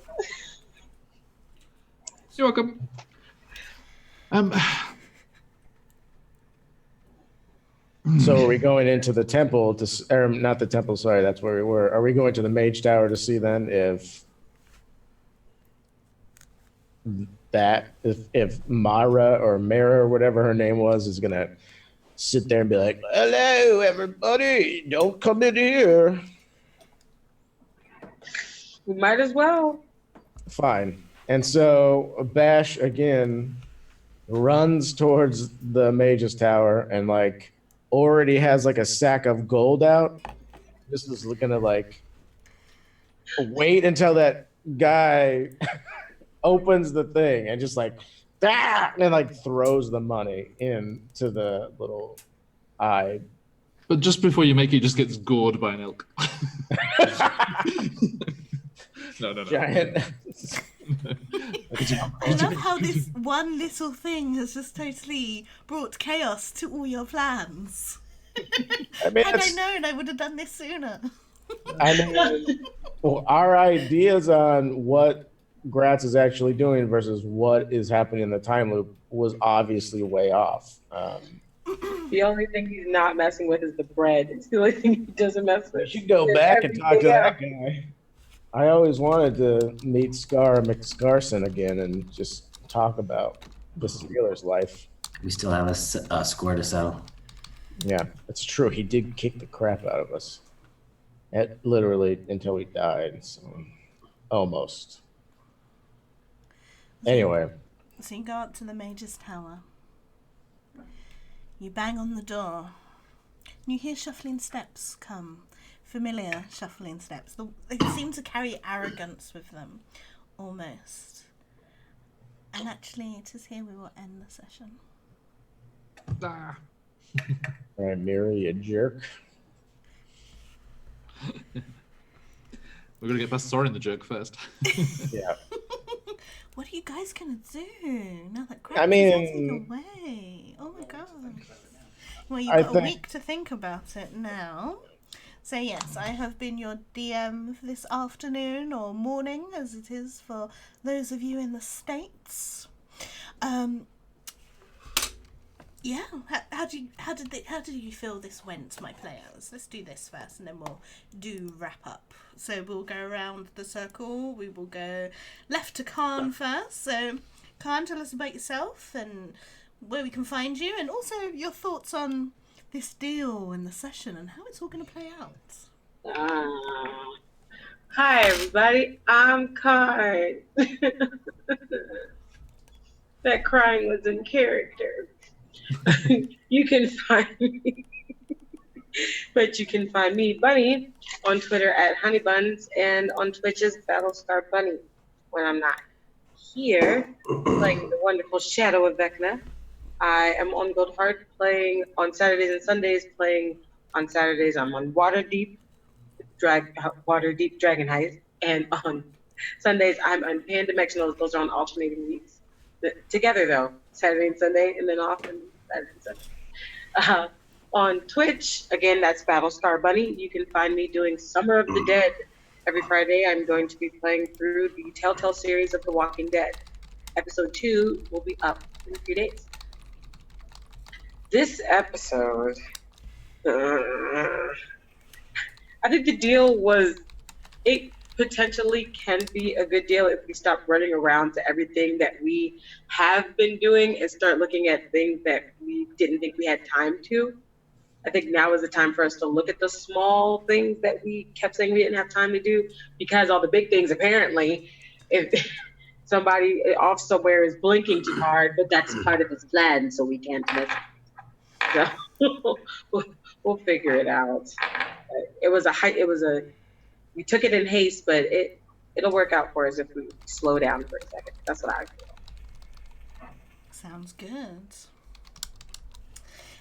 You're welcome. So are we going into the temple or not the temple, sorry, that's where we were. Are we going to the mage tower to see then if Mara or Mara or whatever her name was is gonna sit there and be like, hello everybody, don't come in here. We might as well. Fine. And so Bash again runs towards the mage's tower and like already has like a sack of gold out. This is gonna like wait until that guy opens the thing and just like and like throws the money into the little eye. But just before you make it, just gets gored by an elk. No. Giant. I love how this one little thing has just totally brought chaos to all your plans. I mean, Had I known, I would have done this sooner. I mean, well, our ideas on what Gratz is actually doing versus what is happening in the time loop was obviously way off. The only thing he's not messing with is the bread. It's the only thing he doesn't mess with. You should go back and talk to that guy. I always wanted to meet Scar McScarson again and just talk about the Steelers' life. We still have a score to settle. Yeah, it's true. He did kick the crap out of us. Literally until we died. So almost. Anyway. So you go up to the mage's tower. You bang on the door. And you hear shuffling steps come. Familiar shuffling steps. They seem to carry arrogance with them. Almost. And actually, it is here we will end the session. Ah. All right, Mira, you jerk. We're gonna get past Soren the jerk first. Yeah. What are you guys gonna do now that I mean, taken away? Oh my god. Well, you've got a week to think about it now. So yes, I have been your DM for this afternoon or morning, as it is for those of you in the States. Yeah. How did you feel this went, my players? Let's do this first, and then we'll do wrap up. So we'll go around the circle. We will go left to Khan first. So Khan, tell us about yourself and where we can find you, and also your thoughts on this deal and the session and how it's all going to play out. Hi everybody, I'm Khan. That crying was in character. You can find me, but you can find me, Bunny, on Twitter at Honeybuns and on Twitch as Battlestar Bunny when I'm not here playing the wonderful Shadow of Vecna. I am on Goldheart playing on Saturdays and Sundays. On Saturdays, I'm on Waterdeep Dragon Heist, and on Sundays, I'm on Pan-Dimensionals. Those are on alternating weeks. Together, though, Saturday and Sunday, and then off and Saturday and Sunday. On Twitch, again, that's Battlestar Bunny. You can find me doing Summer of the Dead. Every Friday, I'm going to be playing through the Telltale series of The Walking Dead. Episode 2 will be up in a few days. This episode, I think the deal was, it potentially can be a good deal if we stop running around to everything that we have been doing and start looking at things that we didn't think we had time to. I think now is the time for us to look at the small things that we kept saying we didn't have time to do, because all the big things, apparently, if somebody off somewhere is blinking too hard, but that's part of his plan, so we can't miss it. So we'll figure it out. We took it in haste, but it'll work out for us if we slow down for a second. That's what I feel. Sounds good.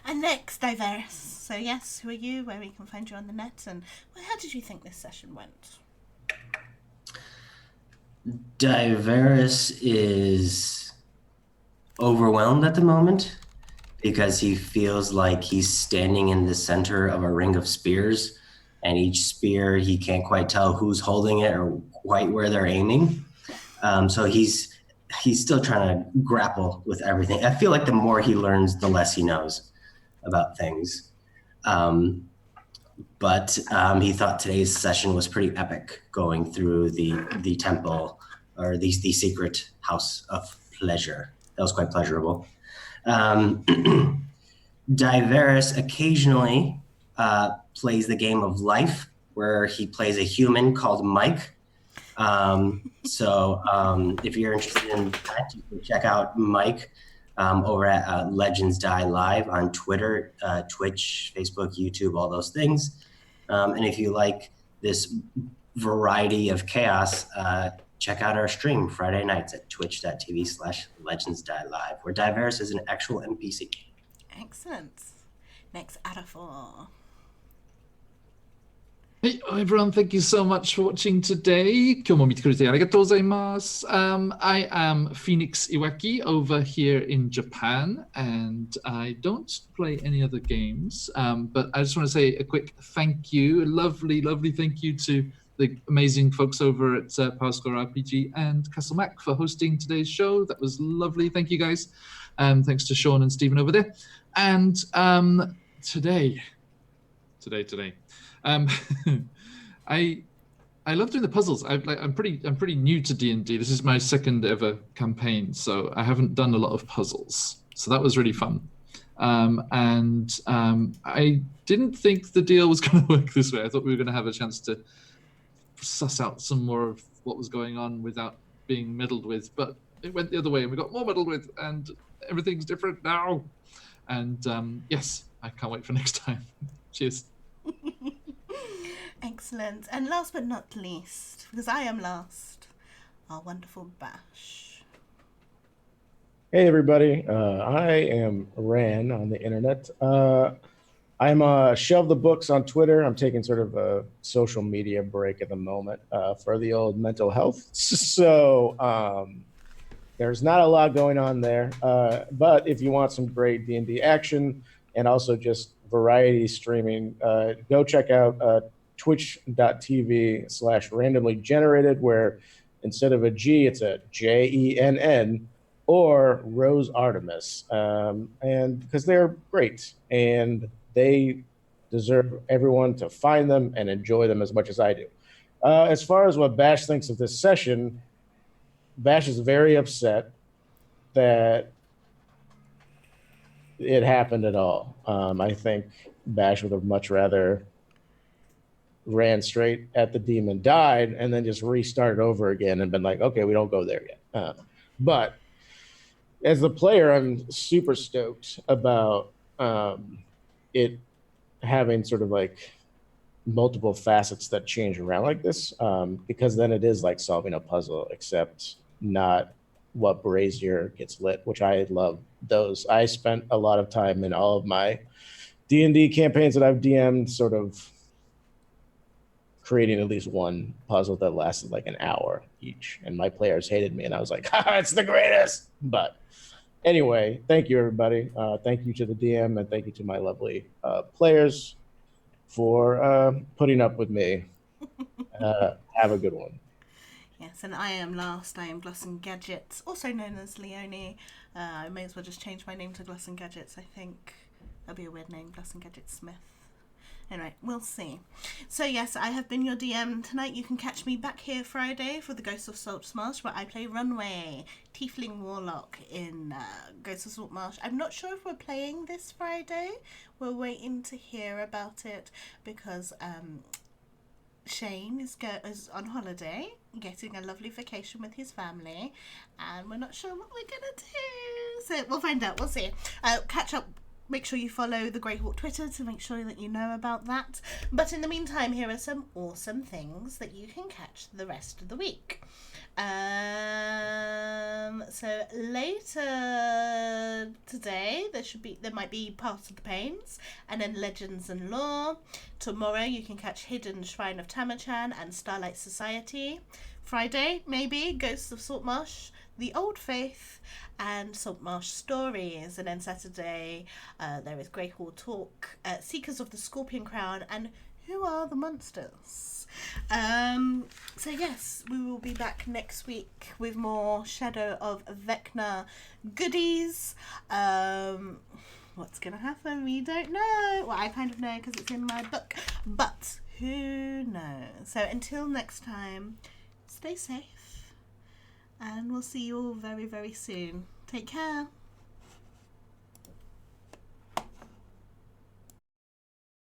And next, Diverse. So yes, who are you? Where we can find you on the net, and how did you think this session went? Diveris is overwhelmed at the moment because he feels like he's standing in the center of a ring of spears, and each spear he can't quite tell who's holding it or quite where they're aiming. So he's still trying to grapple with everything. I feel like the more he learns, the less he knows about things. But he thought today's session was pretty epic, going through the temple or the secret house of pleasure. That was quite pleasurable. Diveris occasionally plays the game of life, where he plays a human called Mike. So if you're interested in that, you can check out Mike over at Legends Die Live on Twitter, Twitch, Facebook, YouTube, all those things. And if you like this variety of chaos, check out our stream Friday nights at twitch.tv/legendsdielive, where Diverse is an actual NPC. Excellent. Next, Adafor. Hey everyone, thank you so much for watching today. 今日も見てくれてありがとうございます。I am Phoenix Iwaki over here in Japan, and I don't play any other games, but I just want to say a quick thank you, a lovely thank you to the amazing folks over at Powerscore RPG and Castle Mac for hosting today's show. That was lovely. Thank you guys. Thanks to Sean and Stephen over there. And today. I love doing the puzzles. I'm pretty new to D&D. This is my second ever campaign, so I haven't done a lot of puzzles. So that was really fun. I didn't think the deal was going to work this way. I thought we were going to have a chance to suss out some more of what was going on without being meddled with, but it went the other way and we got more meddled with, and everything's different now. And yes, I can't wait for next time. Cheers. Excellent. And last but not least, because I am last, our wonderful Bash. Hey everybody, I am Ran on the internet. I'm Shelve the Books on Twitter. I'm taking sort of a social media break at the moment for the old mental health. So there's not a lot going on there. But if you want some great D&D action and also just variety streaming, go check out twitch.tv/randomly generated, where instead of a G, it's a JENN, or Rose Artemis. And because they're great and they deserve everyone to find them and enjoy them as much as I do. As far as what Bash thinks of this session, Bash is very upset that it happened at all. I think Bash would have much rather ran straight at the demon, died, and then just restarted over again and been like, okay, we don't go there yet. But as the player, I'm super stoked about it having sort of like multiple facets that change around like this, because then it is like solving a puzzle, except not what brazier gets lit, which I love those. I spent a lot of time in all of my D&D campaigns that I've DM'd sort of creating at least one puzzle that lasted like an hour each, and my players hated me, and I was like, it's the greatest. But anyway, thank you everybody. Thank you to the DM, and thank you to my lovely players for putting up with me. Have a good one. Yes, and I am last. I am Gloss and Gadgets, also known as Leonie. I may as well just change my name to Gloss and Gadgets. I think that'd be a weird name, Gloss and Gadget Smith. Anyway, we'll see. So yes, I have been your DM tonight. You can catch me back here Friday for the Ghost of Saltmarsh, where I play Runway, Tiefling Warlock in Ghost of Saltmarsh. I'm not sure if we're playing this Friday. We're waiting to hear about it because Shane is on holiday, getting a lovely vacation with his family, and we're not sure what we're gonna do. So we'll find out. We'll see. Catch up make sure you follow the Greyhawk Twitter to make sure that you know about that. But in the meantime, here are some awesome things that you can catch the rest of the week. So later today there might be Path of the Pains and then Legends and Lore. Tomorrow you can catch Hidden Shrine of Tamachan and Starlight Society. Friday maybe Ghosts of Saltmarsh, The Old Faith, and Saltmarsh Stories. And then Saturday there is Greyhawk Talk, Seekers of the Scorpion Crown, and Who Are the Monsters? So yes, we will be back next week with more Shadow of Vecna goodies. What's gonna happen? We don't know. Well, I kind of know because it's in my book, but who knows? So until next time, stay safe, and we'll see you all very, very soon. Take care.